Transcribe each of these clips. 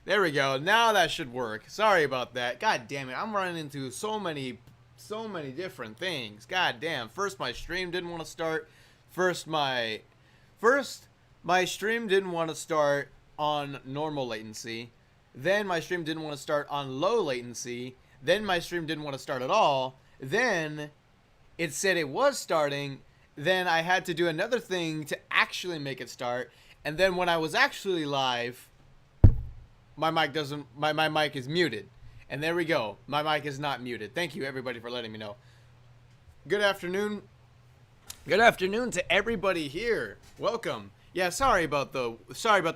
There we go. Now that should work. Sorry about that. God damn it. I'm running into so many different things. God damn. First my stream didn't want to start. First my stream didn't want to start on normal latency. Then my stream didn't want to start on low latency. Then my stream didn't want to start at all. Then it said it was starting. Then I had to do another thing to actually make it start. And then when I was actually live, my mic is muted. And there we go. My mic is not muted. Thank you everybody for letting me know. Good afternoon. Good afternoon to everybody here. Welcome. Yeah, sorry about the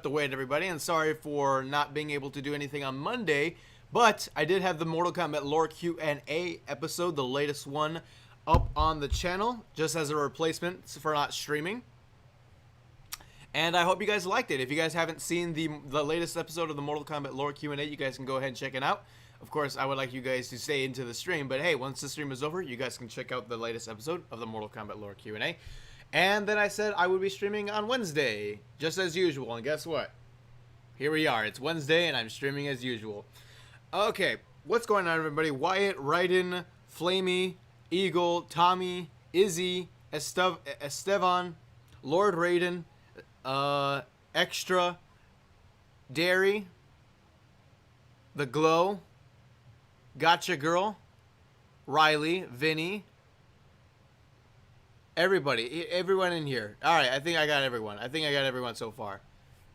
wait, everybody, and sorry for not being able to do anything on Monday, but I did have the Mortal Kombat lore Q&A episode, the latest one, up on the channel, just as a replacement for not streaming. And I hope you guys liked it. If you guys haven't seen the latest episode of the Mortal Kombat lore Q&A, you guys can go ahead and check it out. Of course, I would like you guys to stay into the stream, but hey, once the stream is over, you guys can check out the latest episode of the Mortal Kombat lore Q&A. And then I said I would be streaming on Wednesday, just as usual. And guess what? Here we are. It's Wednesday, and I'm streaming as usual. Okay, what's going on, everybody? Wyatt, Raiden, Flamey, Eagle, Tommy, Izzy, Estevan, Lord Raiden, Extra, Derry, The Glow, Gotcha Girl, Riley, Vinny, everyone in here. Alright, I think I got everyone. I think I got everyone so far.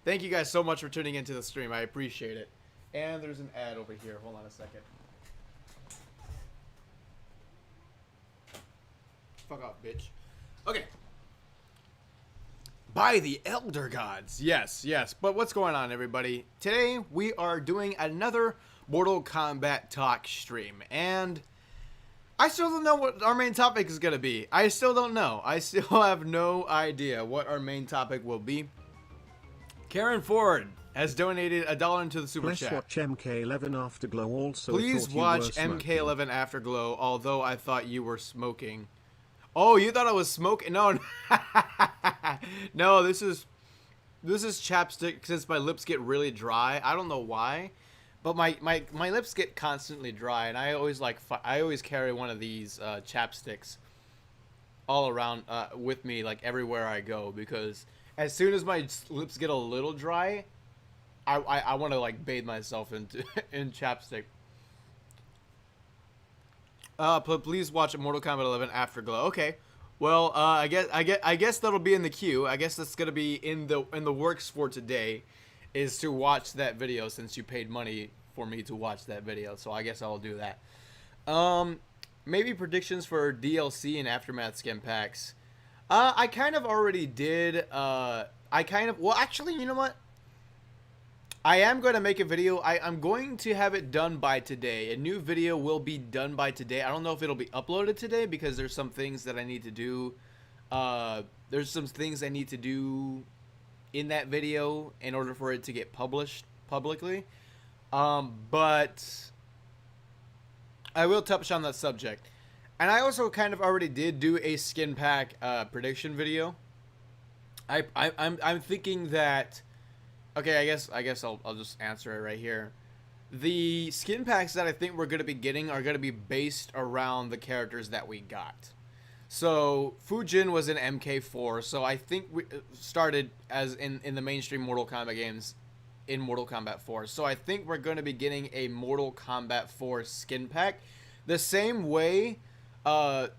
Thank you guys so much for tuning into the stream. I appreciate it. And there's an ad over here. Hold on a second. Fuck off, bitch. Okay. By the Elder Gods. Yes, yes. But what's going on, everybody? Today, we are doing another Mortal Kombat talk stream. And I still don't know what our main topic is going to be. I still don't know. I still have no idea what our main topic will be. Karen Ford has donated $1 into the super chat. Watch MK11 Afterglow also. Please watch MK11 Afterglow, although I thought you were smoking. Oh, you thought I was smoking? No. No, this is chapstick since my lips get really dry. I don't know why. But my lips get constantly dry, and I always carry one of these chapsticks all around with me, like everywhere I go, because as soon as my lips get a little dry, I want to like bathe myself in chapstick. Please watch Mortal Kombat 11 Afterglow. Okay, well I guess that'll be in the queue. I guess that's gonna be in the works for today, is to watch that video since you paid money for me to watch that video. So I guess I'll do that. Maybe predictions for DLC and Aftermath skin packs. I kind of already did. Well, actually, you know what? I am going to make a video. I'm going to have it done by today. A new video will be done by today. I don't know if it'll be uploaded today because there's some things that I need to do. There's some things I need to do in that video in order for it to get published publicly. But I will touch on that subject. And I also kind of already did do a skin pack prediction video. I'm thinking that, okay, I guess I'll just answer it right here. The skin packs that I think we're going to be getting are going to be based around the characters that we got. So Fujin was an MK4, so I think we started as in the mainstream Mortal Kombat games in Mortal Kombat 4. So I think we're going to be getting a Mortal Kombat 4 skin pack, the same way the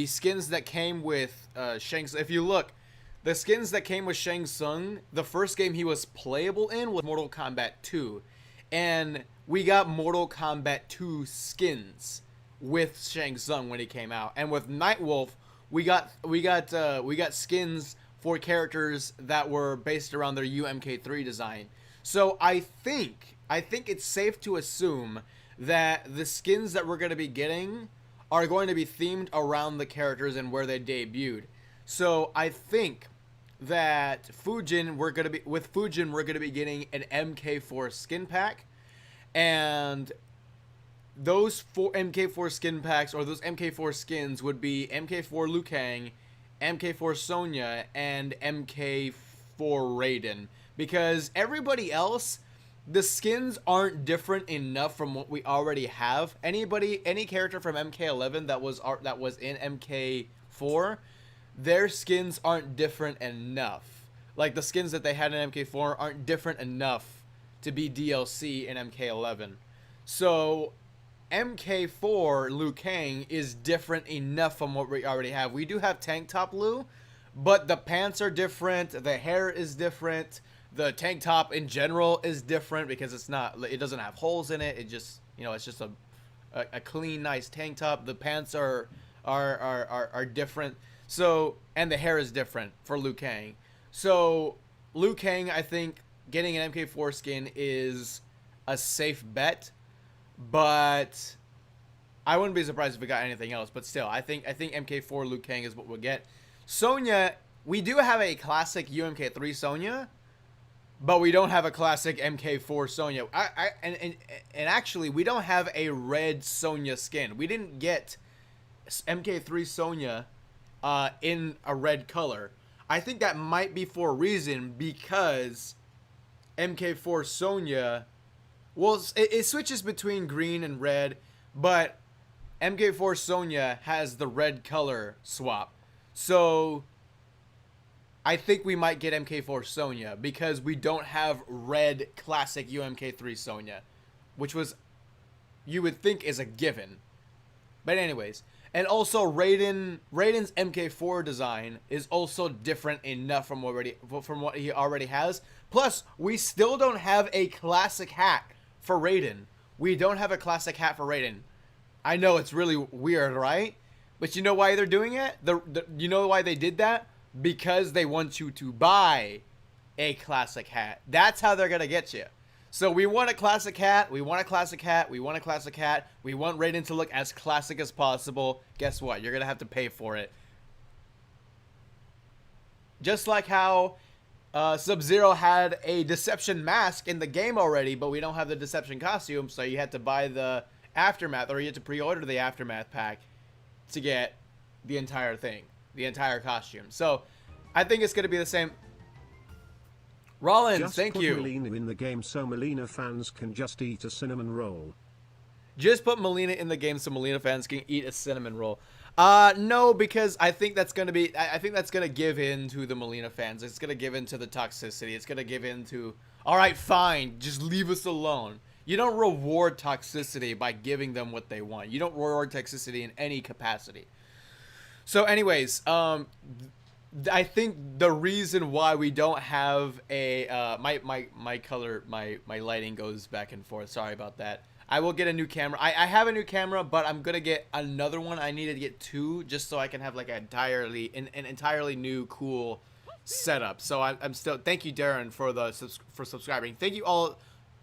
skins that came with Shang Tsung. If you look, the skins that came with Shang Tsung, the first game he was playable in was Mortal Kombat 2, and we got Mortal Kombat 2 skins with Shang Tsung when he came out, and with Nightwolf, we got skins for characters that were based around their UMK3 design. So I think it's safe to assume that the skins that we're going to be getting are going to be themed around the characters and where they debuted. So I think that Fujin, we're going to be getting an MK4 skin pack, and those MK4 skin packs, or those MK4 skins, would be MK4 Liu Kang, MK4 Sonya, and MK4 Raiden, because everybody else, the skins aren't different enough from what we already have. Any character from MK11 that was in MK4, their skins aren't different enough. Like the skins that they had in MK4 aren't different enough to be DLC in MK11. So MK4 Liu Kang is different enough from what we already have. We do have tank top Liu, but the pants are different, the hair is different, the tank top in general is different because it doesn't have holes in it. It just, it's just a clean, nice tank top. The pants are different. So, and the hair is different for Liu Kang. So Liu Kang, I think getting an MK4 skin is a safe bet. But I wouldn't be surprised if we got anything else. But still, I think MK4 Liu Kang is what we'll get. Sonya, we do have a classic UMK3 Sonya, but we don't have a classic MK4 Sonya. And actually, we don't have a red Sonya skin. We didn't get MK3 Sonya in a red color. I think that might be for a reason, because MK4 Sonya, well, it switches between green and red, but MK4 Sonya has the red color swap. So I think we might get MK4 Sonya because we don't have red classic UMK3 Sonya, which was, you would think, is a given. But anyways, and also Raiden's MK4 design is also different enough from what he already has. Plus, we still don't have a classic hat for Raiden. We don't have a classic hat for Raiden. I know it's really weird, right? But you know why they're doing it? You know why they did that? Because they want you to buy a classic hat. That's how they're gonna get you. So we want a classic hat. We want a classic hat. We want a classic hat. We want Raiden to look as classic as possible. Guess what? You're gonna have to pay for it. Just like how Sub-Zero had a Deception mask in the game already, but we don't have the Deception costume, so you had to buy the Aftermath, or you had to pre-order the Aftermath pack to get the entire thing, the entire costume. So I think it's going to be the same. Rollins, thank you. Just put Melina in the game so Melina fans can just eat a cinnamon roll. Just put Melina in the game so Melina fans can eat a cinnamon roll. No, because I think that's gonna give in to the Melina fans. It's gonna give in to the toxicity. It's gonna give in to, all right, fine, just leave us alone. You don't reward toxicity by giving them what they want. You don't reward toxicity in any capacity. So, anyways, I think the reason why we don't have a my lighting goes back and forth. Sorry about that. I will get a new camera. I have a new camera, but I'm gonna get another one. I needed to get two just so I can have like an entirely new cool setup. So I'm still, thank you, Darren, for subscribing. Thank you all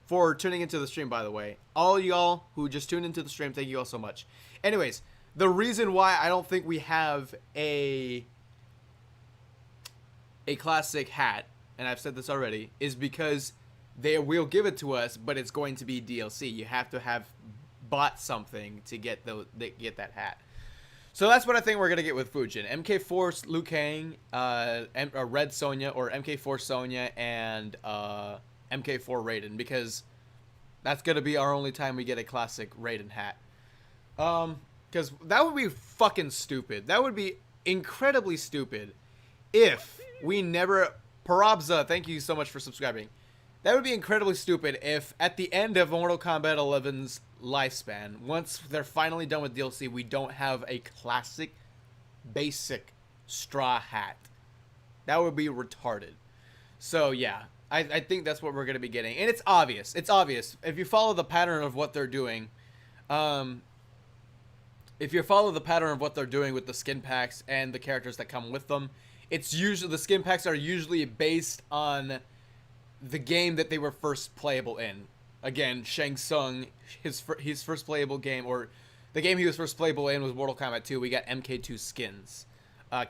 for tuning into the stream, by the way. All y'all who just tuned into the stream, thank you all so much. Anyways, the reason why I don't think we have a classic hat, and I've said this already, is because they will give it to us, but it's going to be DLC. You have to have bought something to get that hat. So that's what I think we're gonna get with Fujin. MK4 Liu Kang, a Red Sonya, or MK4 Sonya, and MK4 Raiden, because that's gonna be our only time we get a classic Raiden hat. Because that would be fucking stupid. That would be incredibly stupid if we never... Parabza, thank you so much for subscribing. That would be incredibly stupid if at the end of Mortal Kombat 11's lifespan, once they're finally done with DLC, we don't have a classic, basic straw hat. That would be retarded. So yeah, I think that's what we're going to be getting. And it's obvious. It's obvious. If you follow the pattern of what they're doing, with the skin packs and the characters that come with them, it's usually, the skin packs are usually based on the game that they were first playable in. Again, Shang Tsung, his first playable game, or the game he was first playable in was Mortal Kombat 2. We got MK2 skins,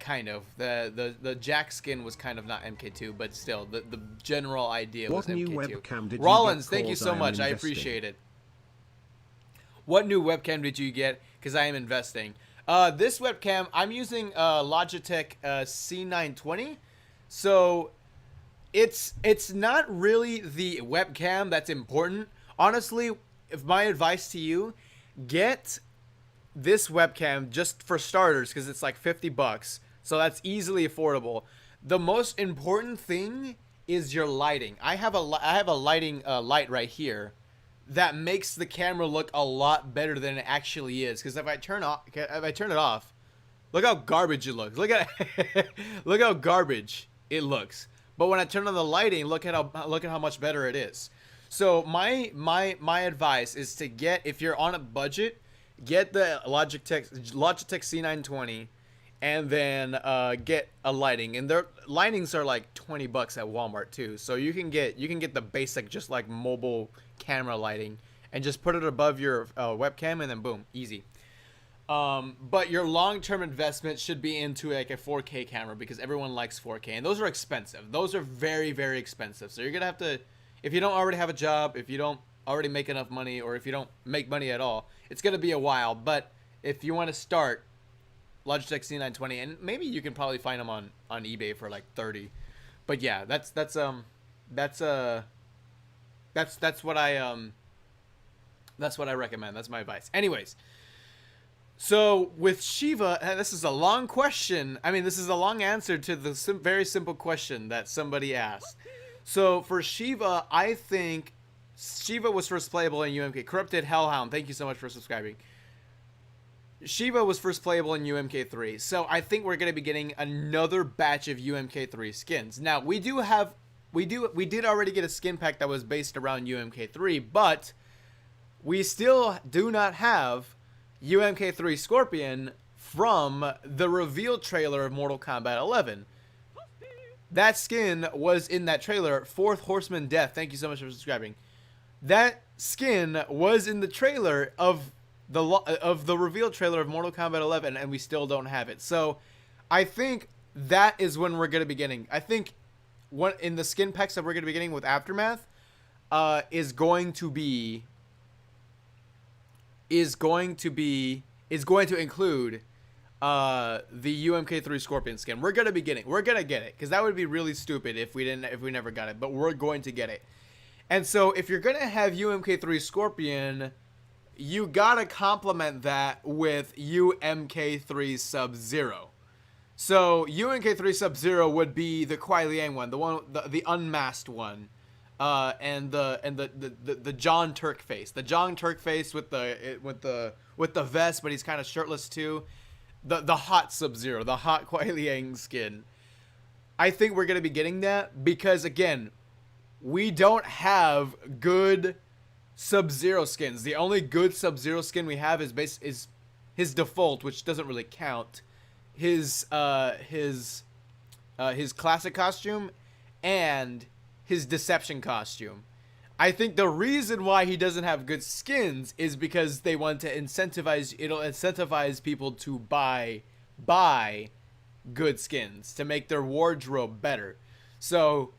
kind of. The Jack skin was kind of not MK2, but still, the general idea was MK2. What new webcam did you Rollins, get, thank you so much. I appreciate it. What new webcam did you get? Because I am investing. This webcam, I'm using Logitech C920. So it's not really the webcam that's important. Honestly, if my advice to you, get this webcam just for starters because it's like $50, so that's easily affordable. The most important thing is your lighting. I have a lighting light right here that makes the camera look a lot better than it actually is. Because if I turn it off, look how garbage it looks. Look at look how garbage it looks. But when I turn on the lighting, look at how much better it is. So my advice is to get, if you're on a budget, get the Logitech C920, and then get a lighting. And their lightings are like $20 at Walmart too. So you can get the basic, just like mobile camera lighting, and just put it above your webcam, and then boom, easy. But your long-term investment should be into like a 4K camera, because everyone likes 4K, and those are expensive. Those are very, very expensive. So you're gonna have to, if you don't already have a job, if you don't already make enough money, or if you don't make money at all, it's gonna be a while. But if you want to start, Logitech C920, and maybe you can probably find them on eBay for like 30. But yeah, that's what I recommend. That's my advice. Anyways. So with Shiva, this is a long question. I mean, this is a long answer to the very simple question that somebody asked. So for Shiva, I think Shiva was first playable in UMK. Corrupted Hellhound, thank you so much for subscribing. Shiva was first playable in UMK3. So I think we're going to be getting another batch of UMK3 skins. Now, we did already get a skin pack that was based around UMK3, but we still do not have UMK3 Scorpion from the reveal trailer of Mortal Kombat 11. That skin was in that trailer. Fourth Horseman Death, thank you so much for subscribing. That skin was in the trailer of the reveal trailer of Mortal Kombat 11, and we still don't have it. So I think that is when we're going to be getting. I think what in the skin packs that we're going to be getting with Aftermath is going to include the UMK3 Scorpion skin. We're gonna get it, because that would be really stupid if we never got it, but we're going to get it. And so if you're gonna have UMK3 Scorpion, you gotta complement that with UMK3 Sub-Zero. So UMK3 Sub-Zero would be the Kuai Liang one, the unmasked one. And the John Turk face, with the vest, but he's kind of shirtless too. The hot Sub-Zero, the hot Kuai Liang skin. I think we're gonna be getting that because, again, we don't have good Sub-Zero skins. The only good Sub-Zero skin we have is his default, which doesn't really count. His classic costume and his deception costume. I think the reason why he doesn't have good skins is because they want to incentivize people to buy good skins to make their wardrobe better. So,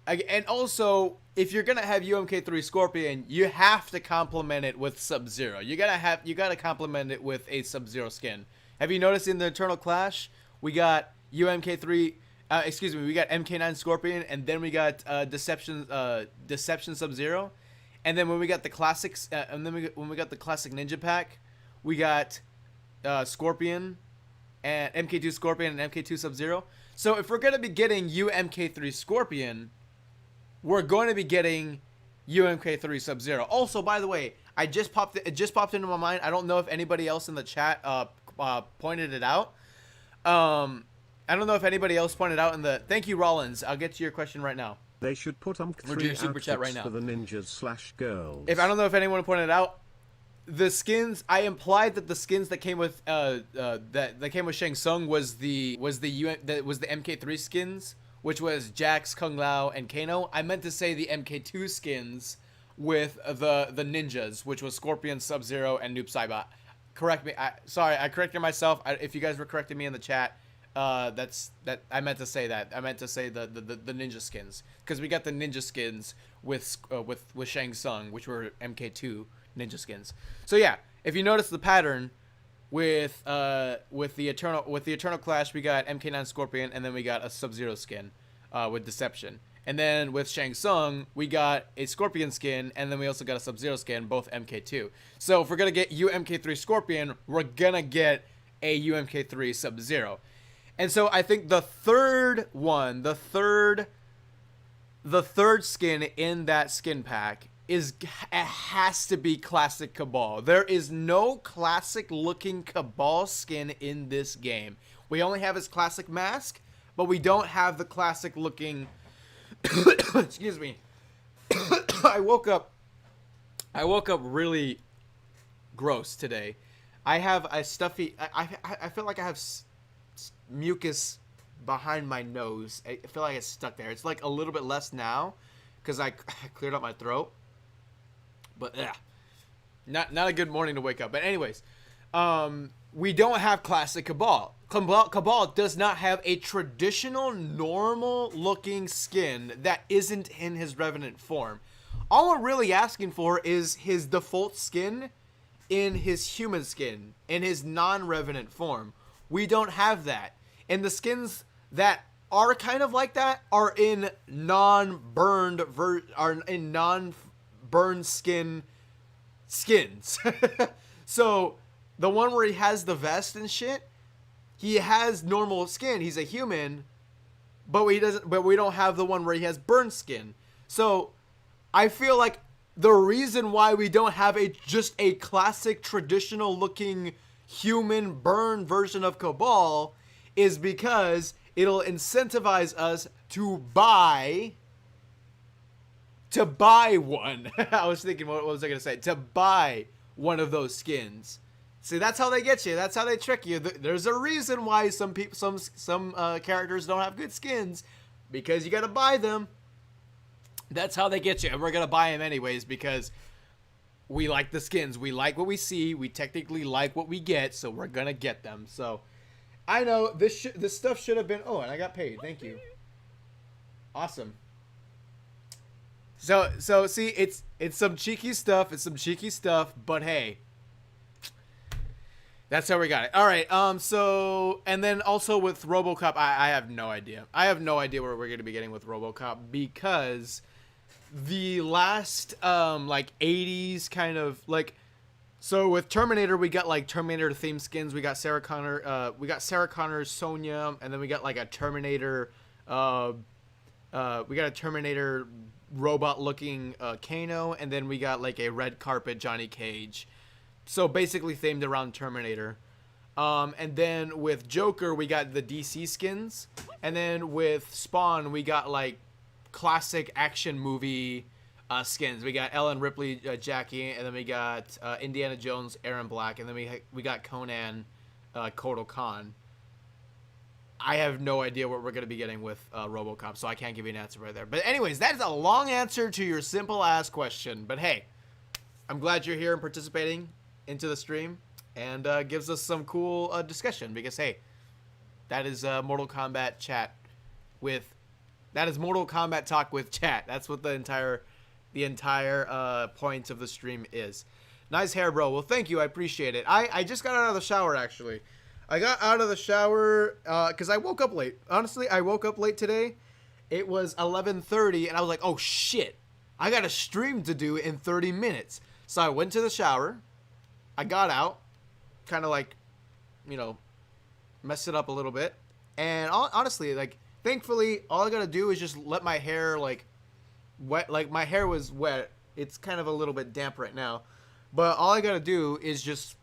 and also, if you're gonna have UMK3 Scorpion, you have to complement it with Sub-Zero. You gotta complement it with a Sub-Zero skin. Have you noticed in the Eternal Clash, we got UMK3? We got MK9 Scorpion, and then we got Deception Sub-Zero, and then when we got the classics, when we got the classic Ninja pack, we got Scorpion, and MK2 Scorpion and MK2 Sub-Zero. So if we're gonna be getting UMK3 Scorpion, we're going to be getting UMK3 Sub-Zero. Also, by the way, it just popped into my mind. I don't know if anybody else in the chat pointed it out. I don't know if anybody else pointed out in the... Thank you, Rollins. I'll get to your question right now. They should put We're doing super chat right now. For the ninjas/girls. If I don't know if anyone pointed out, the skins, I implied that the skins that came with that came with Shang Tsung was the MK3 skins, which was Jax, Kung Lao, and Kano. I meant to say the MK2 skins with the ninjas, which was Scorpion, Sub-Zero, and Noob Saibot. Correct me. Sorry, I corrected myself. If you guys were correcting me in the chat, I meant to say that. I meant to say the ninja skins, because we got the ninja skins with Shang Tsung, which were MK2 ninja skins. So yeah, if you notice the pattern with the Eternal Clash, we got MK9 Scorpion, and then we got a Sub-Zero skin. with Deception. And then with Shang Tsung, we got a Scorpion skin, and then we also got a Sub-Zero skin, both MK2. So if we're going to get UMK3 Scorpion, we're going to get a UMK3 Sub-Zero. And so I think the third skin in that skin pack it has to be Classic Cabal. There is no classic looking Cabal skin in this game. We only have his classic mask, but we don't have the classic looking excuse me. I woke up really gross today. I have a stuffy I feel like I have mucus behind my nose. I feel like it's stuck there. It's like a little bit less now because I cleared up my throat. But yeah, not a good morning to wake up. But anyways, we don't have Classic Cabal. Cabal does not have a traditional, normal-looking skin that isn't in his Revenant form. All we're really asking for is his default skin in his human skin, in his non-Revenant form. We don't have that. And the skins that are kind of like that are in non-burned skins. So the one where he has the vest and shit, he has normal skin. He's a human, but we don't have the one where he has burned skin. So I feel like the reason why we don't have just a classic traditional looking human burn version of Cabal is because it'll incentivize us to buy one. I was thinking, what was I going to say? To buy one of those skins. See, that's how they get you. That's how they trick you. There's a reason why some characters don't have good skins, because you got to buy them. That's how they get you. And we're going to buy them anyways because we like the skins. We like what we see. We technically like what we get, so we're going to get them. So I know this stuff should have been... Oh, and I got paid. Thank you. Awesome. So see, it's some cheeky stuff. It's some cheeky stuff, but hey, that's how we got it. All right. So, and then also with RoboCop, I have no idea. I have no idea what we're going to be getting with RoboCop because the last like 80s kind of like, so with Terminator we got like Terminator themed skins. We got Sarah Connor's Sonya, and then we got like a Terminator robot looking Kano, and then we got like a red carpet Johnny Cage. So basically themed around Terminator. And then with Joker, we got the DC skins. And then with Spawn, we got like classic action movie skins. We got Ellen Ripley, Jackie, and then we got Indiana Jones, Aaron Black, and then we got Conan, Kotal Khan. I have no idea what we're going to be getting with RoboCop, so I can't give you an answer right there. But anyways, that is a long answer to your simple-ass question. But hey, I'm glad you're here and participating into the stream, and gives us some cool discussion, because hey, that is Mortal Kombat chat with... That is Mortal Kombat talk with chat. That's what the entire point of the stream is. Nice hair, bro. Well, thank you. I appreciate it. I just got out of the shower, actually. I got out of the shower because I woke up late. Honestly, I woke up late today. It was 11:30, and I was like, oh, shit. I got a stream to do in 30 minutes. So I went to the shower. I got out. Kind of like, messed it up a little bit. And honestly, like, thankfully, all I got to do is just let my hair, like, wet. Like, my hair was wet. It's kind of a little bit damp right now. But all I got to do is just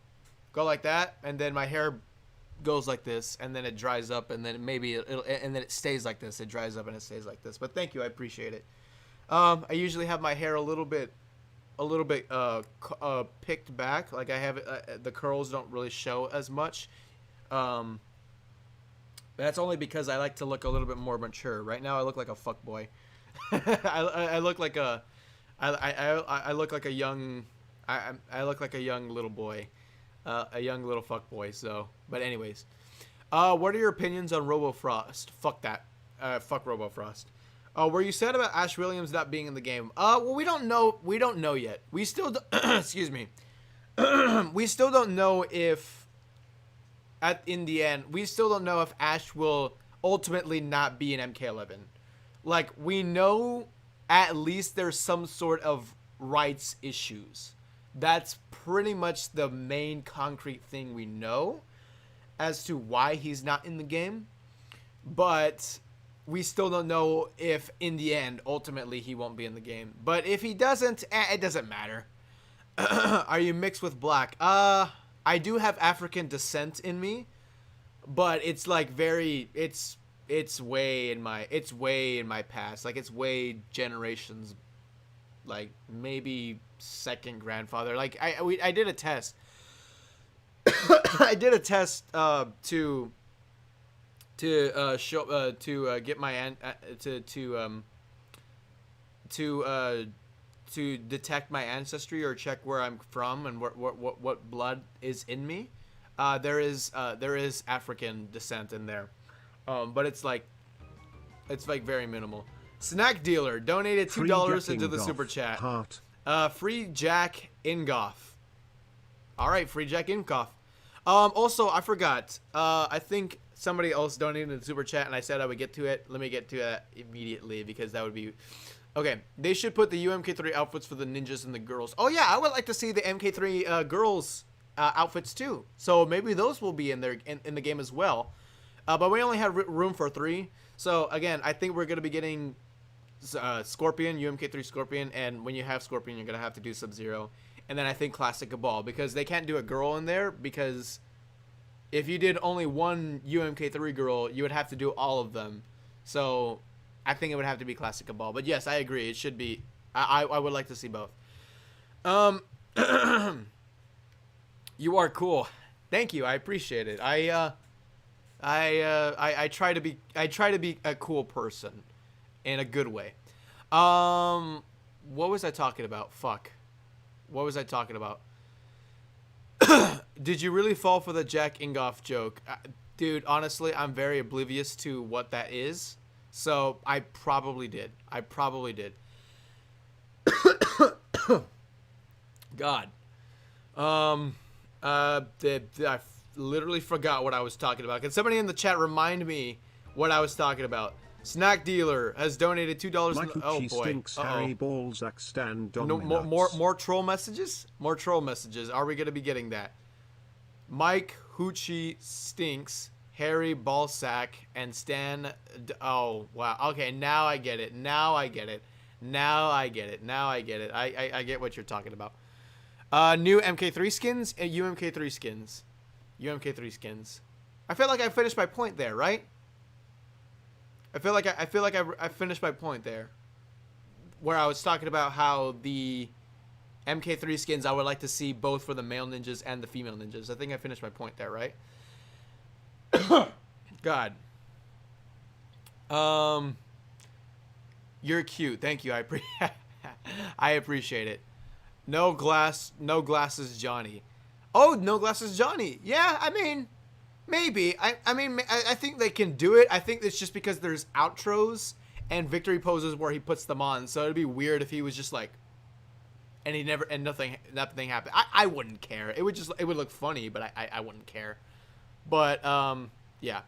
go like that, and then my hair goes like this, and then it dries up, and then maybe and then it stays like this. It dries up and it stays like this. But thank you, I appreciate it. I usually have my hair a little bit picked back. Like I have it, the curls don't really show as much. That's only because I like to look a little bit more mature. Right now, I look like a fuckboy. I look like a I look like a young little boy. A young little fuckboy. So, but anyways, what are your opinions on RoboFrost? Fuck that. Fuck RoboFrost. Were you sad about Ash Williams not being in the game? Well, we don't know. We don't know yet. We still, excuse me. We still don't know if, in the end, we still don't know if Ash will ultimately not be an MK11. Like, we know at least there's some sort of rights issues. That's pretty much the main concrete thing we know as to why he's not in the game. But we still don't know if, in the end, ultimately he won't be in the game. But if he doesn't, it doesn't matter. Are you mixed with black? I do have African descent in me, but it's like it's way in my past. Like, it's way generations, like maybe second grandfather. Like, I did a test. I did a test to get my to detect my ancestry or check where I'm from and what blood is in me. There is African descent in there, but it's like very minimal. Snack Dealer donated $2 into the super chat. Heart. Free Jack Ingoff. All right, Free Jack Ingoff. Also, I forgot. I think somebody else donated in the super chat, and I said I would get to it. Let me get to that immediately because that would be... Okay, they should put the UMK3 outfits for the ninjas and the girls. Oh, yeah, I would like to see the MK3 girls outfits, too. So maybe those will be in there in the game as well. But we only have room for 3. So, again, I think we're going to be getting Scorpion, UMK3 Scorpion, and when you have Scorpion, you're going to have to do Sub-Zero. And then I think Classic Cabal, because they can't do a girl in there, because if you did only one UMK3 girl, you would have to do all of them. So I think it would have to be Classic Cabal. But yes, I agree. It should be. I would like to see both. You are cool. Thank you. I appreciate it. I try to be a cool person in a good way. What was I talking about? Fuck. What was I talking about? Did you really fall for the Jack Ingoff joke? Dude, honestly, I'm very oblivious to what that is. So, I probably did. God. I literally forgot what I was talking about. Can somebody in the chat remind me what I was talking about? Snack Dealer has donated $2. Oh boy. Stinks, Harry Balzac stand no, more troll messages? More troll messages. Are we going to be getting that? Mike Hoochie stinks, Harry Balsack, and Stan. Oh, wow. Okay, now I get it. I get what you're talking about. New MK3 skins and UMK3 skins. I feel like I finished my point there, right? I feel like I finished my point there, where I was talking about how the MK3 skins I would like to see both for the male ninjas and the female ninjas. I think I finished my point there, right? God. You're cute. Thank you. I appreciate it. No glasses, Johnny. Oh, no glasses, Johnny. Yeah, I mean, maybe. I think they can do it. I think it's just because there's outros and victory poses where he puts them on. So it'd be weird if he was just like, and nothing happened. I wouldn't care. It would look funny, but I wouldn't care. But yeah.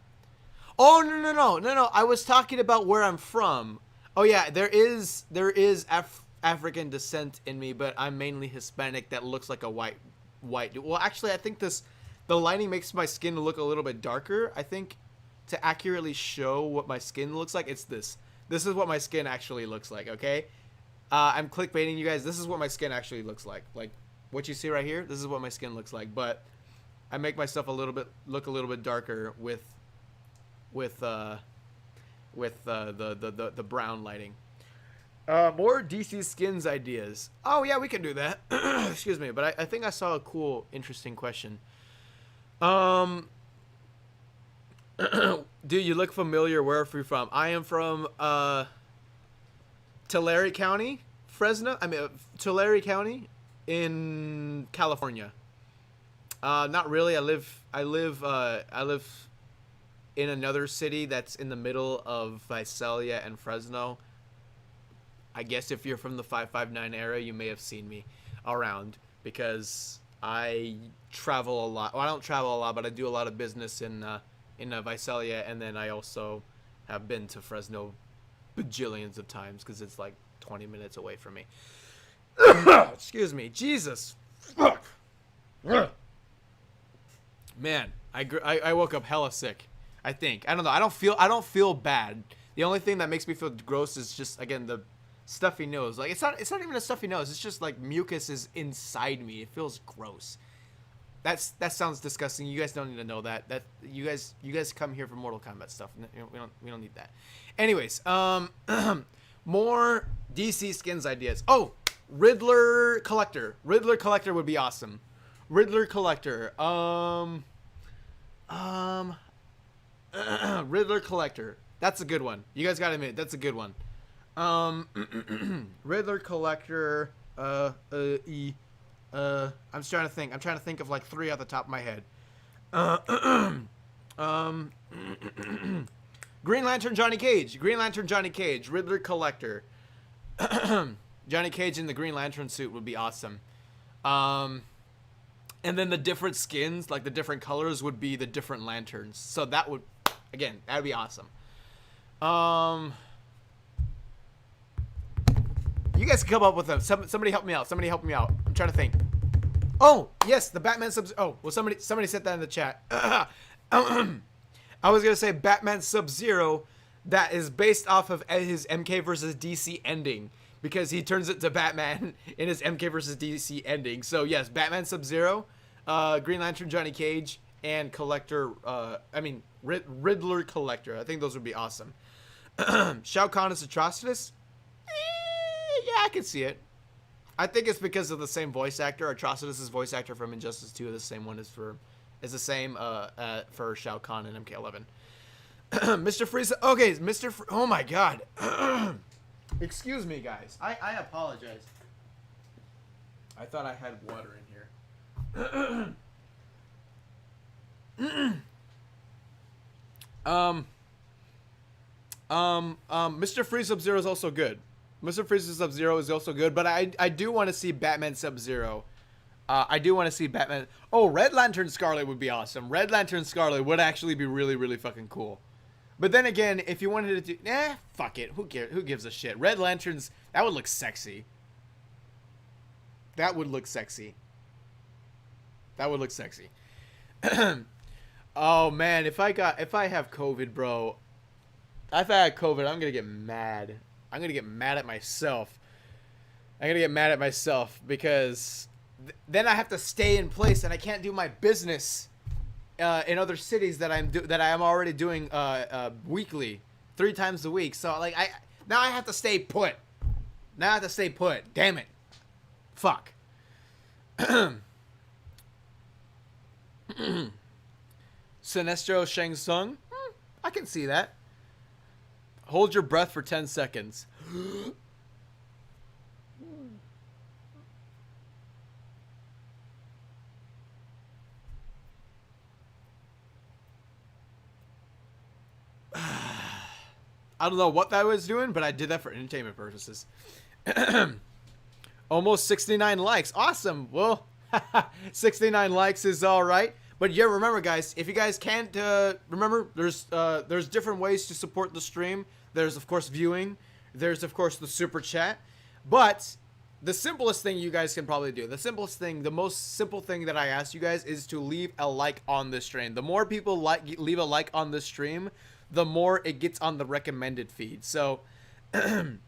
Oh no. I was talking about where I'm from. Oh yeah, there is African descent in me, but I'm mainly Hispanic that looks like a white dude. Well, actually, I think the lighting makes my skin look a little bit darker. I think to accurately show what my skin looks like, it's this. This is what my skin actually looks like, okay? I'm clickbaiting you guys. This is what my skin actually looks like. Like, what you see right here, this is what my skin looks like. But I make myself look a little bit darker with the brown lighting. More DC skins ideas. Oh yeah, we can do that. Excuse me, but I think I saw a cool, interesting question. Do you look familiar? Where are you from? I am from Tulare County, Tulare County in California. Not really. I live in another city that's in the middle of Visalia and Fresno. I guess if you're from the 559 era, you may have seen me around because I travel a lot. Well, I don't travel a lot, but I do a lot of business in Visalia, and then I also have been to Fresno bajillions of times because it's like 20 minutes away from me. Excuse me. Jesus. Fuck. Man, I woke up hella sick. I think. I don't know. I don't feel bad. The only thing that makes me feel gross is just, again, the stuffy nose. Like, it's not even a stuffy nose. It's just like mucus is inside me. It feels gross. That sounds disgusting. You guys don't need to know that. You guys come here for Mortal Kombat stuff. We don't need that. Anyways, more DC skins ideas. Oh, Riddler Collector. Riddler Collector would be awesome. Riddler Collector. Riddler Collector. That's a good one. You guys gotta admit, that's a good one. Riddler Collector. I'm trying to think. I'm trying to think of like 3 off the top of my head. Green Lantern Johnny Cage. Green Lantern Johnny Cage. Riddler Collector. Johnny Cage in the Green Lantern suit would be awesome. And then the different skins, like the different colors, would be the different lanterns. So that would, again, that would be awesome. You guys can come up with them. Somebody help me out. Somebody help me out. I'm trying to think. Oh, yes, the Batman Sub. Oh, well, somebody said that in the chat. I was gonna say Batman Sub-Zero, that is based off of his MK versus DC ending, because he turns it to Batman in his MK versus DC ending. So yes, Batman Sub-Zero, Green Lantern Johnny Cage, and Collector. Riddler Collector. I think those would be awesome. Shao Kahn as Atrocitus. Yeah, I can see it. I think it's because of the same voice actor. Atrocitus' voice actor from Injustice 2 is the same one is the same for Shao Kahn in MK11. Mr. Freeze. Okay, oh my God. Excuse me, guys. I apologize. I thought I had water in here. Mr. Freeze Sub-Zero is also good. Mr. Freeze Sub-Zero is also good, but I do want to see Batman Sub-Zero. I do want to see Batman. Oh, Red Lantern Scarlet would be awesome. Red Lantern Scarlet would actually be really, really fucking cool. But then again, if you wanted to do, fuck it. Who cares? Who gives a shit? Red Lanterns, that would look sexy. That would look sexy. That would look sexy. Oh man, if I have COVID, bro. If I had COVID, I'm gonna get mad. I'm gonna get mad at myself. I'm gonna get mad at myself because then I have to stay in place and I can't do my business in other cities that I am already doing weekly, 3 times a week. So like now I have to stay put. Now I have to stay put. Damn it. Fuck. Sinestro Shang Tsung. I can see that. Hold your breath for 10 seconds. I don't know what that was doing, but I did that for entertainment purposes. Almost 69 likes. Awesome. Well, 69 likes is all right. But yeah, remember, guys, if you guys can't remember, there's different ways to support the stream. There's, of course, viewing. There's, of course, the super chat. But the simplest thing you guys can probably do, the most simple thing that I ask you guys is to leave a like on this stream. The more people leave a like on this stream, the more it gets on the recommended feed. So the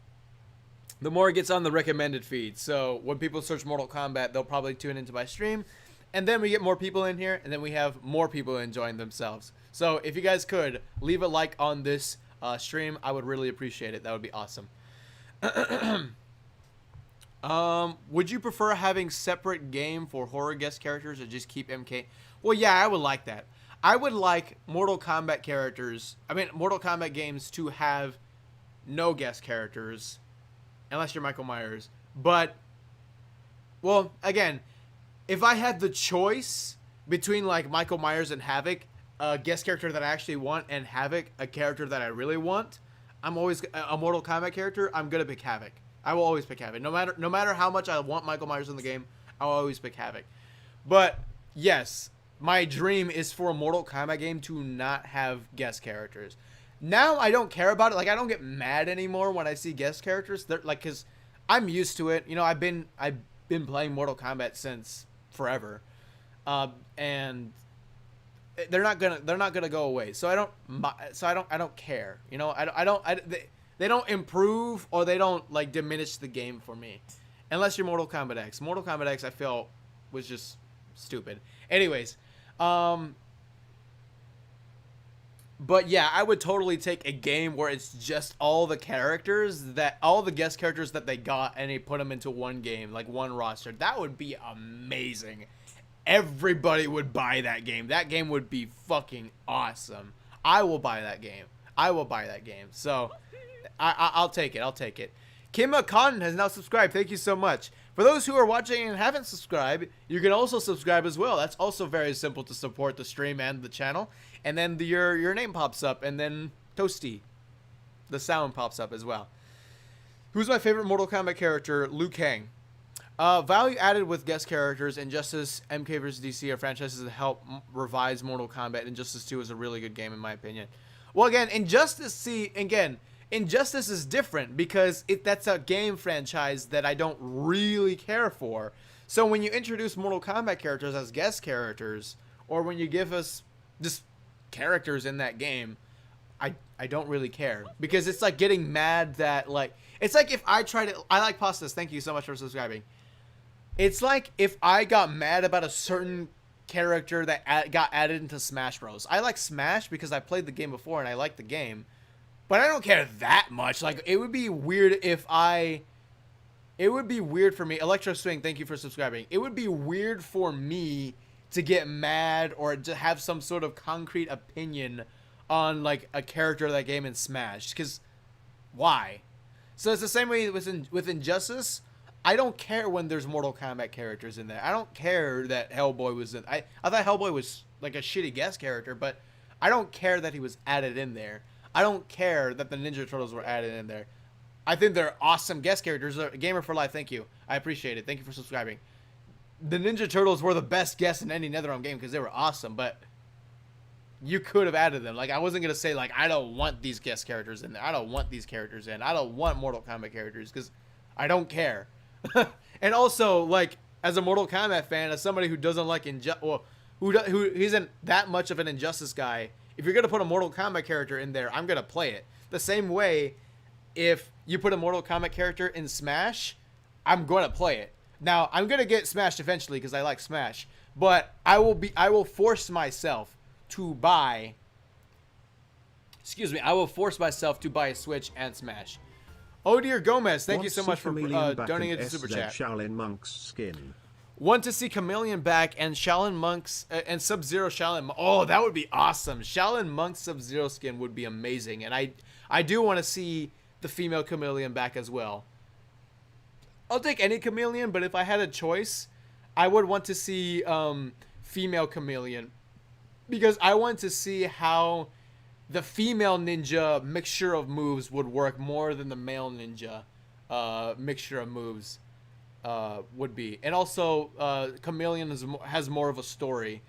more it gets on the recommended feed. So when people search Mortal Kombat, they'll probably tune into my stream. And then we get more people in here, and then we have more people enjoying themselves. So if you guys could leave a like on this stream, I would really appreciate it. That would be awesome. Would you prefer having separate game for horror guest characters or just keep MK? Well, yeah, I would like that. I would like Mortal Kombat games to have no guest characters, unless you're Michael Myers. But, well, again, if I had the choice between like Michael Myers and Havoc, a guest character that I actually want, and Havoc, a character that I really want, I'm always a Mortal Kombat character. I'm gonna pick Havoc. I will always pick Havoc. No matter how much I want Michael Myers in the game, I'll always pick Havoc. But yes, my dream is for a Mortal Kombat game to not have guest characters. Now I don't care about it. Like, I don't get mad anymore when I see guest characters. They're like, cause I'm used to it. You know, I've been playing Mortal Kombat since forever, and they're not gonna go away. So I don't care. You know, they don't improve or they don't like diminish the game for me, unless you're Mortal Kombat X. Mortal Kombat X I feel was just stupid. Anyways, but yeah, I would totally take a game where it's just all the guest characters that they got and they put them into one game, like one roster. That would be amazing. Everybody would buy that game. That game would be fucking awesome. I will buy that game. So I'll take it. Kimma Cotton has now subscribed. Thank you so much. For those who are watching and haven't subscribed, you can also subscribe as well. That's also very simple to support the stream and the channel. And then your name pops up, and then Toasty, the sound pops up as well. Who's my favorite Mortal Kombat character? Liu Kang. Value added with guest characters. Injustice, MK vs. DC are franchises that help revise Mortal Kombat. Injustice 2 is a really good game in my opinion. Well, again, Injustice is different because that's a game franchise that I don't really care for. So when you introduce Mortal Kombat characters as guest characters, or when you give us just characters in that game, I don't really care, because it's like getting mad that, like, it's like if I like Pastas, thank you so much for subscribing. It's like if I got mad about a certain character that got added into Smash Bros. I like Smash because I played the game before and I like the game, but I don't care that much. Like, it would be weird it would be weird for me. Electro Swing, thank you for subscribing. It would be weird for me to get mad or to have some sort of concrete opinion on, like, a character of that game in Smash, because why? So it's the same way with Injustice. I don't care when there's Mortal Kombat characters in there. I don't care that Hellboy was in. I thought Hellboy was like a shitty guest character, but I don't care that he was added in there. I don't care that the Ninja Turtles were added in there. I think they're awesome guest characters. Gamer for Life, thank you. I appreciate it. Thank you for subscribing. The Ninja Turtles were the best guests in any NetherRealm game because they were awesome, but you could have added them. Like, I wasn't going to say, like, I don't want these guest characters in there. I don't want these characters in. I don't want Mortal Kombat characters because I don't care. And also, like, as a Mortal Kombat fan, as somebody who doesn't like who isn't that much of an Injustice guy, if you're going to put a Mortal Kombat character in there, I'm going to play it. The same way, if you put a Mortal Kombat character in Smash, I'm going to play it. Now, I'm going to get Smash eventually because I like Smash, but I will force myself to buy a Switch and Smash. Oh dear Gomez, thank you so much for donating into Super Chat. Shaolin Monk's skin. Want to see Chameleon back and Shaolin Monk's and Sub-Zero Shaolin. Oh, that would be awesome. Shaolin Monk's Sub-Zero skin would be amazing, and I do want to see the female Chameleon back as well. I'll take any Chameleon, but if I had a choice, I would want to see female Chameleon, because I want to see how the female ninja mixture of moves would work more than the male ninja mixture of moves would be. And also, Chameleon has more of a story.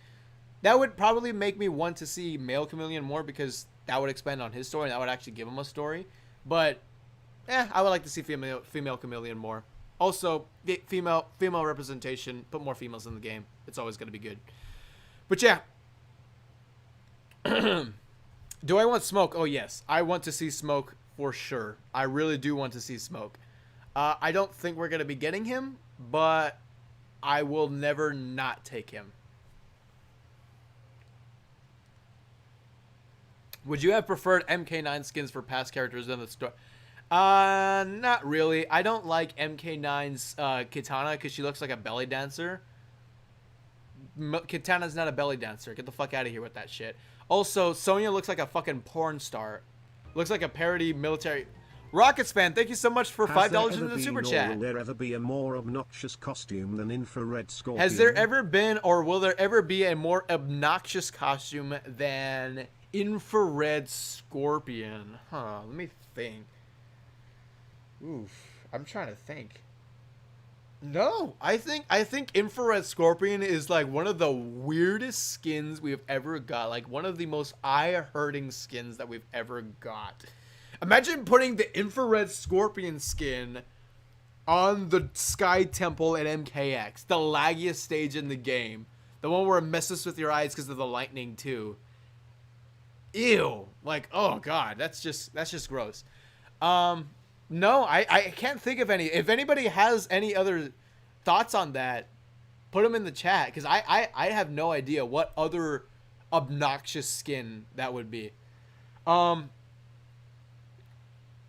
That would probably make me want to see male Chameleon more, because that would expand on his story and that would actually give him a story. But, I would like to see female Chameleon more. Also, female representation. Put more females in the game. It's always going to be good. But yeah. Do I want Smoke? Oh, yes. I want to see Smoke for sure. I really do want to see Smoke. I don't think we're going to be getting him, but I will never not take him. Would you have preferred MK9 skins for past characters in the story? Not really. I don't like MK9's Kitana because she looks like a belly dancer. Kitana's not a belly dancer. Get the fuck out of here with that shit. Also, Sonya looks like a fucking porn star. Looks like a parody military. Rockets fan, thank you so much for $5 in the super chat. Will there ever be a more obnoxious costume than Infrared Scorpion? Has there ever been, or will there ever be a more obnoxious costume than Infrared Scorpion? Huh, let me think. Oof, I'm trying to think. No, I think Infrared Scorpion is like one of the weirdest skins we've ever got. Like one of the most eye-hurting skins that we've ever got. Imagine putting the Infrared Scorpion skin on the Sky Temple at MKX, the laggiest stage in the game, the one where it messes with your eyes because of the lightning too. Ew, like, oh god, that's just gross. No, I can't think of any. If anybody has any other thoughts on that, put them in the chat, because I have no idea what other obnoxious skin that would be.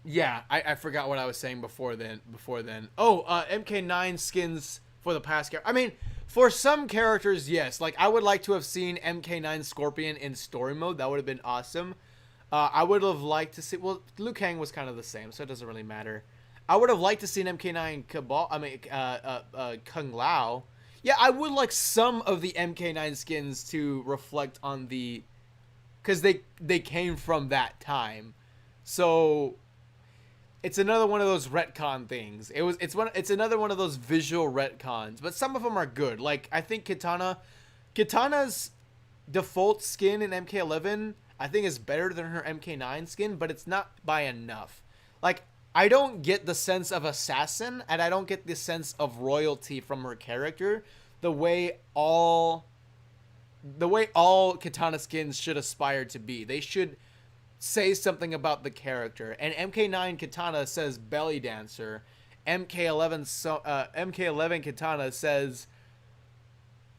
Yeah, I forgot what I was saying before then. Oh, MK9 skins for the past character. I mean, for some characters, yes. Like, I would like to have seen MK9 Scorpion in story mode. That would have been awesome. I would have liked to see... Well, Liu Kang was kind of the same, so it doesn't really matter. I would have liked to see an MK9 Kung Lao. Yeah, I would like some of the MK9 skins to reflect on the... Because they came from that time. So... It's another one of those retcon things. It's another one of those visual retcons, but some of them are good. Like, I think Kitana's default skin in MK11, I think, is better than her MK9 skin, but it's not by enough. Like, I don't get the sense of assassin, and I don't get the sense of royalty from her character the way all Kitana skins should aspire to be. They should say something about the character. And MK9 Kitana says belly dancer. MK11 Kitana says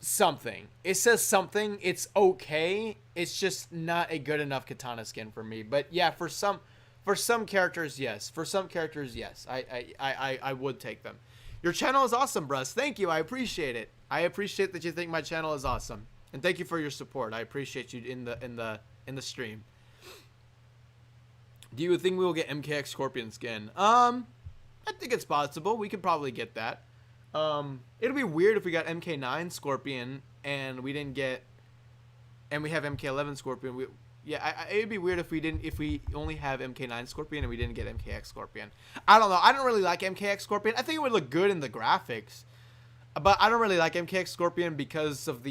something. It says something. It's okay. It's just not a good enough Kitana skin for me. But yeah, for some characters, yes. For some characters, yes. I would take them. Your channel is awesome, Bruss. Thank you. I appreciate it. I appreciate that you think my channel is awesome. And thank you for your support. I appreciate you in the stream. Do you think we will get MKX Scorpion skin? I think it's possible. We could probably get that. It'll be weird if we got MK9 Scorpion and we didn't get, and we have MK11 Scorpion. It'd be weird if we only have MK9 Scorpion and we didn't get MKX Scorpion. I don't know. I don't really like MKX Scorpion. I think it would look good in the graphics, but I don't really like MKX Scorpion because of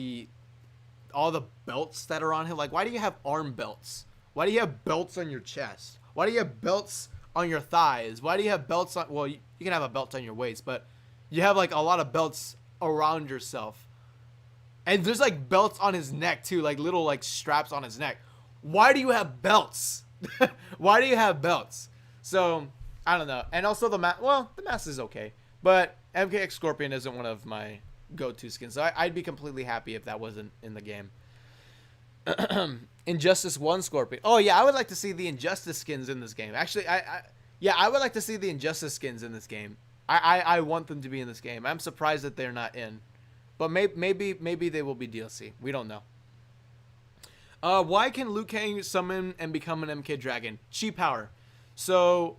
all the belts that are on him. Like, why do you have arm belts? Why do you have belts on your chest? Why do you have belts on your thighs? Why do you have belts on... Well, you can have a belt on your waist, but you have, like, a lot of belts around yourself. And there's, like, belts on his neck, too. Like, little, like, straps on his neck. Why do you have belts? Why do you have belts? So, I don't know. And also the mask... Well, the mask is okay. But MKX Scorpion isn't one of my go-to skins. So I'd be completely happy if that wasn't in the game. Injustice 1 Scorpion. Oh yeah, I would like to see the Injustice skins in this game. Actually, I would like to see the Injustice skins in this game. I want them to be in this game. I'm surprised that they're not in, but maybe they will be DLC. We don't know. Why can Liu Kang summon and become an MK Dragon? Chi power. So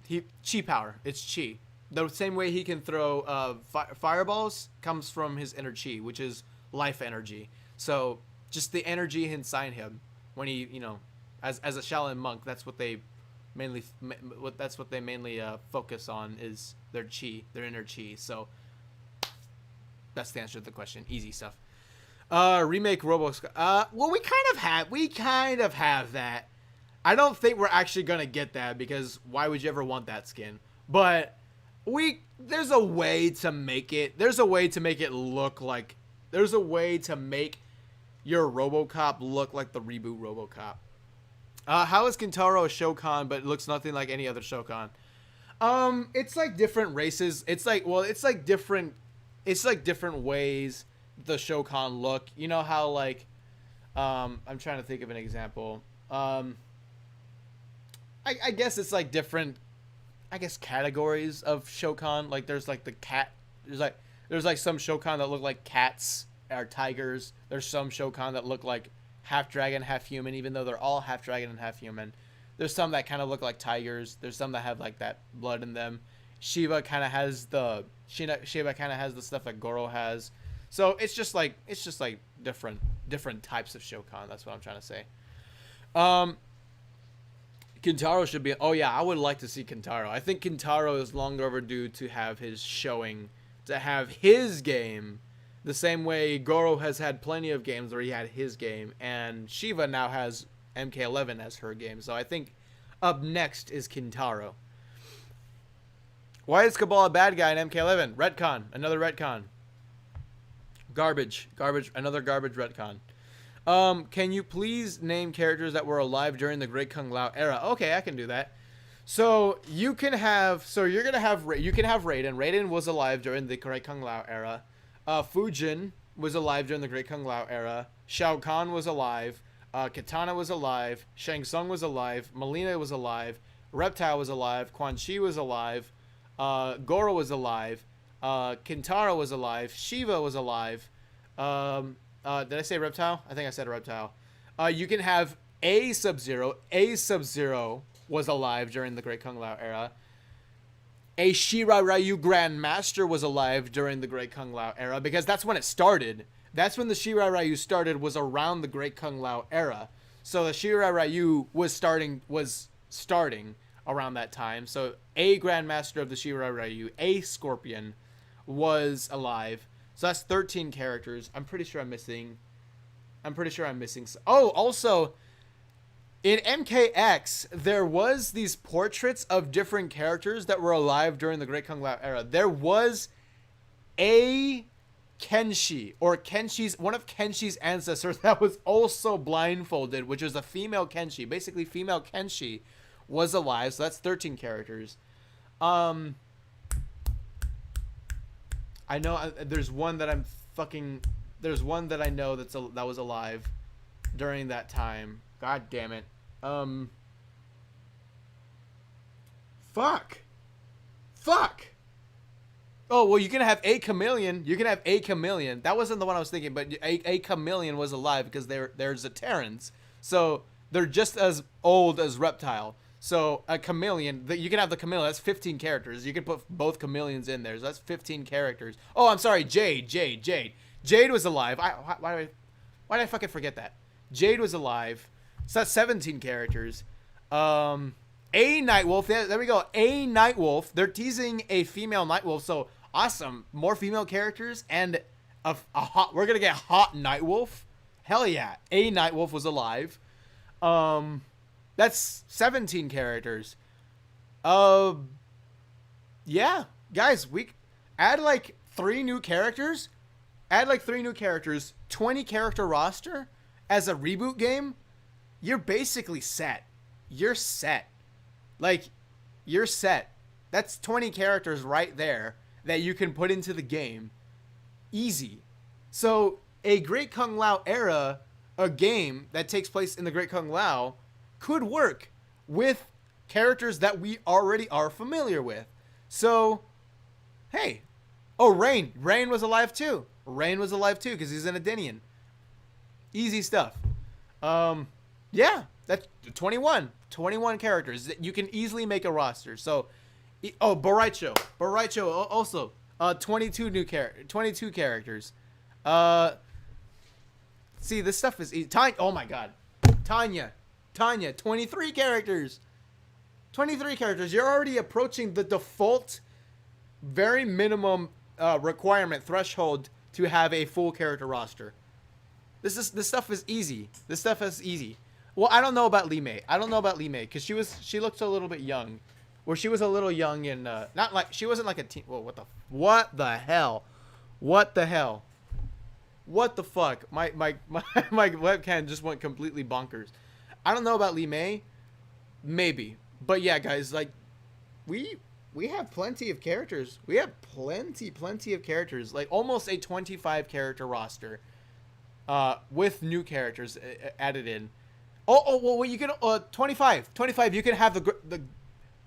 Chi power. It's Chi. The same way he can throw fireballs comes from his inner Chi, which is life energy. So just the energy inside him when he, as a Shaolin monk, that's what they mainly focus on, is their chi, their inner chi. So that's the answer to the question. Easy stuff. Remake Robo. Well, we kind of have that. I don't think we're actually gonna get that, because why would you ever want that skin? But there's a way to make it. There's a way to make it look like. There's a way to make your RoboCop look like the reboot RoboCop. How is Kintaro a Shokan but it looks nothing like any other Shokan? It's like different races. It's like different ways the Shokan look. You know how, like, I'm trying to think of an example. I guess it's like different, categories of Shokan. Like there's like the cat. There's like some Shokan that look like cats or tigers. There's some Shokan that look like half dragon, half human, even though they're all half dragon and half human. There's some that kind of look like tigers. There's some that have like that blood in them. Shiva kind of has the stuff that Goro has. So it's just like different types of Shokan. That's what I'm trying to say. Kintaro should be. Oh yeah, I would like to see Kintaro. I think Kintaro is long overdue to have his showing, to have his game, the same way Goro has had plenty of games where he had his game, and Shiva now has MK11 as her game. So I think up next is Kintaro. Why is Cabal a bad guy in MK11? Retcon, another retcon. Garbage, another garbage retcon. Can you please name characters that were alive during the Great Kung Lao era? Okay, I can do that. So you can have, you can have Raiden. Raiden was alive during the Great Kung Lao era. Fujin was alive during the Great Kung Lao era. Shao Kahn was alive. Katana was alive. Shang Tsung was alive. Mileena was alive. Reptile was alive. Quan Chi was alive. Goro was alive. Kintaro was alive. Shiva was alive. Did I say Reptile? I think I said Reptile. You can have a Sub-Zero. A Sub-Zero was alive during the Great Kung Lao era. A Shirai Ryu Grandmaster was alive during the Great Kung Lao era, because that's when it started. That's when the Shirai Ryu started, was around the Great Kung Lao era. So the Shirai Ryu was starting around that time. So a Grandmaster of the Shirai Ryu, a Scorpion, was alive. So that's 13 characters. I'm pretty sure I'm missing. Oh, also, in MKX, there was these portraits of different characters that were alive during the Great Kung Lao era. There was a Kenshi, or one of Kenshi's ancestors that was also blindfolded, which was a female Kenshi. Basically, female Kenshi was alive. So that's 13 characters. I know there's one that there's one that I know that was alive during that time. God damn it. Fuck. Oh, well, you can have a Chameleon. That wasn't the one I was thinking, but a Chameleon was alive because there's a Terrans. So they're just as old as Reptile. So a Chameleon, you can have the Chameleon. That's 15 characters. You can put both Chameleons in there. So that's 15 characters. Oh, I'm sorry, Jade. Jade was alive. Why did I fucking forget that? Jade was alive. So that's 17 characters. A Nightwolf. There we go. A Nightwolf. They're teasing a female Nightwolf. So awesome. More female characters and a hot. We're gonna get hot Nightwolf. Hell yeah. A Nightwolf was alive. That's 17 characters. Yeah, guys, we add like 3 new characters. 20 character roster as a reboot game. You're basically set. You're set. That's 20 characters right there that you can put into the game. Easy. So a Great Kung Lao era, a game that takes place in the Great Kung Lao, could work with characters that we already are familiar with. So, hey. Oh, Rain. Rain was alive too because he's an Adenian. Easy stuff. Yeah, that's 21 characters. You can easily make a roster. So, Boraicho also 22 characters. See, this stuff is easy. Oh my god. Tanya, 23 characters. 23 characters. You're already approaching the default, very minimum requirement threshold to have a full character roster. This stuff is easy. Well, I don't know about Li Mei. Because she looked a little bit young. Or she was a little young and not like, she wasn't like a teen. Whoa, what the hell? What the fuck? My webcam just went completely bonkers. I don't know about Li Mei. Maybe. But yeah, guys, like, we have plenty of characters. We have plenty of characters. Like, almost a 25 character roster. With new characters added in. Well, you can 25. You can have the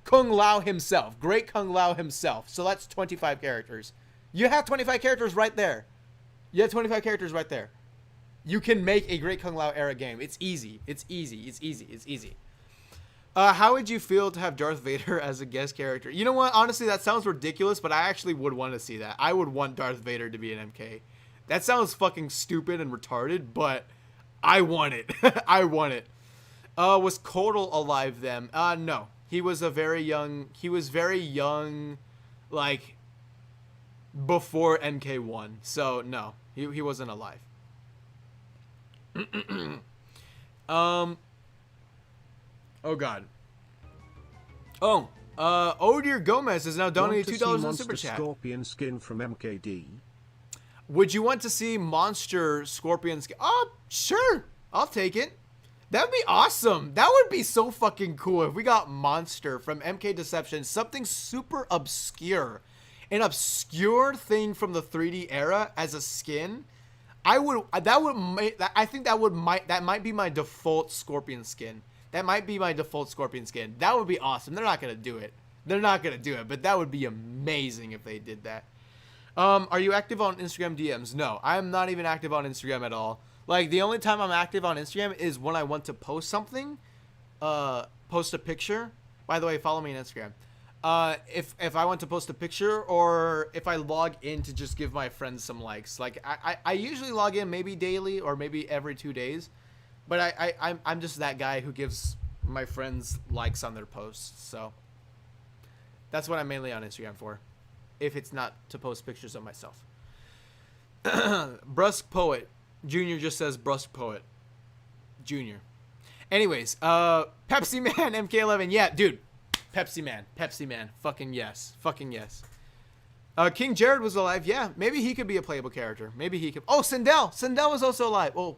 Kung Lao himself, Great Kung Lao himself. So that's 25 characters. You have 25 characters right there. You can make a Great Kung Lao era game. It's easy. How would you feel to have Darth Vader as a guest character? You know what? Honestly, that sounds ridiculous, but I actually would want to see that. I would want Darth Vader to be an MK. That sounds fucking stupid and retarded, but I want it. I want it. Was Kotal alive then? No. He was very young, like, before MK1. So, no. He wasn't alive. Oh, God. Oh, Odir Gomez is now donating $2 in Super Chat. Scorpion skin from MKD. Would you want to see Monster Scorpion skin? Oh, sure. I'll take it. That would be awesome. That would be so fucking cool if we got Monster from MK Deception, something super obscure. An obscure thing from the 3D era as a skin. I think that might be my default Scorpion skin. That might be my default Scorpion skin. That would be awesome. They're not going to do it. But that would be amazing if they did that. Are you active on Instagram DMs? No, I am not even active on Instagram at all. Like, the only time I'm active on Instagram is when I want to post something, post a picture. By the way, follow me on Instagram. If I want to post a picture, or if I log in to just give my friends some likes. Like, I usually log in maybe daily or maybe every 2 days. But I'm just that guy who gives my friends likes on their posts. So that's what I'm mainly on Instagram for, if it's not to post pictures of myself. Brusque Poet. Junior just says Brusque Poet. Junior. Anyways, Pepsi Man MK11. Yeah, dude. Pepsi Man. Fucking yes. King Jared was alive. Yeah, maybe he could be a playable character. Maybe he could. Oh, Sindel. Sindel was also alive. Oh.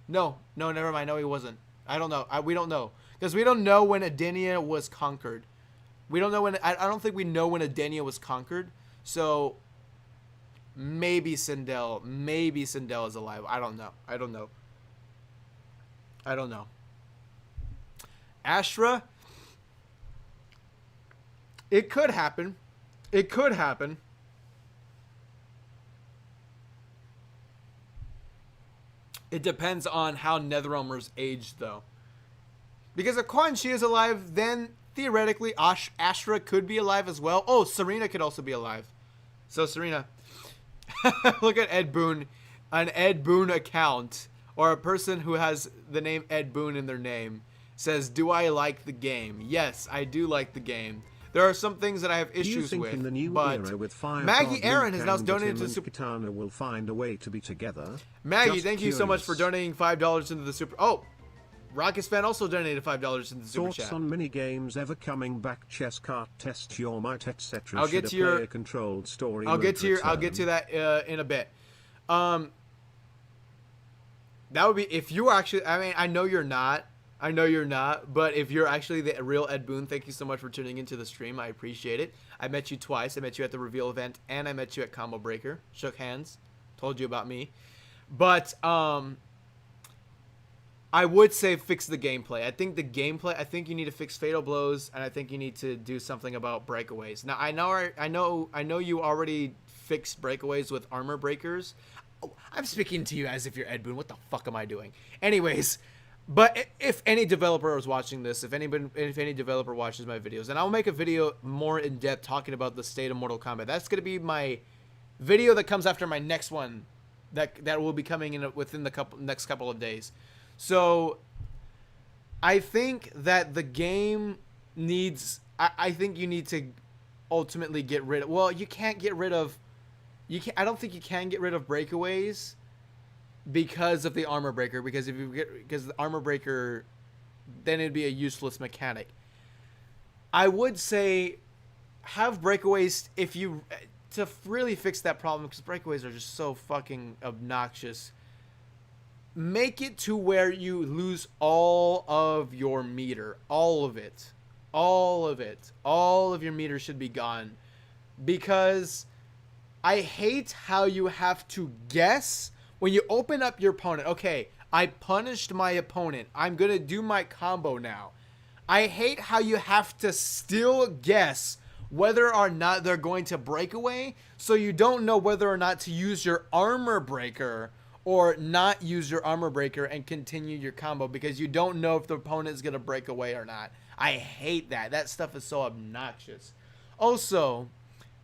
No, never mind. No, he wasn't. I don't know. We don't know. Because we don't know when Edenia was conquered. We don't know when. I don't think we know when Edenia was conquered. So maybe Sindel is alive. I don't know. Ashra. It could happen. It depends on how Netherrealmers age, though. Because if Quan Chi is alive, then theoretically Ashra could be alive as well. Oh, Serena could also be alive. So Serena, look at Ed Boon, an Ed Boon account, or a person who has the name Ed Boon in their name, says, "Do I like the game?" Yes, I do like the game. There are some things that I have issues with, in the new but era with Maggie Aaron has now donated to Super. Kitana will find a way to be together. Maggie, Just thank you so much for donating $5 into the Super. Oh, Rockets fan also donated $5 into the Super Chat. Thoughts on mini games ever coming back? Chess cart test your might, etc. I'll get to your controlled story. I'll get to that in a bit. That would be if you were actually. I mean, I know you're not. But if you're actually the real Ed Boon, thank you so much for tuning into the stream. I appreciate it. I met you twice. I met you at the reveal event, and I met you at Combo Breaker. Shook hands. Told you about me. But I would say fix the gameplay. I think you need to fix fatal blows, and I think you need to do something about breakaways. Now I know you already fixed breakaways with armor breakers. Oh, I'm speaking to you as if you're Ed Boon. What the fuck am I doing? Anyways. But if any developer is watching this, if any developer watches my videos, and I'll make a video more in depth talking about the state of Mortal Kombat. That's gonna be my video that comes after my next one, that will be coming in within the next couple of days. So I think that the game needs. I think you need to ultimately get rid of. Well, you can't get rid of. I don't think you can get rid of breakaways. Because of the armor breaker, because the armor breaker, then it'd be a useless mechanic. I would say have breakaways to really fix that problem, because breakaways are just so fucking obnoxious. Make it to where you lose all of your meter, all of your meter should be gone, because I hate how you have to guess. When you open up your opponent, okay, I punished my opponent. I'm going to do my combo now. I hate how you have to still guess whether or not they're going to break away, so you don't know whether or not to use your armor breaker or not use your armor breaker and continue your combo, because you don't know if the opponent is going to break away or not. I hate that. That stuff is so obnoxious. Also,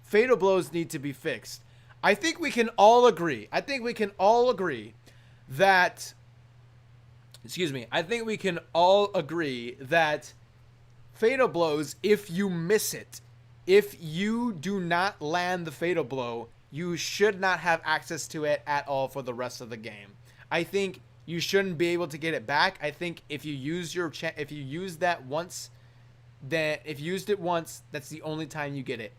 fatal blows need to be fixed. I think we can all agree that excuse me, I think we can all agree that fatal blows, if you miss it, if you do not land the fatal blow, you should not have access to it at all for the rest of the game. I think you shouldn't be able to get it back. I think if you use if you use that once, then if you used it once, that's the only time you get it.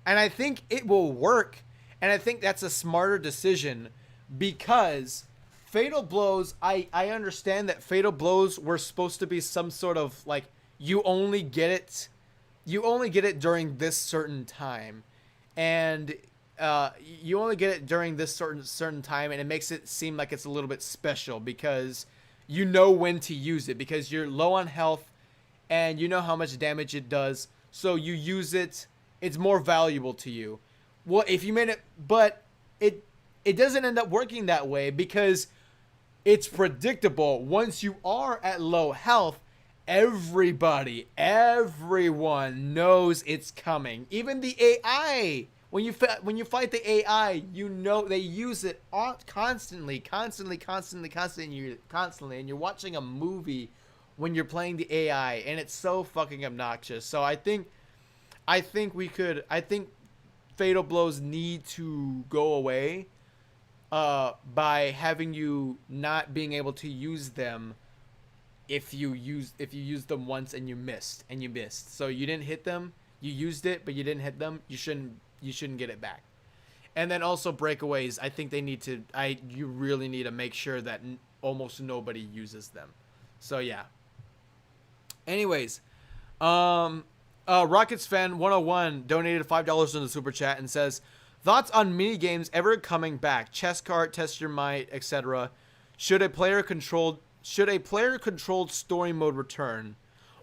And I think it will work, and I think that's a smarter decision, because fatal blows, I understand that fatal blows were supposed to be some sort of like, you only get it during this certain time, and you only get it during this certain time, and it makes it seem like it's a little bit special because you know when to use it, because you're low on health and you know how much damage it does, so you use it. It's more valuable to you. Well, if you made it, but it doesn't end up working that way, because it's predictable. Once you are at low health, everyone knows it's coming. Even the AI, when you fight the AI, you know they use it constantly, and you're watching a movie when you're playing the AI, and it's so fucking obnoxious. So I think fatal blows need to go away by having you not being able to use them if you used them once and you missed. So you didn't hit them, you used it but you didn't hit them, you shouldn't get it back. And then also breakaways, I think you really need to make sure that almost nobody uses them. So yeah. Anyways, Rockets fan 101 donated $5 in the super chat and says, thoughts on mini games ever coming back? Chess card, test your might, etc. Should a player controlled story mode return?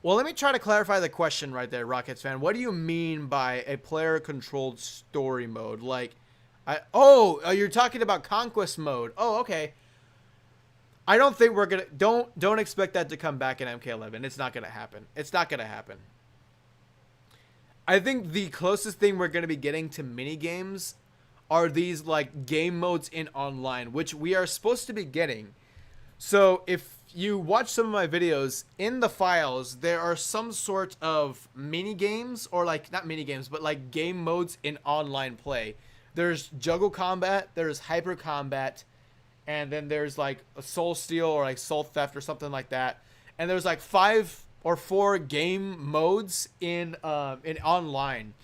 Well, let me try to clarify the question right there, Rockets fan. What do you mean by a player controlled story mode? Like, you're talking about conquest mode. Oh, okay. I don't think we're gonna don't expect that to come back in MK11. It's not gonna happen. I think the closest thing we're gonna be getting to mini games are these like game modes in online, which we are supposed to be getting. So if you watch some of my videos, in the files there are some sort of mini games, or like not mini games, but like game modes in online play. There's juggle combat, there's hyper combat, and then there's like a soul steal or like soul theft or something like that. And there's like 5 or 4 game modes in online.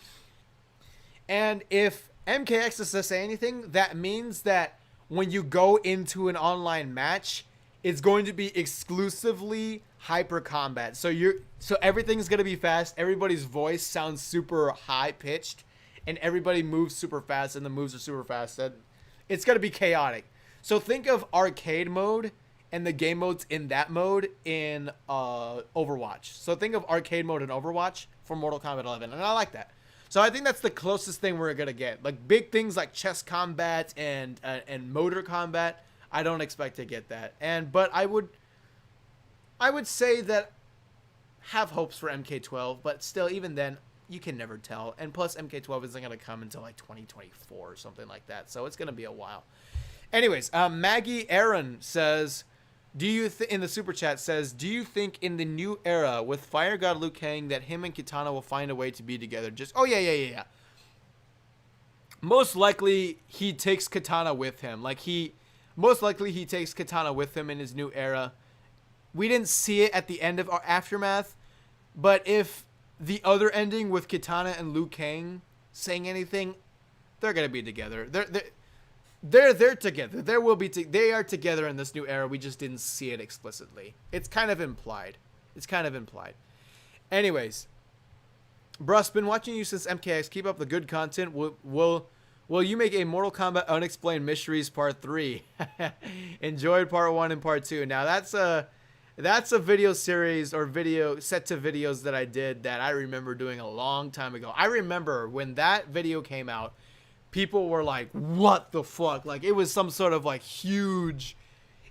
And if MKX is to say anything, that means that when you go into an online match, it's going to be exclusively hyper combat. So everything's gonna be fast. Everybody's voice sounds super high pitched, and everybody moves super fast, and the moves are super fast. And it's gonna be chaotic. So think of arcade mode and the game modes in that mode in Overwatch. So think of arcade mode in Overwatch for Mortal Kombat 11, and I like that. So I think that's the closest thing we're gonna get. Like big things like chess combat and motor combat, I don't expect to get that. But I would say that have hopes for MK12, but still, even then, you can never tell. And plus, MK12 isn't gonna come until like 2024 or something like that, so it's gonna be a while. Anyways, Maggie Aaron says, in the super chat says, do you think in the new era with Fire God Liu Kang that him and Kitana will find a way to be together? Yeah. Most likely he takes Kitana with him. Most likely he takes Kitana with him in his new era. We didn't see it at the end of our Aftermath, but if the other ending with Kitana and Liu Kang saying anything, they're gonna be together. They're together. They are together in this new era. We just didn't see it explicitly. It's kind of implied. Anyways, Bruss, been watching you since MKX. Keep up the good content. Will you make a Mortal Kombat Unexplained Mysteries Part 3? Enjoyed Part 1 and Part 2. Now that's a video series or video set to videos that I did that I remember doing a long time ago. I remember when that video came out, people were like, what the fuck? Like, it was some sort of like huge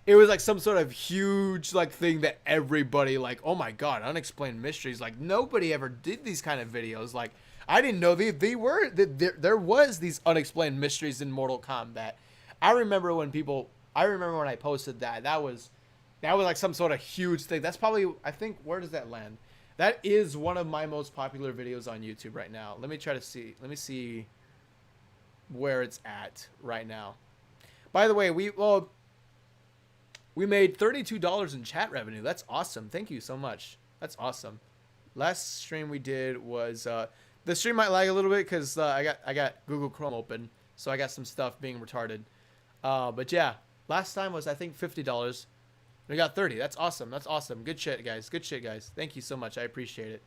like thing that everybody like, oh my god, Unexplained Mysteries. Like, nobody ever did these kind of videos. Like, I didn't know there was these unexplained mysteries in Mortal Kombat. I remember when I posted that. That was like some sort of huge thing. That's probably, I think, where does that land? That is one of my most popular videos on YouTube right now. Let me try to see. Let me see where it's at right now. By the way, we made $32 in chat revenue. That's awesome. Thank you so much. That's awesome. Last stream we did was the stream might lag a little bit because I got Google Chrome open, so I got some stuff being retarded. But yeah, last time was I think $50. We got 30. That's awesome. That's awesome. Good shit, guys. Good shit, guys. Thank you so much. I appreciate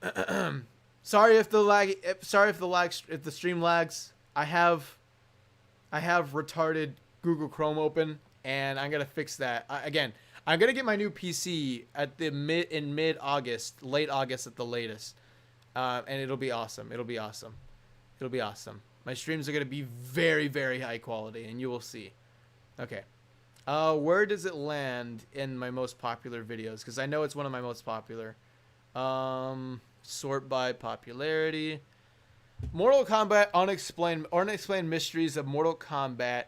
it. Sorry if the lag. Sorry if the stream lags. I have retarded Google Chrome open, and I'm gonna fix that. Again, I'm gonna get my new PC at the mid August, late August at the latest, and it'll be awesome. It'll be awesome. It'll be awesome. My streams are gonna be very, very high quality, and you will see. Okay. Where does it land in my most popular videos? Because I know it's one of my most popular. Sort by popularity. Mortal Kombat Unexplained Mysteries of Mortal Kombat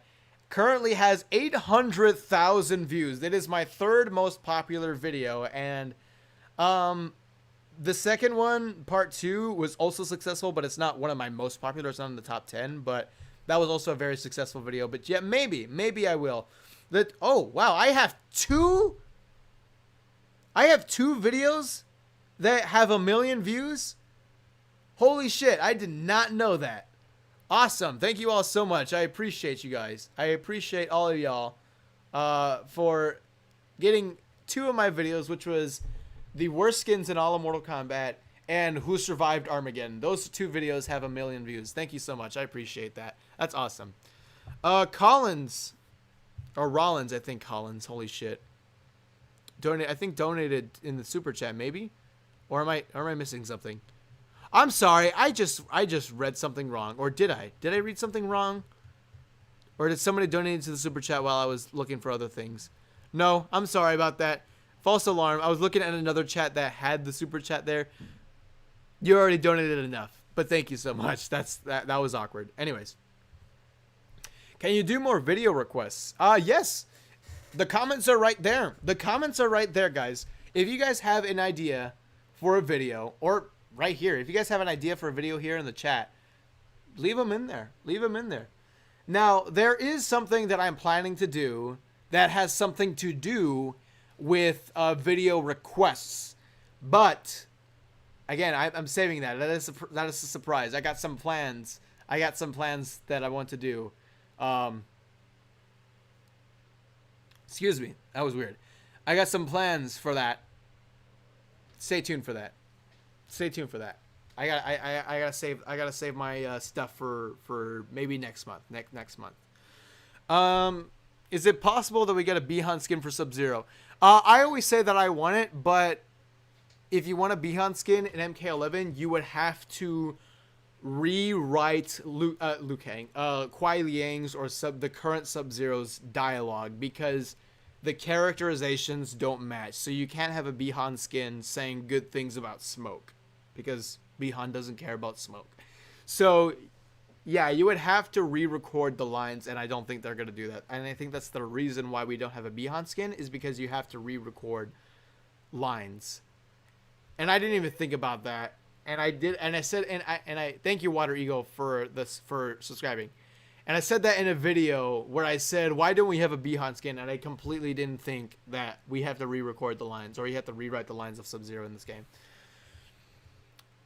currently has 800,000 views. That is my third most popular video, and the second one, part 2, was also successful, but it's not one of my most popular. It's not in the top 10, but that was also a very successful video. But yeah, maybe I will. Oh wow, I have two videos that have 1 million views. Holy shit, I did not know that. Awesome. Thank you all so much. I appreciate you guys. I appreciate all of y'all for getting 2 of my videos, which was the worst skins in all of Mortal Kombat and Who Survived Armageddon. Those 2 videos have 1 million views. Thank you so much. I appreciate that. That's awesome. Collins, or Rollins, I think Collins. Holy shit. Donated in the super chat, maybe? Or am I missing something? I'm sorry. I just read something wrong. Or did I? Did I read something wrong? Or did somebody donate to the super chat while I was looking for other things? No, I'm sorry about that. False alarm. I was looking at another chat that had the super chat there. You already donated enough. But thank you so much. That was awkward. Anyways. Can you do more video requests? Yes. The comments are right there. The comments are right there, guys. If you guys have an idea for a video, or right here, if you guys have an idea for a video here in the chat, leave them in there. Leave them in there. Now, there is something that I'm planning to do that has something to do with video requests. But, again, I'm saving that. That is a surprise. I got some plans. That I want to do. Excuse me. That was weird. I got some plans for that. Stay tuned for that. Stay tuned for that. I gotta save my stuff for maybe next month. Next month. Is it possible that we get a Bihan skin for Sub-Zero? I always say that I want it, but if you want a Bihan skin in MK11, you would have to rewrite Liu Kang, Kuai Liang's or the current Sub-Zero's dialogue, because the characterizations don't match. So you can't have a Bihan skin saying good things about smoke, because Bihan doesn't care about smoke. So yeah, you would have to re-record the lines, and I don't think they're going to do that. And I think that's the reason why we don't have a Bihan skin, is because you have to re-record lines. And I didn't even think about that. And I did, and I said, and I thank you, Water Eagle, for subscribing. And I said that in a video where I said, why don't we have a Bihan skin? And I completely didn't think that we have to re-record the lines, or you have to rewrite the lines of Sub-Zero in this game.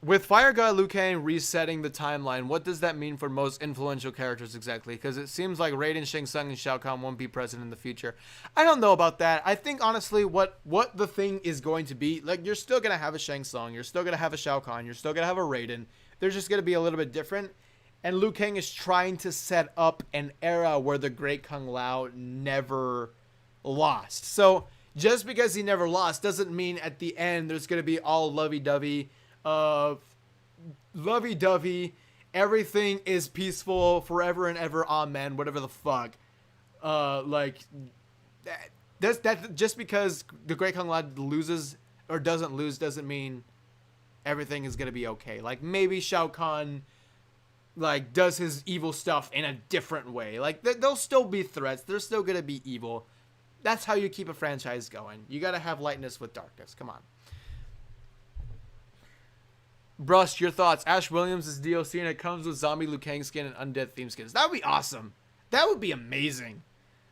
With Fire God Liu Kang resetting the timeline, what does that mean for most influential characters exactly? Because it seems like Raiden, Shang Tsung, and Shao Kahn won't be present in the future. I don't know about that. I think, honestly, what the thing is going to be, like, you're still going to have a Shang Tsung, you're still going to have a Shao Kahn, you're still going to have a Raiden. They're just going to be a little bit different. And Liu Kang is trying to set up an era where the Great Kung Lao never lost. So, just because he never lost doesn't mean at the end there's going to be all lovey-dovey, everything is peaceful forever and ever, amen, whatever the fuck. Like that just because the Great Kung Lao loses or doesn't lose doesn't mean everything is gonna be okay. Like, maybe Shao Kahn like does his evil stuff in a different way. Like, there'll still be threats, there's still gonna be evil, that's how you keep a franchise going. You got to have lightness with darkness. Come on. Brust, your thoughts. Ash Williams is DLC and it comes with zombie Liu Kang skin and undead theme skins. That would be awesome. That would be amazing.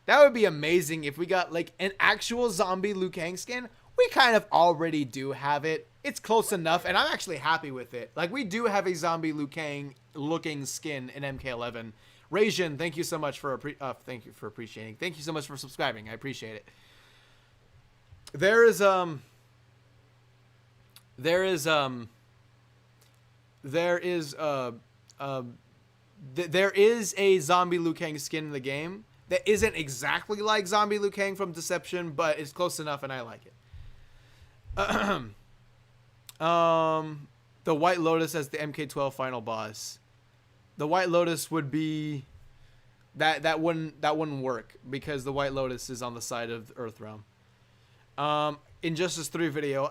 That would be amazing if we got like an actual zombie Liu Kang skin. We kind of already do have it. It's close enough, and I'm actually happy with it. Like, we do have a zombie Liu Kang looking skin in MK11. Rajin, thank you so much for thank you for appreciating. Thank you so much for subscribing. I appreciate it. There is a zombie Liu Kang skin in the game that isn't exactly like zombie Liu Kang from Deception, but it's close enough and I like it. The White Lotus as the MK12 final boss. The White Lotus would be that wouldn't work because the White Lotus is on the side of Earthrealm. Injustice 3 video.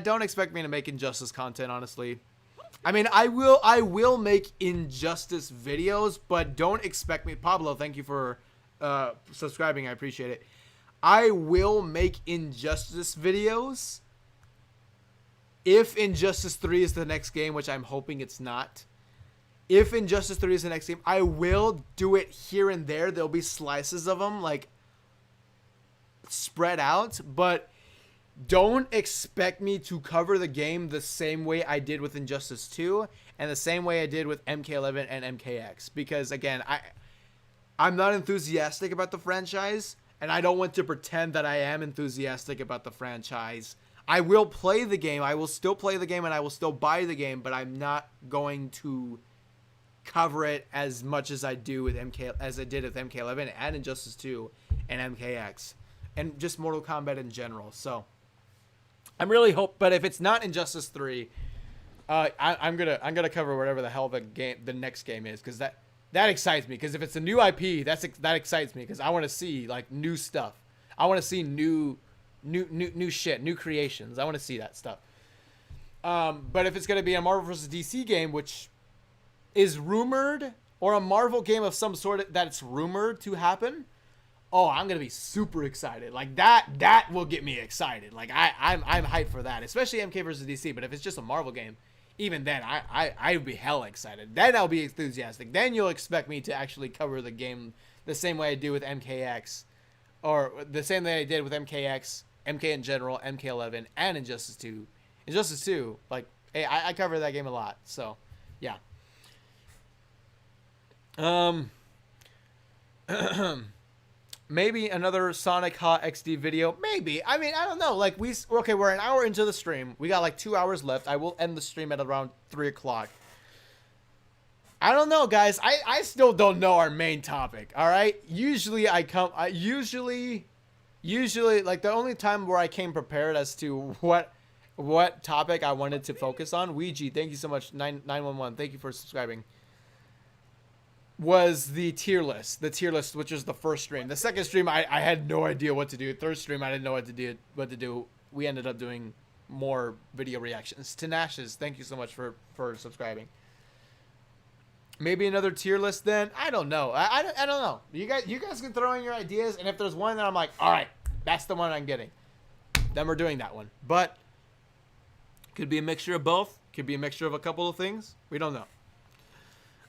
Don't expect me to make Injustice content, honestly. I mean, I will make Injustice videos, but don't expect me. Pablo, thank you for subscribing. I appreciate it. I will make Injustice videos if Injustice 3 is the next game, which I'm hoping it's not. If Injustice 3 is the next game, I will do it here and there. There'll be slices of them, like, spread out, but don't expect me to cover the game the same way I did with Injustice 2 and the same way I did with MK11 and MKX, because again, I'm not enthusiastic about the franchise, and I don't want to pretend that I am enthusiastic about the franchise. I will play the game, I will still play the game, and I will still buy the game, but I'm not going to cover it as much as I do with as I did with MK11 and Injustice 2 and MKX and just Mortal Kombat in general. So I'm really but if it's not Injustice 3, I'm gonna cover whatever the hell the next game is, because that excites me. Because if it's a new IP, that excites me, because I want to see like new stuff. I want to see new shit, new creations. I want to see that stuff. But if it's gonna be a Marvel vs. DC game, which is rumored, or a Marvel game of some sort that's rumored to happen, oh, I'm gonna be super excited. Like that will get me excited. Like I'm hyped for that, especially MK versus DC. But if it's just a Marvel game, even then I'd be hella excited. Then I'll be enthusiastic. Then you'll expect me to actually cover the game the same way I do with MKX, or the same way I did with MKX, MK in general, MK11, and Injustice 2. Injustice 2, like, hey, I cover that game a lot. So yeah. Maybe another Sonic Hot XD video. Maybe. I mean, I don't know. Like, we're an hour into the stream. We got like 2 hours left. I will end the stream at around 3 o'clock. I don't know, guys. I still don't know our main topic. All right. Usually like the only time where I came prepared as to what topic I wanted to focus on. Ouija, thank you so much. 911. Thank you for subscribing. Was the tier list, which is the first stream. The second stream, I had no idea what to do. Third stream, I didn't know what to do. We ended up doing more video reactions. Tenashes, thank you so much for subscribing. Maybe another tier list then. I don't know. I don't know. You guys can throw in your ideas, and if there's one that I'm like, all right, that's the one I'm getting, then we're doing that one. But could be a mixture of both. Could be a mixture of a couple of things. We don't know.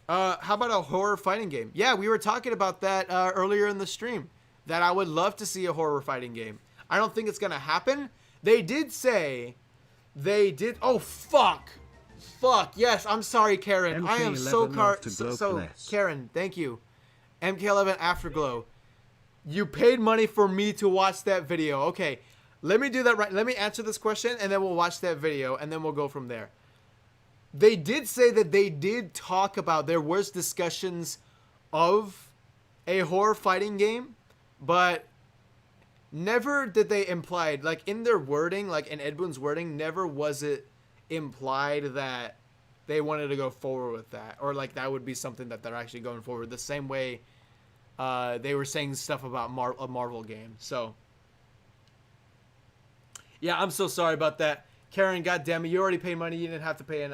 How about a horror fighting game? Yeah, we were talking about that earlier in the stream, that I would love to see a horror fighting game. I don't think it's going to happen. They did say, oh, fuck. Yes, I'm sorry, Karen. I am so Karen, thank you. MK11 Afterglow. You paid money for me to watch that video. Okay, let me do that right. Let me answer this question, and then we'll watch that video, and then we'll go from there. They did say that they did talk about, there was discussions of a horror fighting game, but never did they imply, like in their wording, like in Edwin's wording, never was it implied that they wanted to go forward with that, or like that would be something that they're actually going forward the same way they were saying stuff about a Marvel game. So yeah, I'm so sorry about that. Karen, goddamn it, you already paid money. You didn't have to pay.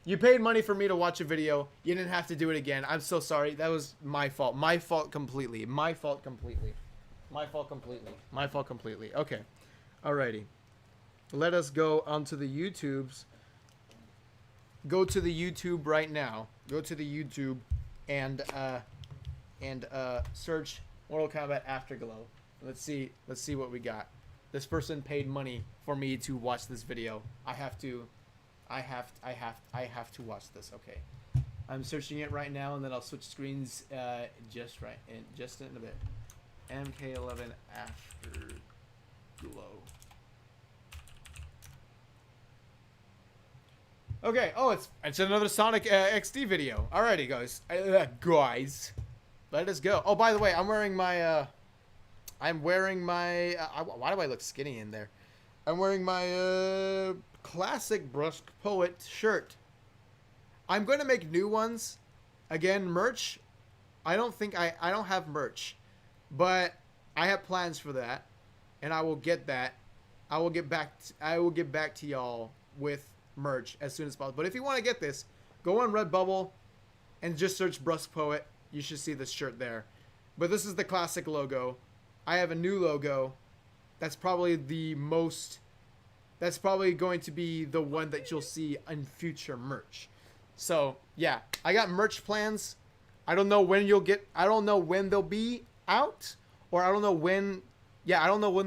You paid money for me to watch a video. You didn't have to do it again. I'm so sorry. That was my fault. My fault completely. My fault completely. My fault completely. Okay. Alrighty. Let us go onto the YouTubes. Go to the YouTube right now. Go to the YouTube and search Mortal Kombat Afterglow. Let's see what we got. This person paid money for me to watch this video. I have to watch this. Okay. I'm searching it right now, and then I'll switch screens just in a bit. MK11 Afterglow. Okay. Oh, it's another Sonic XD video. Alrighty, guys. Let us go. Oh, by the way, I'm wearing my. Why do I look skinny in there? I'm wearing my classic Brusque Poet shirt. I'm going to make new ones. Again, merch. I don't have merch, but I have plans for that, and I will get that. I will get back to y'all with merch as soon as possible. But if you want to get this, go on Redbubble and just search Brusque Poet. You should see this shirt there. But this is the classic logo. I have a new logo. That's probably going to be the one that you'll see in future merch. So, yeah, I got merch plans. I don't know when they'll be out, or I don't know when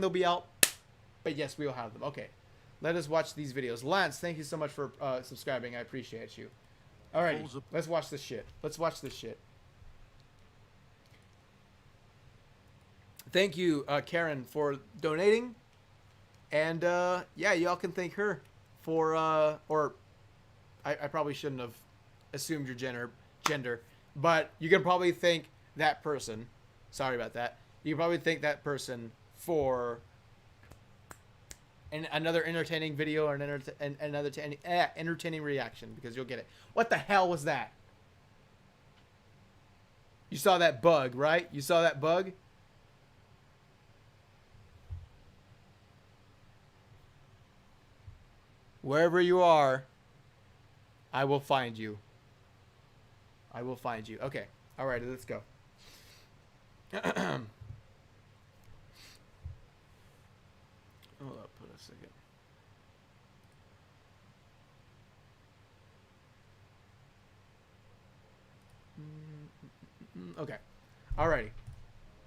they'll be out, but yes, we'll have them. Okay. Let us watch these videos. Lance, thank you so much for subscribing. I appreciate you. Alright, let's watch this shit. Thank you, Karen, for donating. And, yeah, y'all can thank her for, I probably shouldn't have assumed your gender, but you can probably thank that person. Sorry about that. You can probably thank that person for another entertaining video or another entertaining reaction, because you'll get it. What the hell was that? You saw that bug, right? You saw that bug? Wherever you are, I will find you. Okay. All right, let's go. Hold up, put a second. Okay. Alrighty.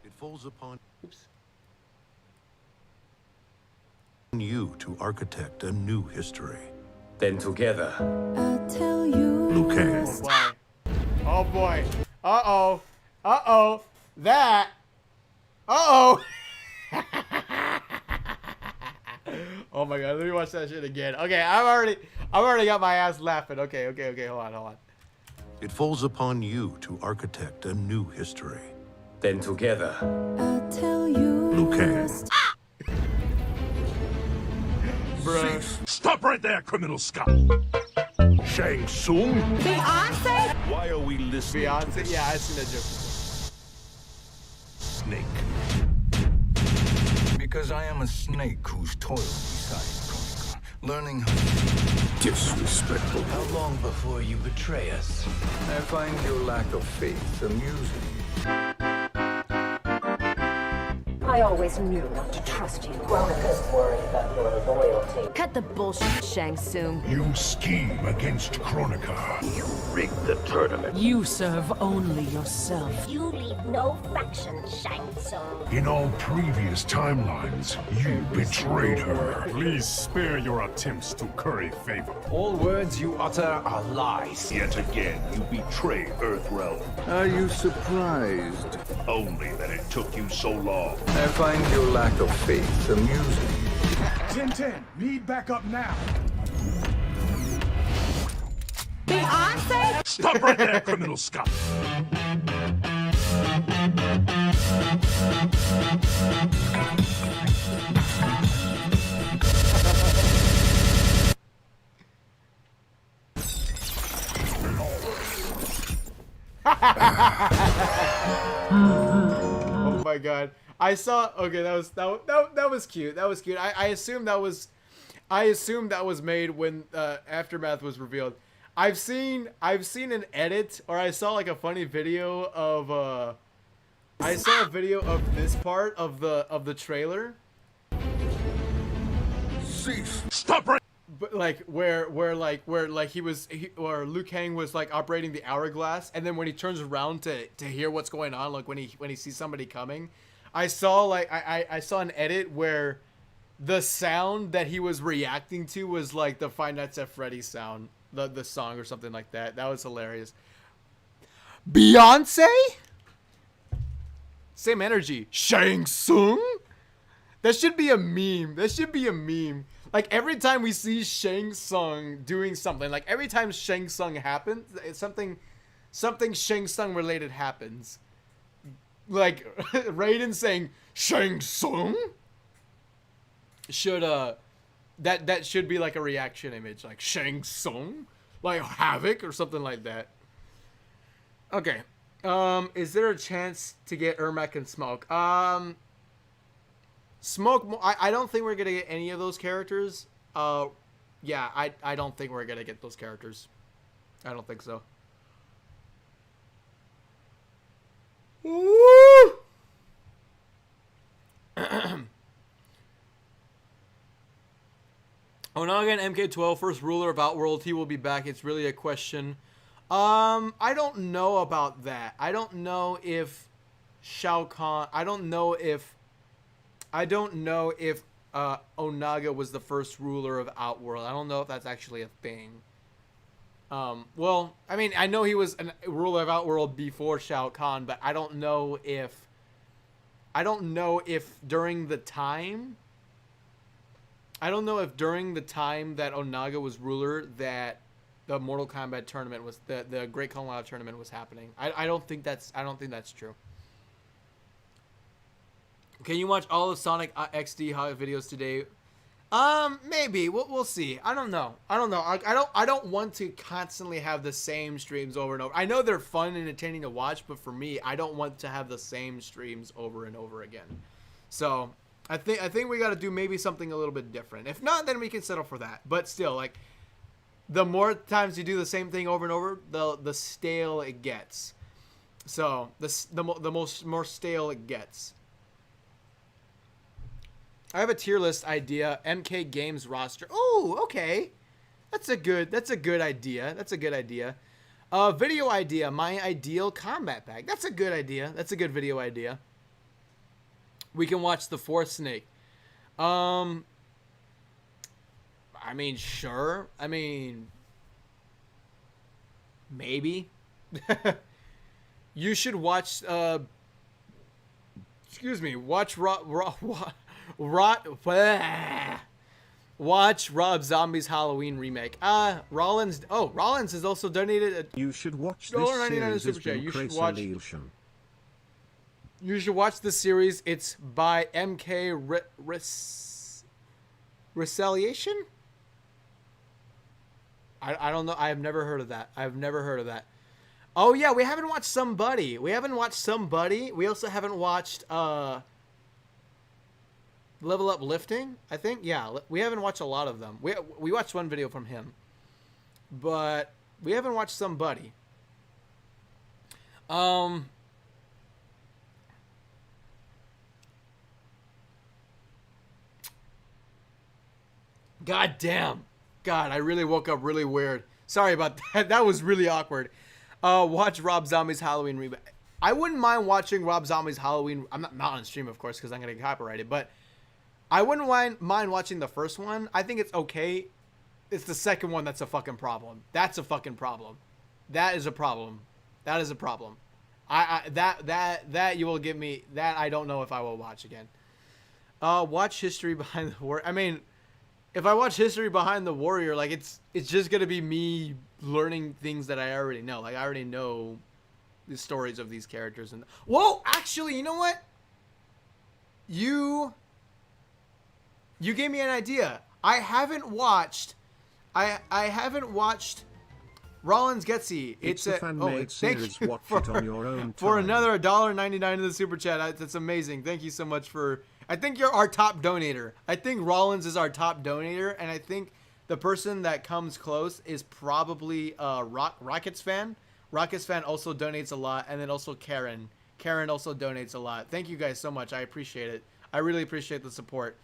It falls upon Oops. you to architect a new history. Then together, I'll tell you. Liu Kang. Oh boy. Oh boy. Uh-oh. Uh-oh. That. Uh-oh. Oh my god, let me watch that shit again. Okay, I've already got my ass laughing. Okay, hold on. It falls upon you to architect a new history. then together, I'll tell you. Liu Kang. Bruh. Stop right there, criminal scum! Shang Tsung? Beyonce? Why are we listening to Beyonce? this Yeah, I've seen that joke snake? Because I am a snake who's toiled beside Kronika, learning Disrespectful. how long before you betray us. I find your lack of faith amusing. I always knew not to trust you. Kronika's worried about your loyalty. Cut the bullshit, Shang Tsung. You scheme against Kronika. You rigged the tournament. You serve only yourself. You lead no faction, Shang Tsung. In all previous timelines, you betrayed her. Please spare your attempts to curry favor. all words you utter are lies. Yet again, you betray Earthrealm. Are you surprised? Only that it took you so long. I find your lack of faith amusing. 10-10, need backup now. Beyonce? Stop right there, criminal scum! Oh my god. I saw. Okay, that was cute. That was cute. I assumed that was made when Aftermath was revealed. I've seen an edit, or I saw like a funny video I saw a video of this part of the trailer. Cease. Stop right. But like where Liu Kang was like operating the hourglass, and then when he turns around to hear what's going on, like when he sees somebody coming, I saw I saw an edit where the sound that he was reacting to was like the Five Nights at Freddy's sound, the song or something like that. That was hilarious. Beyonce? Same energy. Shang Tsung? That should be a meme. That should be a meme. Like every time we see Shang Tsung doing something, like every time Shang Tsung happens, something Shang Tsung related happens. Like Raiden saying Shang Tsung should that should be like a reaction image, like Shang Tsung, like Havoc or something like that. Okay. Is there a chance to get Ermac and Smoke? Smoke, I don't think we're gonna get any of those characters. Yeah, I don't think we're gonna get those characters. I don't think so. Woo! Onaga and MK12, first ruler of Outworld. He will be back. It's really a question. I don't know about that. I don't know if Shao Kahn. I don't know if Onaga was the first ruler of Outworld. I don't know if that's actually a thing. Well, I mean, I know he was a ruler of Outworld before Shao Kahn, but I don't know if during the time that Onaga was ruler, that the Mortal Kombat tournament was the Great Kung Lao tournament was happening. I don't think that's true. Can you watch all of Sonic XD videos today? Maybe. We'll see. I don't know. I don't want to constantly have the same streams over and over. I know they're fun and entertaining to watch, but for me, I don't want to have the same streams over and over again. So I think we got to do maybe something a little bit different. If not, then we can settle for that. But still, like, the more times you do the same thing over and over, the stale it gets. So the more stale it gets. I have a tier list idea. MK Games roster. Oh, okay. That's a good idea. That's a good idea. Video idea. My ideal combat pack. That's a good idea. That's a good video idea. We can watch the Fourth Snake. I mean, sure. I mean, maybe. You should watch. Excuse me. Watch watch Rob Zombie's Halloween remake. Rollins has also donated You should watch this series. Super Chat. You should watch the series. It's by MK Retaliation. I don't know. I have never heard of that. Oh yeah, we haven't watched Somebody. We also haven't watched Level Up Lifting, I think. Yeah, we haven't watched a lot of them. We watched one video from him, but we haven't watched Somebody. God damn. God, I really woke up really weird. Sorry about that. That was really awkward. Watch Rob Zombie's Halloween remake. I wouldn't mind watching Rob Zombie's Halloween. I'm not on stream, of course, because I'm going to get copyrighted, but I wouldn't mind watching the first one. I think it's okay. It's the second one that's a fucking problem. That's a fucking problem. That is a problem. That is a problem. That you will give me. That I don't know if I will watch again. Watch History Behind the Warrior. I mean, if I watch History Behind the Warrior, like it's just gonna be me learning things that I already know. Like I already know the stories of these characters. And whoa, actually, you know what? You gave me an idea. I haven't watched Rollins Getsy. It's a fan-made series. Watch it on your own time. For another $1.99 in the super chat. That's amazing. Thank you so much for. I think you're our top donator. I think Rollins is our top donator, and I think the person that comes close is probably Rockets fan. Rockets fan also donates a lot, and then also Karen. Karen also donates a lot. Thank you guys so much. I appreciate it. I really appreciate the support.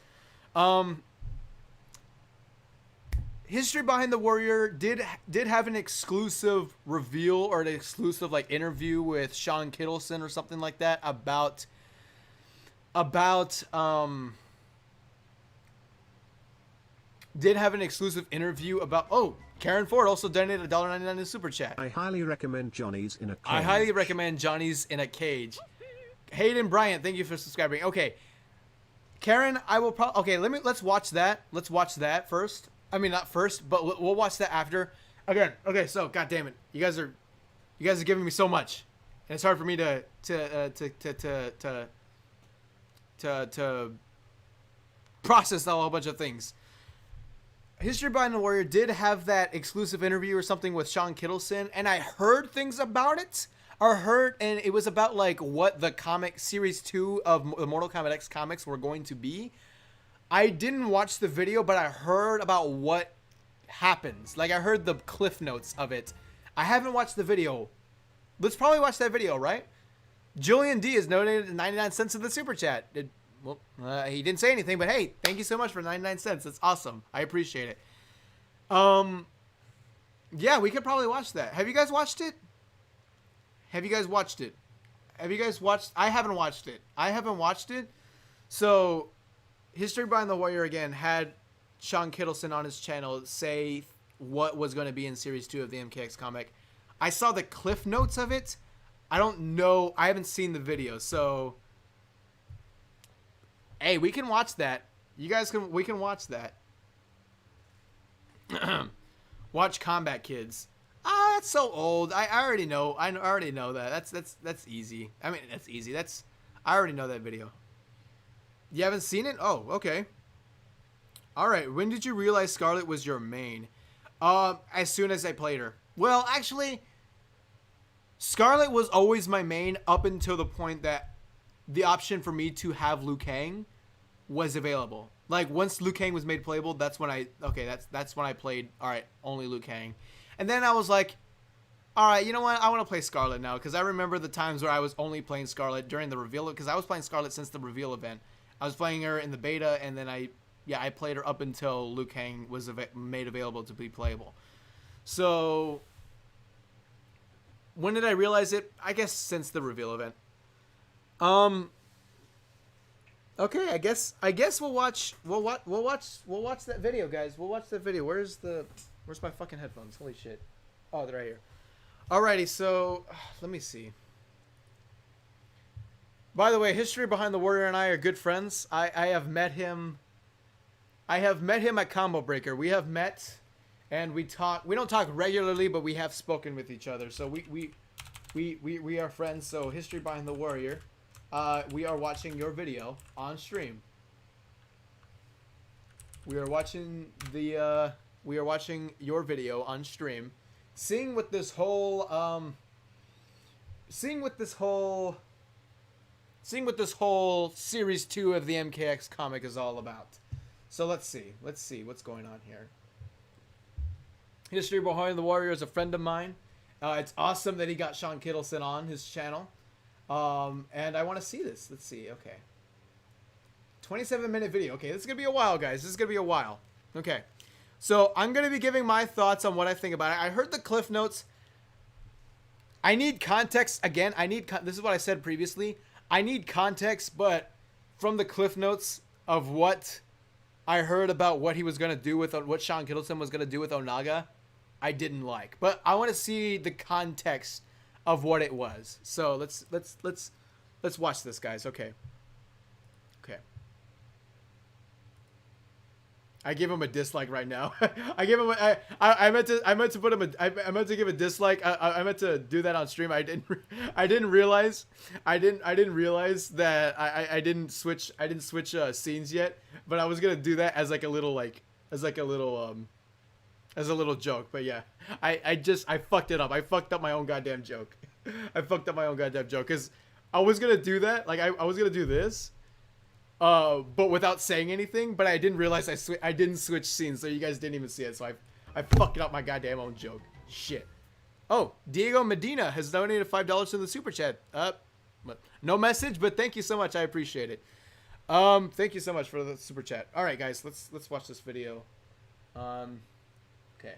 History Behind the Warrior did have an exclusive reveal or an exclusive like interview with Sean Kittleson or something like that about did have an exclusive interview about Karen Ford also donated $1.99 in super chat. I highly recommend Johnny's in a Cage. I highly recommend Johnny's in a Cage. Hayden Bryant, thank you for subscribing. Okay, Karen, I will probably let's watch that. Let's watch that first. I mean, not first, but we'll watch that after. Again, okay. So, God damn it, you guys are giving me so much, and it's hard for me to process a whole bunch of things. History Behind the Warrior did have that exclusive interview or something with Sean Kittleson, and I heard things about it. And it was about like what the comic series 2 of the Mortal Kombat X comics were going to be. I didn't watch the video, but I heard about what happens. Like I heard the cliff notes of it. I haven't watched the video. Let's probably watch that video, right? Julian D has donated 99 cents in the super chat. He didn't say anything, but hey, thank you so much for 99 cents. That's awesome. I appreciate it. Yeah, we could probably watch that. Have you guys watched it? Have you guys watched it? I haven't watched it. So, History Behind the Warrior again had Sean Kittleson on his channel say what was going to be in Series 2 of the MKX comic. I saw the cliff notes of it. I don't know. I haven't seen the video, so hey, we can watch that. We can watch that. Watch Combat Kids. That's so old. I already know. I already know that. That's easy. I mean, that's easy. I already know that video. You haven't seen it? Oh, okay. All right. When did you realize Scarlet was your main? As soon as I played her. Well, actually, Scarlet was always my main up until the point that the option for me to have Liu Kang was available. Like once Liu Kang was made playable, that's when that's when I played. All right, only Liu Kang. And then I was like, all right, you know what? I want to play Scarlet now because I remember the times where I was only playing Scarlet during the reveal because I was playing Scarlet since the reveal event. I was playing her in the beta, and then I played her up until Liu Kang was made available to be playable. So when did I realize it? I guess since the reveal event. Okay, I guess we'll watch that video, guys. We'll watch that video. Where's my fucking headphones? Holy shit. Oh, they're right here. Alrighty, so let me see. By the way, History Behind the Warrior and I are good friends. I have met him at Combo Breaker. We have met and we talk. We don't talk regularly, but we have spoken with each other. So we are friends. So History Behind the Warrior. We are watching your video on stream. We are watching your video on stream. Seeing what this whole Series 2 of the MKX comic is all about. So let's see what's going on here. History Behind the Warrior is a friend of mine. It's awesome that he got Sean Kittleson on his channel. And I want to see this. Let's see. Okay. 27-minute video. Okay, this is going to be a while, guys. This is going to be a while. Okay. So, I'm going to be giving my thoughts on what I think about it. I heard the cliff notes. I need context. Again, this is what I said previously. I need context, but from the cliff notes of what I heard about what he was going to do with what Sean Kittleson was going to do with Onaga, I didn't like. But I want to see the context of what it was. So let's watch this, guys. Okay. I give him a dislike right now. I give him I meant to put him I meant to give a dislike. I meant to do that on stream. I didn't realize that I didn't switch scenes yet, but I was going to do that as a little joke. But yeah, I fucked it up. I fucked up my own goddamn joke. Cuz I was going to do that. Like I was going to do this. But without saying anything, but I didn't realize I didn't switch scenes, so you guys didn't even see it, so I fucked up my goddamn own joke. Shit. Oh, Diego Medina has donated $5 to the super chat. But no message, but thank you so much. I appreciate it. Thank you so much for the super chat. All right, guys, let's watch this video. Okay.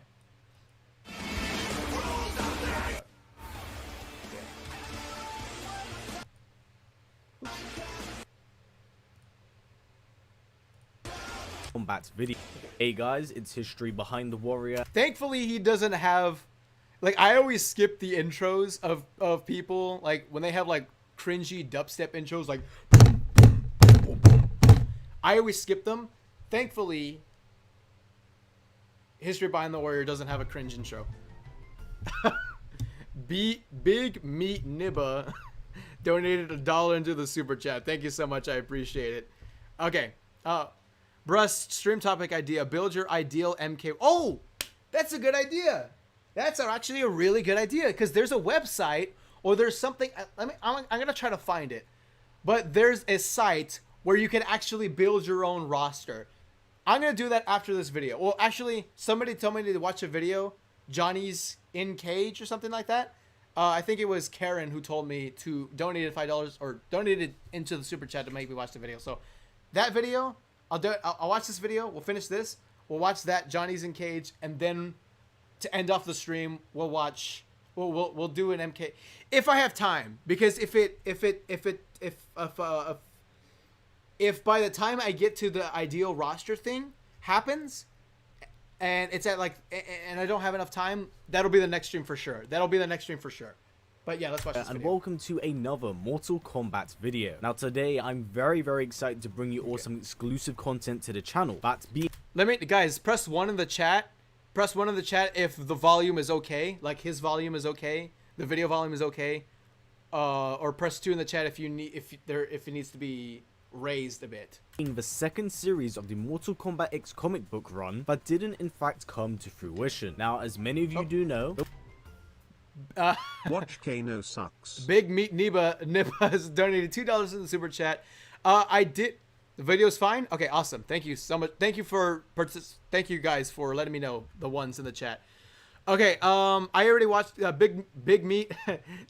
Kombat's video. Hey guys, it's history behind the warrior. Thankfully, he doesn't have, like, I always skip the intros of people, like, when they have, like, cringy dubstep intros, like, I always skip them. Thankfully, history behind the warrior doesn't have a cringe intro. Big Meat Nibba donated $1 into the super chat. Thank you so much. I appreciate it. Okay. Brust, stream topic idea. Build your ideal MK. Oh, that's a good idea. That's actually a really good idea, because there's a website or there's something. I'm going to try to find it. But there's a site where you can actually build your own roster. I'm going to do that after this video. Well, actually, somebody told me to watch a video. Johnny's in Cage or something like that. I think it was Karen who told me to donate $5 or donate it into the super chat to make me watch the video. So that video, I'll do it. I'll watch this video. We'll finish this. We'll watch that Johnny's in Cage, and then to end off the stream, we'll watch. We'll do an MK if I have time, because if by the time I get to the ideal roster thing happens, and it's at like, and I don't have enough time, that'll be the next stream for sure. But yeah, let's watch this and video. welcome to another Mortal Kombat video. Now today, I'm very excited to bring you all some exclusive content to the channel. That's Guys, press 1 in the chat. Press 1 in the chat if the volume is okay, like his volume is okay, the video volume is okay, or press 2 in the chat if you need, if it needs to be raised a bit. The second series of the Mortal Kombat X comic book run that didn't in fact come to fruition. Now, as many of you do know, Watch Kano sucks. Big Meat Nibba has donated $2 in the super chat. The video's fine. Okay, awesome. Thank you so much. Thank you guys for letting me know, the ones in the chat. Okay, I already watched Big Meat.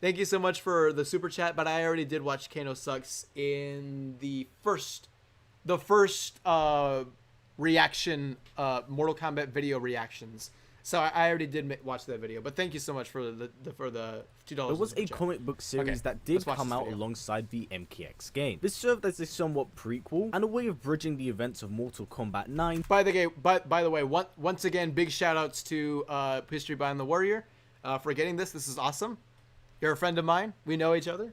Thank you so much for the super chat, but I already did watch Kano Sucks in the first reaction, Mortal Kombat video reactions. So I already did watch that video, but thank you so much for the $2. it was a comic book series that did come out alongside the MKX game. This served as a somewhat prequel and a way of bridging the events of Mortal Kombat 9. By the way, once again, big shout outs to History Behind the Warrior for getting this. This is awesome. You're a friend of mine. We know each other.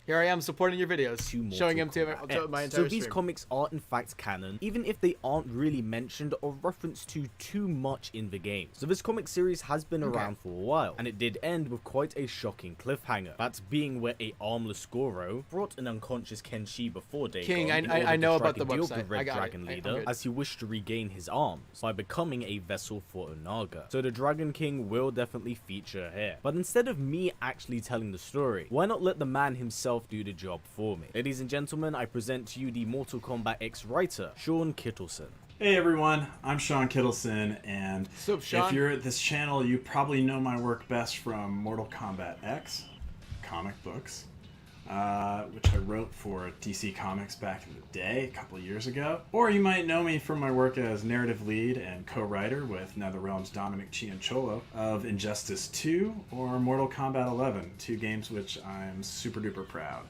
Here I am supporting your videos, showing them to my entire So these stream. comics are in fact canon, even if they aren't really mentioned or referenced to too much in the game. So this comic series has been around for a while, and it did end with quite a shocking cliffhanger. That being where a armless Goro brought an unconscious Kenshi before Dagon King, in order I know to about try the to deal website. with Red I got Dragon it. I'm Leader good. as he wished to regain his arms by becoming a vessel for Onaga. So the Dragon King will definitely feature here. But instead of me actually telling the story, why not let the man himself do the job for me? Ladies and gentlemen, I present to you the Mortal Kombat X writer, Sean Kittleson. Hey everyone, I'm Sean Kittleson, and Sup, Sean? if you're at this channel, you probably know my work best from Mortal Kombat X comic books, which I wrote for DC Comics back in the day, a couple of years ago. Or you might know me from my work as narrative lead and co-writer with NetherRealm's Dominic Cianciolo of Injustice 2 or Mortal Kombat 11, two games which I'm super duper proud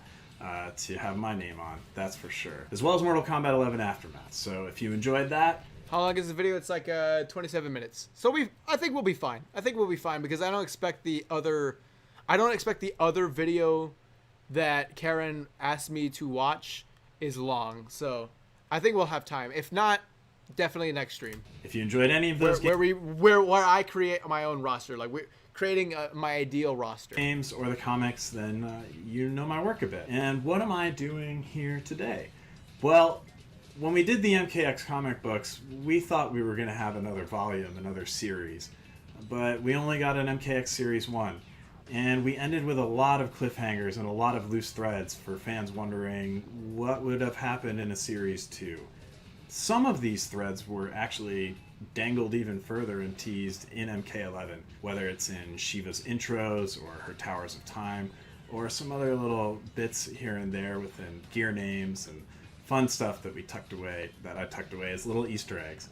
to have my name on, that's for sure. As well as Mortal Kombat 11 Aftermath. So if you enjoyed that... How long is the video? It's like 27 minutes. So I think we'll be fine. Because I don't expect the other video that Karen asked me to watch is long. So I think we'll have time. If not, definitely next stream. If you enjoyed any of those where I create my own roster, like we're creating my ideal roster. Games or the comics, then you know my work a bit. And what am I doing here today? Well, when we did the MKX comic books, we thought we were going to have another volume, another series. But we only got an MKX Series 1. And we ended with a lot of cliffhangers and a lot of loose threads for fans wondering what would have happened in a Series 2. Some of these threads were actually dangled even further and teased in MK11, whether it's in Shiva's intros or her Towers of Time, or some other little bits here and there within gear names and fun stuff that I tucked away as little Easter eggs.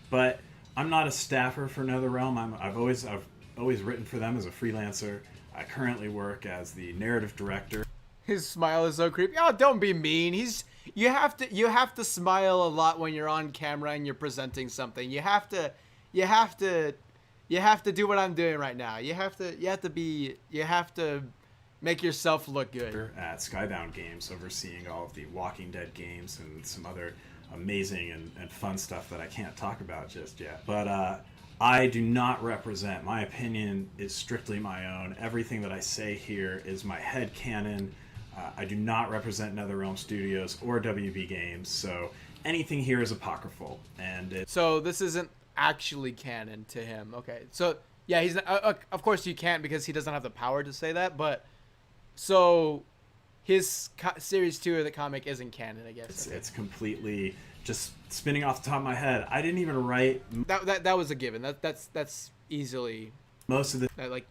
But I'm not a staffer for NetherRealm. I've always written for them as a freelancer. I currently work as the narrative director. His smile is so creepy. Oh, don't be mean. You have to smile a lot when you're on camera and you're presenting something. You have to do what I'm doing right now. You have to make yourself look good. At Skybound Games, overseeing all of the Walking Dead games and some other amazing and fun stuff that I can't talk about just yet. But I do not represent. My opinion is strictly my own. Everything that I say here is my headcanon. I do not represent NetherRealm Studios or WB Games, so anything here is apocryphal. So this isn't actually canon to him. Okay, so yeah, he's not, of course you can't because he doesn't have the power to say that. But so his series 2 of the comic isn't canon, I guess. It's completely just spinning off the top of my head. I didn't even write that was a given. That's easily most of the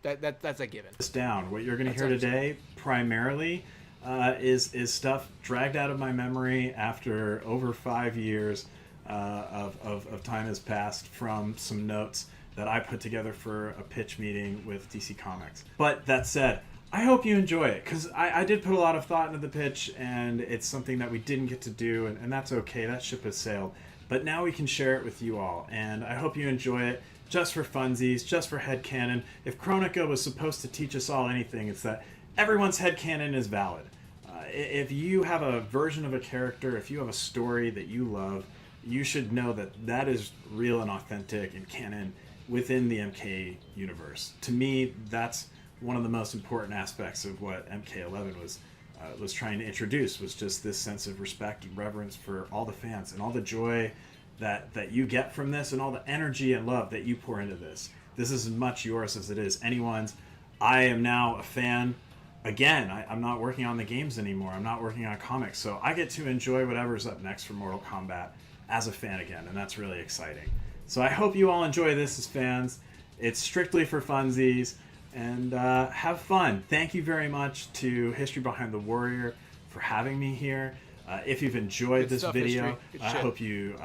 that's a given. This down. What you're going to hear today primarily is stuff dragged out of my memory after over 5 years of time has passed from some notes that I put together for a pitch meeting with DC Comics. But that said, I hope you enjoy it, because I did put a lot of thought into the pitch, and it's something that we didn't get to do, and that's okay. That ship has sailed. But now we can share it with you all, and I hope you enjoy it. Just for funsies, just for headcanon. If Chronica was supposed to teach us all anything, it's that everyone's headcanon is valid. If you have a version of a character, if you have a story that you love, you should know that that is real and authentic and canon within the MK universe. To me, that's one of the most important aspects of what MK11 was trying to introduce, was just this sense of respect and reverence for all the fans and all the joy that you get from this and all the energy and love that you pour into this. This is as much yours as it is anyone's. I am now a fan. Again, I'm not working on the games anymore. I'm not working on comics, so I get to enjoy whatever's up next for Mortal Kombat as a fan again, and that's really exciting. So I hope you all enjoy this as fans. It's strictly for funsies, and have fun. Thank you very much to History Behind the Warrior for having me here. If you've enjoyed this video, I hope you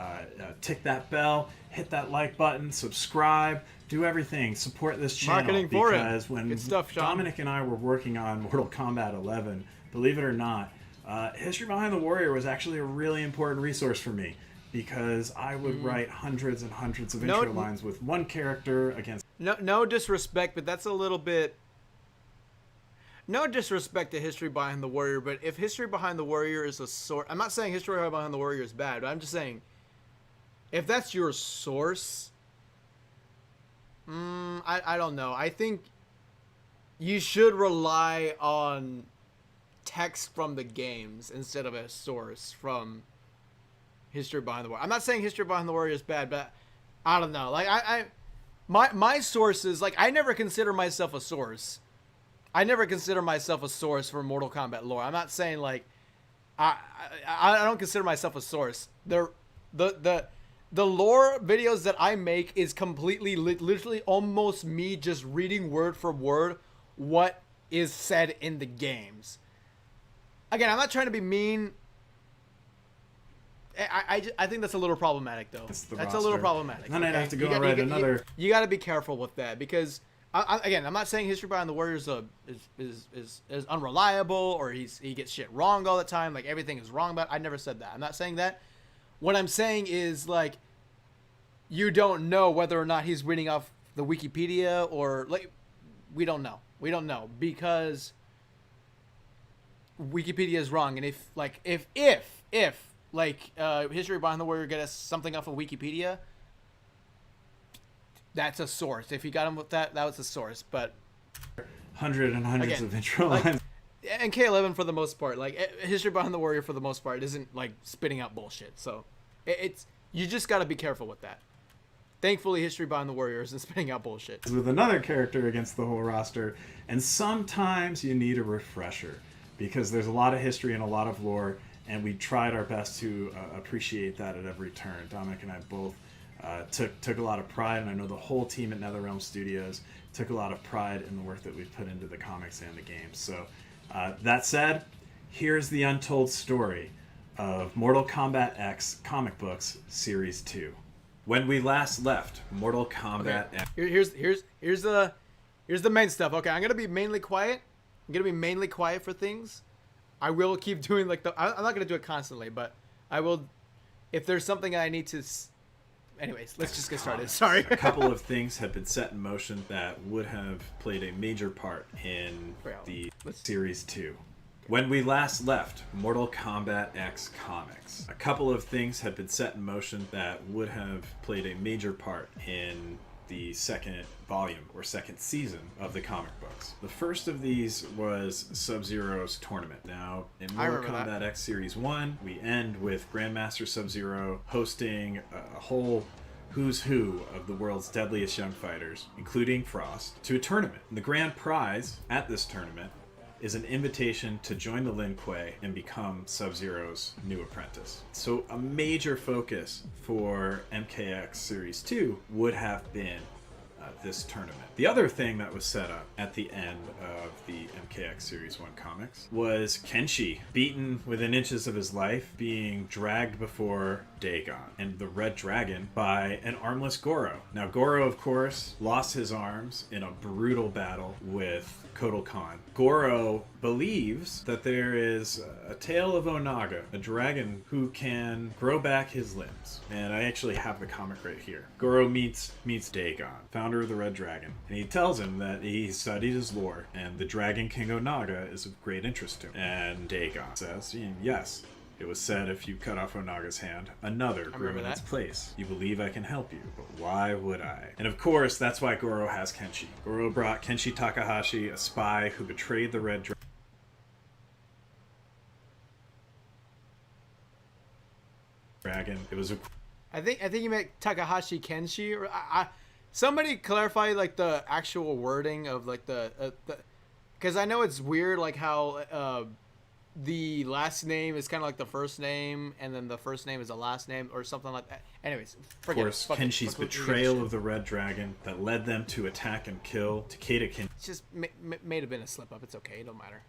tick that bell, hit that like button, subscribe, do everything, support this channel. Marketing for because when Dominic and I were working on Mortal Kombat 11, believe it or not, History Behind the Warrior was actually a really important resource for me, because I would write hundreds and hundreds of intro lines with one character against... No disrespect, but that's a little bit... No disrespect to History Behind the Warrior, but if History Behind the Warrior is a source... I'm not saying History Behind the Warrior is bad, but I'm just saying, if that's your source... I don't know. I think you should rely on text from the games instead of a source from History Behind the Warrior. I'm not saying History Behind the Warrior is bad, but I don't know. Like, my sources, like, I never consider myself a source. I never consider myself a source for Mortal Kombat lore. I'm not saying, like, I don't consider myself a source. The lore videos that I make is completely, literally almost me just reading word for word what is said in the games. Again, I'm not trying to be mean. I think that's a little problematic, though. That's a little problematic. Then I'd have to go and write another... You got to be careful with that, because... Again, I'm not saying History Behind the Warrior is unreliable, or he gets shit wrong all the time, like everything is wrong about it. I never said that. I'm not saying that. What I'm saying is, like, you don't know whether or not he's reading off the Wikipedia, or, like, we don't know. We don't know, because Wikipedia is wrong. And if History Behind the Warrior gets something off of Wikipedia, that's a source. If you got him with that was a source. But hundreds of intro lines. And K11 for the most part, like, History Behind the Warrior for the most part isn't, like, spitting out bullshit. So it's you just got to be careful with that. Thankfully, History Behind the Warrior isn't spitting out bullshit. With another character against the whole roster, and sometimes you need a refresher, because there's a lot of history and a lot of lore, and we tried our best to appreciate that at every turn. Dominic and I both took a lot of pride, and I know the whole team at NetherRealm Studios took a lot of pride in the work that we put into the comics and the games. So that said, here's the untold story of Mortal Kombat X comic books series 2. When we last left Mortal Kombat X. Here's the main stuff. Okay, I'm gonna be mainly quiet. I'm gonna be mainly quiet for things. I will keep doing like I'm not gonna do it constantly, but I will if there's something I need to. Anyways, let's just get started. Sorry. A couple of things have been set in motion that would have played a major part in the series 2. When we last left Mortal Kombat X comics, a couple of things had been set in motion that would have played a major part in the second volume or second season of the comic books. The first of these was Sub-Zero's tournament. Now, in Mortal Kombat X Series 1, we end with Grandmaster Sub-Zero hosting a whole who's who of the world's deadliest young fighters, including Frost, to a tournament. And the grand prize at this tournament is an invitation to join the Lin Kuei and become Sub-Zero's new apprentice. So a major focus for MKX Series 2 would have been this tournament. The other thing that was set up at the end of the MKX Series 1 comics was Kenshi, beaten within inches of his life, being dragged before Dagon and the Red Dragon by an armless Goro. Now Goro, of course, lost his arms in a brutal battle with Kotal Khan. Goro believes that there is a tale of Onaga, a dragon who can grow back his limbs. And I actually have the comic right here. Goro meets Dagon, founder of the Red Dragon, and he tells him that he studied his lore and the Dragon King Onaga is of great interest to him. And Dagon says, yes, it was said if you cut off Onaga's hand, another grew in its place. You believe I can help you, but why would I? And of course, that's why Goro has Kenshi. Goro brought Kenshi Takahashi, a spy who betrayed the Red Dragon. It was a... I think you meant Takahashi Kenshi. Or somebody clarify like the actual wording of like the because I know it's weird like how the last name is kind of like the first name, and then the first name is the last name, or something like that. Anyways, forget it. Of course, Kenshi's betrayal of the Red Dragon that led them to attack and kill Takeda Kenshi. It's just may have been a slip up. It's okay. It don't matter.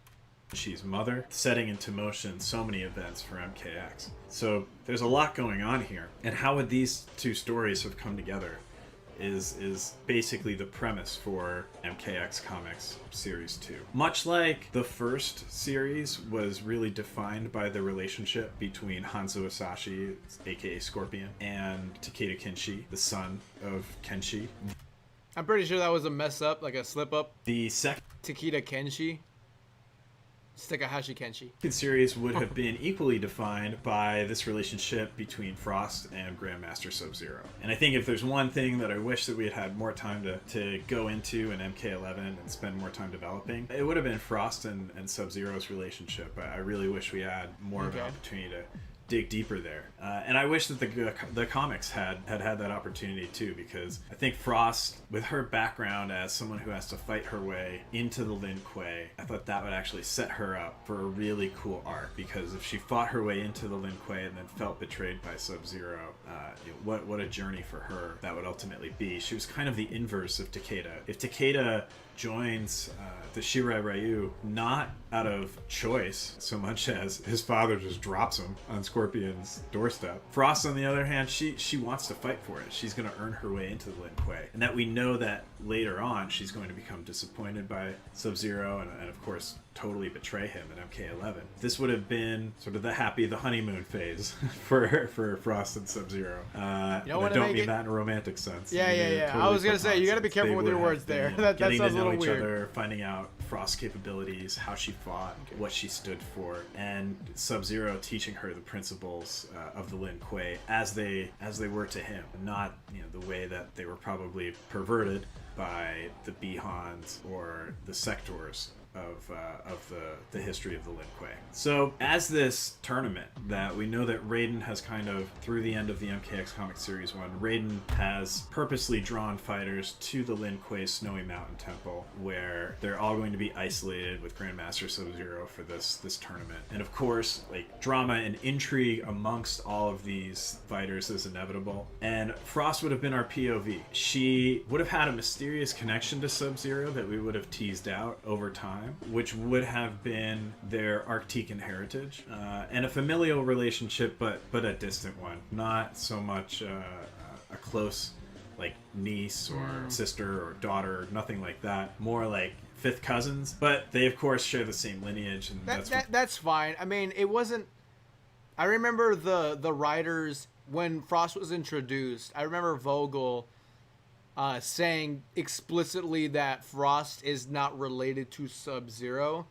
Kenshi's mother, setting into motion so many events for MKX. So there's a lot going on here. And how would these two stories have come together is basically the premise for MKX Comics Series 2. Much like the first series was really defined by the relationship between Hanzo Asashi, aka Scorpion, and Takeda Kenshi, the son of Kenshi. I'm pretty sure that was a mess up, like a slip up. The second Takeda Kenshi. Takahashi Kenshi. The series would have been equally defined by this relationship between Frost and Grandmaster Sub-Zero. And I think if there's one thing that I wish that we had more time to go into in MK11 and spend more time developing, it would have been Frost and Sub-Zero's relationship. I really wish we had more of an opportunity to dig deeper there. And I wish that the comics had that opportunity too, because I think Frost, with her background as someone who has to fight her way into the Lin Kuei, I thought that would actually set her up for a really cool arc, because if she fought her way into the Lin Kuei and then felt betrayed by Sub-Zero, what a journey for her that would ultimately be. She was kind of the inverse of Takeda. If Takeda joins the Shirai Ryu not out of choice so much as his father just drops him on Scorpion's doorstep, Frost on the other hand, she wants to fight for it. She's going to earn her way into the Lin Kuei, and that we know that later on she's going to become disappointed by Sub-Zero and of course totally betray him in MK11. This would have been sort of the honeymoon phase for Frost and Sub-Zero. I don't mean that in a romantic sense. Yeah. Totally I was gonna say, you gotta be careful with your words there. That sounds a little weird. Other, finding out Frost's capabilities, how she fought, what she stood for, and Sub-Zero teaching her the principles of the Lin Kuei as they were to him, not the way that they were probably perverted by the Bihans or the Sectors of the history of the Lin Kuei. So as this tournament that we know that Raiden has kind of, through the end of the MKX Comic Series 1, Raiden has purposely drawn fighters to the Lin Kuei Snowy Mountain Temple, where they're all going to be isolated with Grandmaster Sub-Zero for this tournament. And of course, like, drama and intrigue amongst all of these fighters is inevitable. And Frost would have been our POV. She would have had a mysterious connection to Sub-Zero that we would have teased out over time, which would have been their Arctican heritage, and a familial relationship, but a distant one. Not so much a close, like, niece or sister or daughter, nothing like that. More like fifth cousins, but they of course share the same lineage, and that's fine. I mean, it wasn't. I remember the writers when Frost was introduced. I remember Vogel saying explicitly that Frost is not related to Sub-Zero.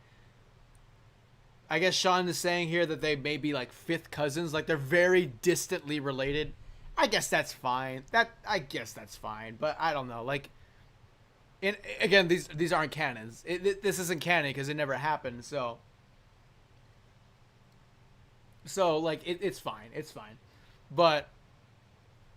I guess Sean is saying here that they may be like fifth cousins, like they're very distantly related. I guess that's fine. I guess that's fine, but I don't know. Like, again, these aren't canons. This isn't canon because it never happened. So like it's fine. It's fine, but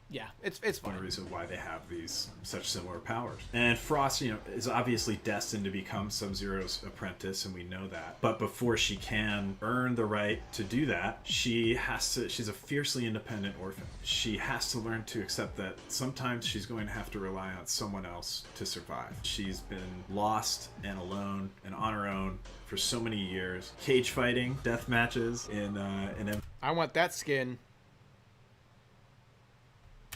yeah, it's fine. One reason why they have these such similar powers. And Frost, you know, is obviously destined to become Sub-Zero's apprentice, and we know that. But before she can earn the right to do that, she's a fiercely independent orphan. She has to learn to accept that sometimes she's going to have to rely on someone else to survive. She's been lost and alone and on her own for so many years. Cage fighting, death matches in I want that skin.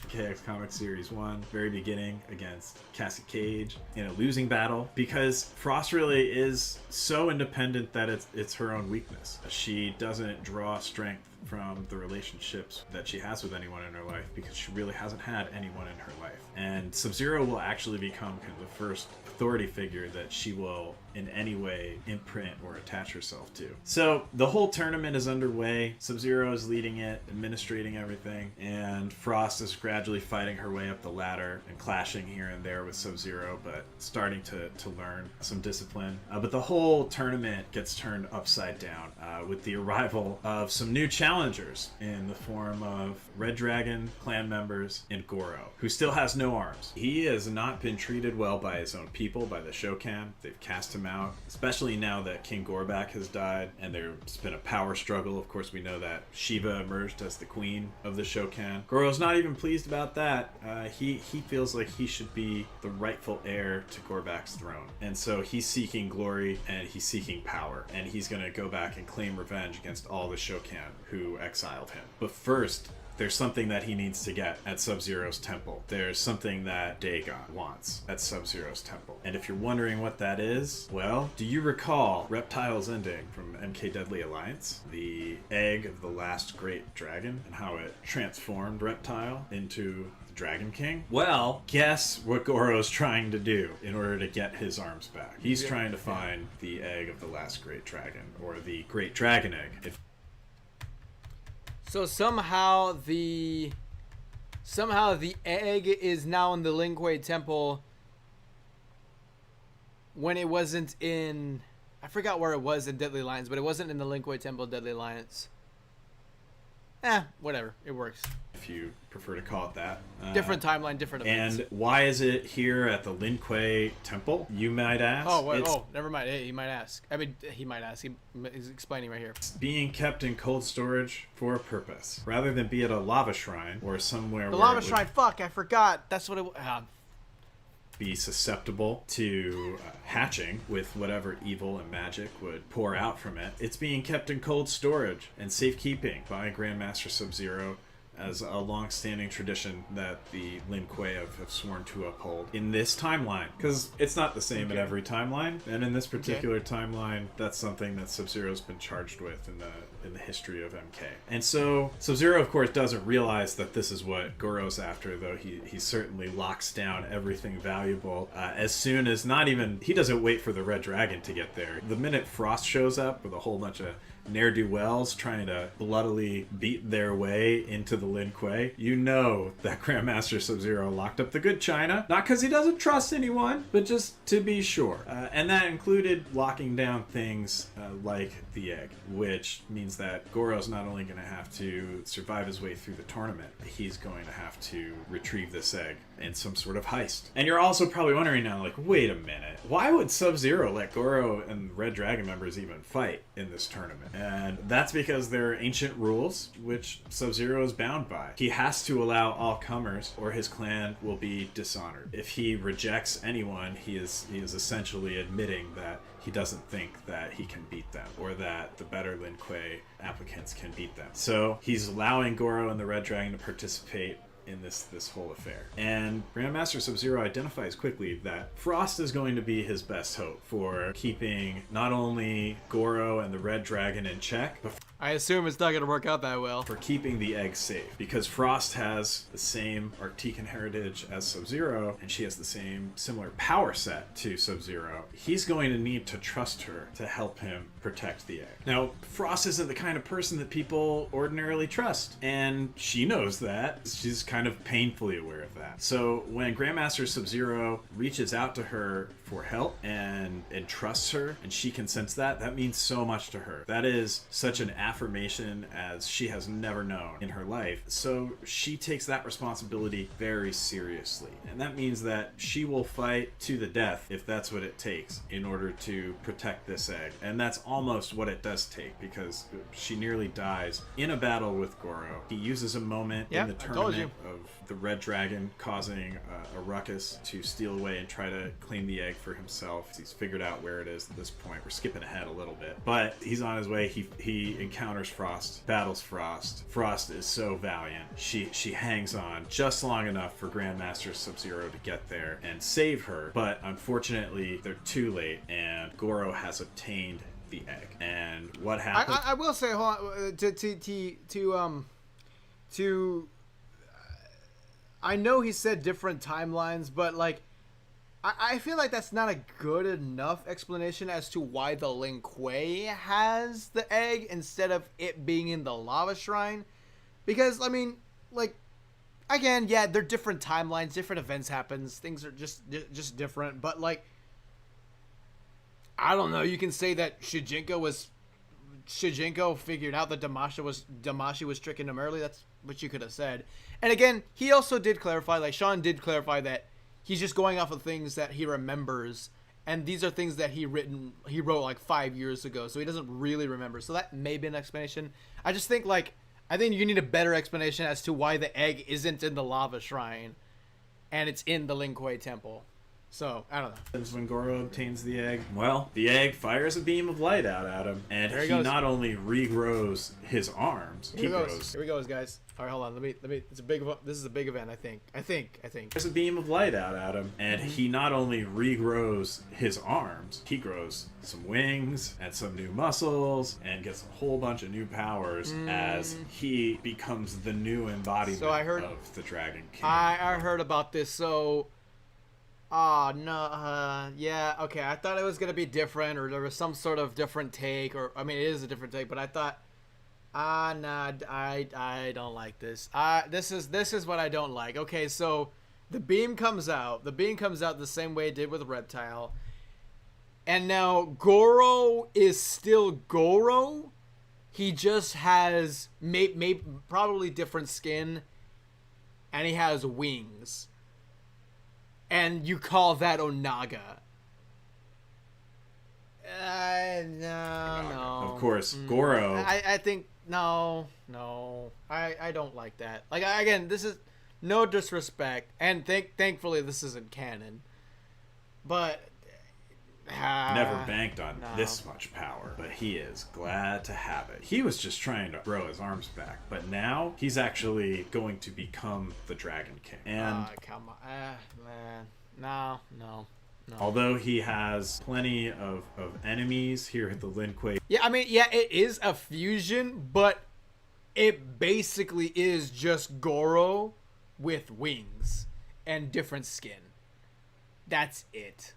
KX Comic Series 1, very beginning, against Cassie Cage in a losing battle, because Frost really is so independent that it's her own weakness. She doesn't draw strength from the relationships that she has with anyone in her life because she really hasn't had anyone in her life. And Sub-Zero will actually become kind of the first authority figure that she will in any way imprint or attach herself to. So the whole tournament is underway. Sub-Zero is leading it, administrating everything, and Frost is gradually fighting her way up the ladder and clashing here and there with Sub-Zero, but starting to learn some discipline. But the whole tournament gets turned upside down with the arrival of some new challengers in the form of Red Dragon clan members and Goro, who still has no arms. He has not been treated well by his own people, by the Shokan. They've cast him out, especially now that King Gorbak has died and there's been a power struggle. Of course, we know that Shiva emerged as the queen of the Shokan. Goro's not even pleased about that. He feels like he should be the rightful heir to Gorbak's throne, and so he's seeking glory and he's seeking power, and he's going to go back and claim revenge against all the Shokan who exiled him. But first, there's something that he needs to get at Sub-Zero's temple. There's something that Dagon wants at Sub-Zero's temple. And if you're wondering what that is, well, do you recall Reptile's ending from MK Deadly Alliance? The egg of the last great dragon, and how it transformed Reptile into the Dragon King? Well, guess what Goro's trying to do in order to get his arms back. He's trying to find the egg of the last great dragon, or the great dragon egg. So somehow the egg is now in the Lin Kuei temple when it wasn't in, I forgot where it was in Deadly Alliance, but it wasn't in the Lin Kuei temple Deadly Alliance. Whatever, it works. If you prefer to call it that. Different timeline, different events. And why is it here at the Lin Kuei temple, you might ask? Never mind. Hey, he might ask. I mean, he might ask. He's explaining right here. Being kept in cold storage for a purpose, rather than be at a lava shrine or somewhere the lava shrine, fuck, I forgot. That's what it was. Be susceptible to hatching with whatever evil and magic would pour out from it. It's being kept in cold storage and safekeeping by Grandmaster Sub-Zero as a long-standing tradition that the Lin Kuei have sworn to uphold in this timeline, because it's not the same in every timeline, and in this particular timeline, that's something that Sub-Zero's been charged with in the history of MK. And so Sub-Zero, of course, doesn't realize that this is what Goro's after, though he certainly locks down everything valuable as soon as, he doesn't wait for the Red Dragon to get there. The minute Frost shows up with a whole bunch of ne'er-do-wells trying to bloodily beat their way into the Lin Kuei, you know that Grandmaster Sub-Zero locked up the good china. Not because he doesn't trust anyone, but just to be sure. And that included locking down things like the egg, which means that Goro's not only going to have to survive his way through the tournament, he's going to have to retrieve this egg in some sort of heist. And you're also probably wondering now, like, wait a minute, why would Sub-Zero let Goro and Red Dragon members even fight in this tournament? And that's because there are ancient rules which Sub-Zero is bound by. He has to allow all comers or his clan will be dishonored. If he rejects anyone, he is essentially admitting that he doesn't think that he can beat them or that the better Lin Kuei applicants can beat them. So he's allowing Goro and the Red Dragon to participate in this whole affair. And Grandmaster Sub-Zero identifies quickly that Frost is going to be his best hope for keeping not only Goro and the Red Dragon in check, but I assume it's not going to work out that well. for keeping the egg safe. Because Frost has the same Arctican heritage as Sub-Zero, and she has the same similar power set to Sub-Zero. He's going to need to trust her to help him protect the egg. Now, Frost isn't the kind of person that people ordinarily trust, and she knows that. She's kind of painfully aware of that. So when Grandmaster Sub-Zero reaches out to her for help and trusts her, and she can sense that, that means so much to her. That is such an affirmation as she has never known in her life. So she takes that responsibility very seriously. And that means that she will fight to the death if that's what it takes in order to protect this egg. And that's almost what it does take, because she nearly dies in a battle with Goro. He uses a moment in the tournament of the Red Dragon causing a ruckus to steal away and try to claim the egg for himself. He's figured out where it is at this point. We're skipping ahead a little bit, but he's on his way. He encounters Frost, battles Frost. Frost is so valiant. She hangs on just long enough for Grandmaster Sub-Zero to get there and save her, but unfortunately they're too late and Goro has obtained the egg. And what happens? I will say, hold on, I know he said different timelines, but like, I feel like that's not a good enough explanation as to why the Lin Kuei has the egg instead of it being in the lava shrine. Because, I mean, like, again, yeah, they're different timelines, different events happens, things are just different, but like, I don't know, you can say that Shujinko figured out that Damashi was tricking him early. That's what you could have said. And again, he also did clarify, like Sean did clarify, that he's just going off of things that he remembers, and these are things that he wrote like 5 years ago, so he doesn't really remember. So that may be an explanation. I just think I think you need a better explanation as to why the egg isn't in the lava shrine and it's in the Lin Kuei temple. So, I don't know. When Goro obtains the egg, well, the egg fires a beam of light out at him, and he not only regrows his arms, he grows. Here we go, guys. All right, hold on. Let me. This is a big event. I think. There's a beam of light out at him, and he not only regrows his arms, he grows some wings and some new muscles, and gets a whole bunch of new powers as he becomes the new embodiment of the Dragon King. I heard about this. So. Oh, no, yeah, okay, I thought it was going to be different, or there was some sort of different take, or, I mean, it is a different take, but I thought, nah, I don't like this. This is what I don't like. Okay, so, the beam comes out the same way it did with Reptile, and now Goro is still Goro, he just has, probably different skin, and he has wings. And you call that Onaga? No. Of course, Goro. I think no. I don't like that. Like, again, this is no disrespect, and thankfully this isn't canon. But never banked on this much power, but he is glad to have it. He was just trying to grow his arms back, but now he's actually going to become the Dragon King. And come on, man, no. Although he has plenty of enemies here at the Lin Kuei. Yeah, I mean, yeah, it is a fusion, but it basically is just Goro with wings and different skin. That's it.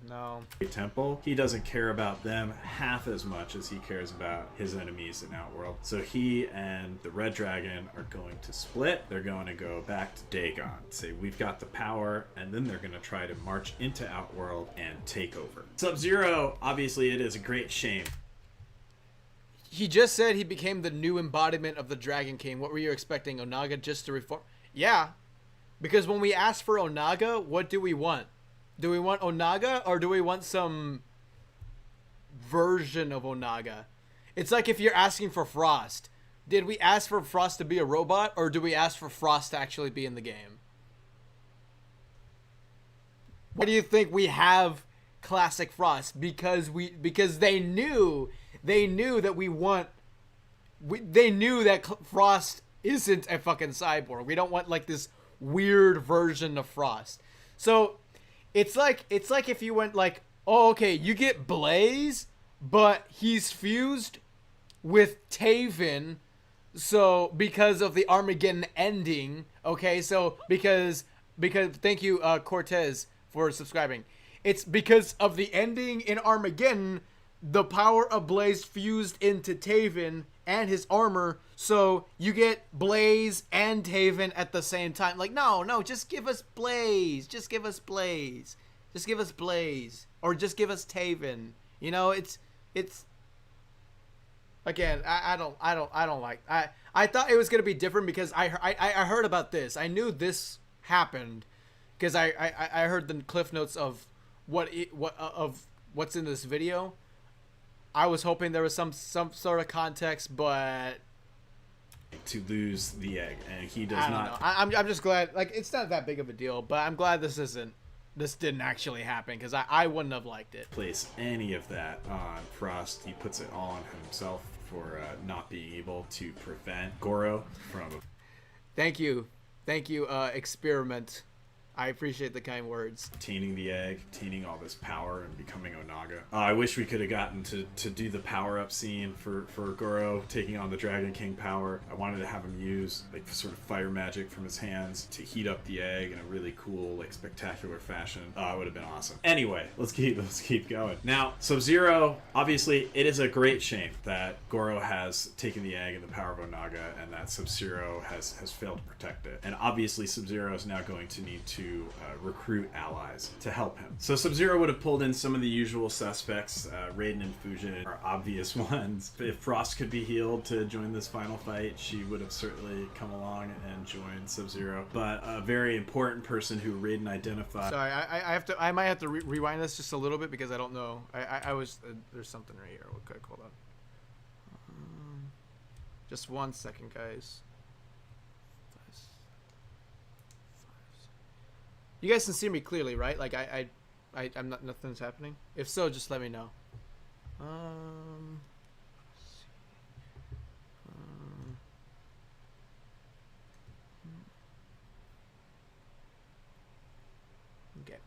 No. Temple, he doesn't care about them half as much as he cares about his enemies in Outworld. So he and the Red Dragon are going to split. They're going to go back to Dagon, say we've got the power, and then they're going to try to march into Outworld and take over. Sub-Zero, obviously it is a great shame. He just said he became the new embodiment of the Dragon King. What were you expecting? Onaga just to reform? Yeah. Because when we ask for Onaga, what do we want? Do we want Onaga or do we want some version of Onaga? It's like if you're asking for Frost. Did we ask for Frost to be a robot or do we ask for Frost to actually be in the game? Why do you think we have classic Frost? Because they knew that we want they knew that Frost isn't a fucking cyborg. We don't want like this weird version of Frost. So it's like if you went like, oh, okay, you get Blaze, but he's fused with Taven, so because of the Armageddon ending, okay, so because thank you Cortez for subscribing. It's because of the ending in Armageddon, the power of Blaze fused into Taven and his armor, so you get Blaze and Taven at the same time. Like, no, just give us Blaze. Just give us Blaze. Just give us Blaze. Or just give us Taven. You know, it's again, I don't like. I thought it was gonna be different because I heard about this. I knew this happened because I heard the cliff notes of what's in this video. I was hoping there was some sort of context, but to lose the egg, and he does I don't not. know. I'm just glad. Like, it's not that big of a deal, but I'm glad this didn't actually happen because I wouldn't have liked it. Place any of that on Frost. He puts it all on himself for not being able to prevent Goro from. Thank you, Experiment. I appreciate the kind words. Obtaining the egg, obtaining all this power, and becoming Onaga. I wish we could have gotten to do the power-up scene for Goro taking on the Dragon King power. I wanted to have him use like sort of fire magic from his hands to heat up the egg in a really cool, like spectacular fashion. It would have been awesome. Anyway, let's keep going. Now, Sub-Zero, obviously, it is a great shame that Goro has taken the egg and the power of Onaga, and that Sub-Zero has failed to protect it. And obviously, Sub-Zero is now going to need to recruit allies to help him. So Sub-Zero would have pulled in some of the usual suspects. Raiden and Fujin are obvious ones. If Frost could be healed to join this final fight, she would have certainly come along and joined Sub-Zero. But a very important person who Raiden identified. Sorry, I might have to rewind this just a little bit because I don't know. I was there's something right here. Okay, hold on. Just 1 second, guys. You guys can see me clearly, right? Like I'm not, nothing's happening. If so, just let me know. Okay.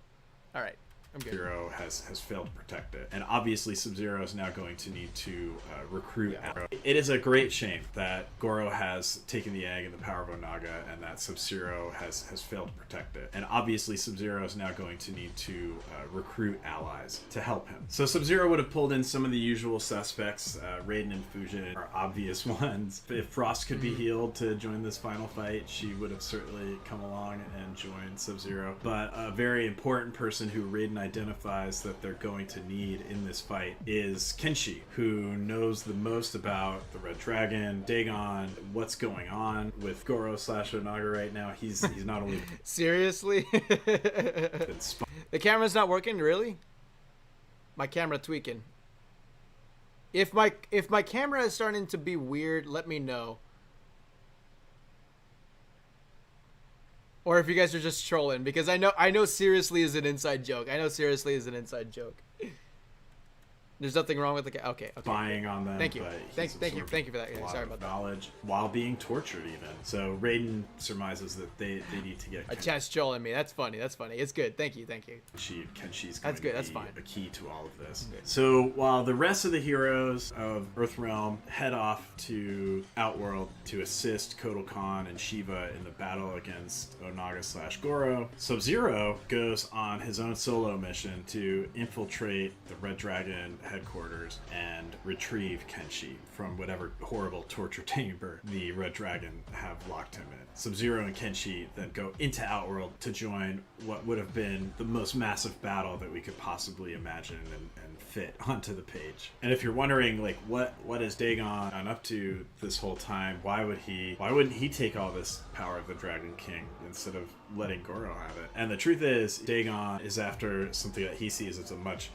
All right. I'm good. Sub-Zero has failed to protect it. And obviously Sub-Zero is now going to need to recruit Arrow. It is a great shame that Goro has taken the egg and the power of Onaga, and that Sub-Zero has failed to protect it. And obviously Sub-Zero is now going to need to recruit allies to help him. So Sub-Zero would have pulled in some of the usual suspects. Raiden and Fujin are obvious ones. If Frost could be healed to join this final fight, she would have certainly come along and joined Sub-Zero. But a very important person who Raiden identifies that they're going to need in this fight is Kenshi, who knows the most about the Red Dragon, Dagon, what's going on with Goro / Onaga right now. He's not only seriously. The camera's not working, really? My camera tweaking. If my camera is starting to be weird, let me know. Or if you guys are just trolling, because I know seriously is an inside joke. I know seriously is an inside joke. There's nothing wrong with the okay. spying on them. Thank you. But Thank you for that. a Yeah, lot sorry of about that. knowledge while being tortured even. So Raiden surmises that they need to get A chest Joel in me. That's funny. It's good. Thank you. Kenshi's That's good. That's be fine. a key to all of this. So while the rest of the heroes of Earthrealm head off to Outworld to assist Kotal Khan and Shiva in the battle against Onaga/Goro, Sub-Zero goes on his own solo mission to infiltrate the Red Dragon headquarters and retrieve Kenshi from whatever horrible torture chamber the Red Dragon have locked him in. Sub-Zero and Kenshi then go into Outworld to join what would have been the most massive battle that we could possibly imagine and fit onto the page. And if you're wondering, like, what is Dagon up to this whole time? Why wouldn't he take all this power of the Dragon King instead of letting Goro have it? And the truth is, Dagon is after something that he sees as a much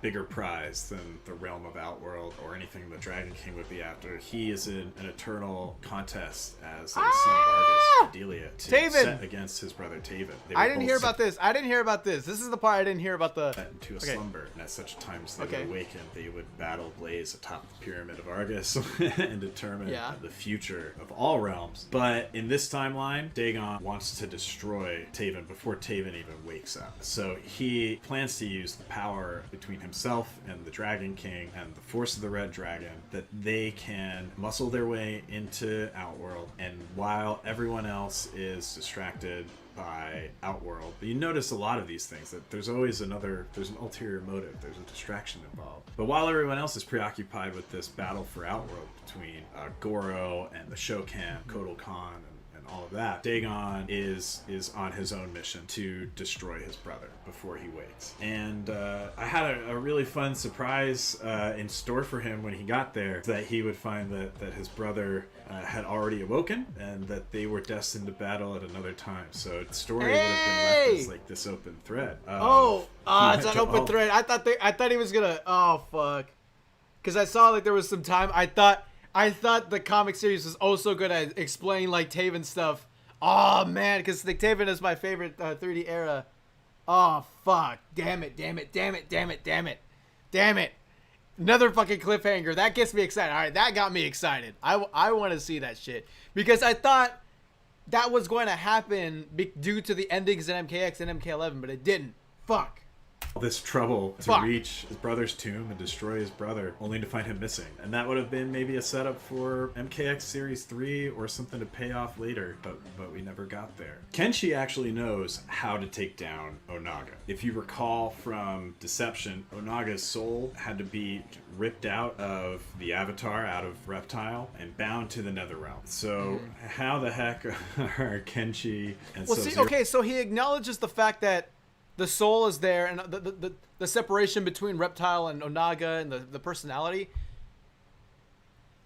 bigger prize than the realm of Outworld or anything the Dragon King would be after. He is in an eternal contest as a son of Argus, Delia, to set against his brother Taven. I didn't hear about this. This is the part I didn't hear about the... into a slumber, and at such times they would awaken. They would battle Blaze atop the pyramid of Argus and determine the future of all realms. But in this timeline, Dagon wants to destroy Taven before Taven even wakes up. So he plans to use the power between himself and the Dragon King and the force of the Red Dragon, that they can muscle their way into Outworld, and while everyone else is distracted by Outworld. But you notice a lot of these things, that there's always there's an ulterior motive, there's a distraction involved. But while everyone else is preoccupied with this battle for Outworld between Goro and the Shokan, Kotal Khan, and all of that, Dagon is on his own mission to destroy his brother before he wakes. And I had a really fun surprise in store for him when he got there, that he would find that his brother had already awoken and that they were destined to battle at another time. So the story would have been left as like this open thread. It's an open thread. I thought he was gonna. Oh fuck! Because I saw like there was some time. I thought the comic series was also gonna explain like Taven stuff. Oh man, because like Taven is my favorite 3D era. Oh fuck! Damn it! Another fucking cliffhanger. That gets me excited. All right, that got me excited. I want to see that shit because I thought that was going to happen due to the endings in MKX and MK11, but it didn't. Fuck. All this trouble to reach his brother's tomb and destroy his brother, only to find him missing. And that would have been maybe a setup for MKX Series 3 or something to pay off later, but we never got there. Kenshi actually knows how to take down Onaga. If you recall from Deception, Onaga's soul had to be ripped out of the Avatar, out of Reptile, and bound to the Netherrealm. So how the heck are Kenshi and Sub-Zero? So he acknowledges the fact that the soul is there, and the separation between Reptile and Onaga and the personality.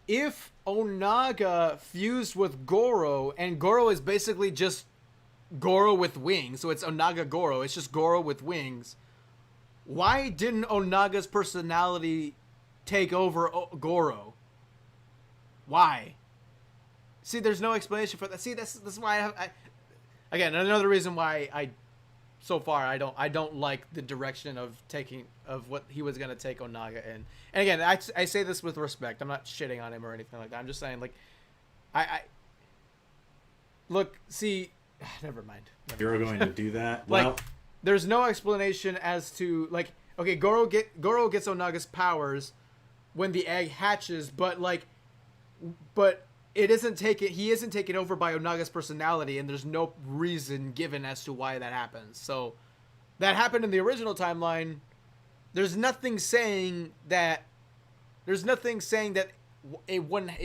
If Onaga fused with Goro, and Goro is basically just Goro with wings, so it's Onaga Goro, it's just Goro with wings, why didn't Onaga's personality take over Goro? Why? See, there's no explanation for that. See, this is why again, another reason why so far I don't like the direction of what he was gonna take Onaga in. And again, I say this with respect. I'm not shitting on him or anything like that. I'm just saying, like, I look, see, never mind. You're going to do that? Like, well, there's no explanation as to, like, okay, Goro gets Onaga's powers when the egg hatches, but it isn't taken. He isn't taken over by Onaga's personality, and there's no reason given as to why that happens. So, that happened in the original timeline. There's nothing saying that. It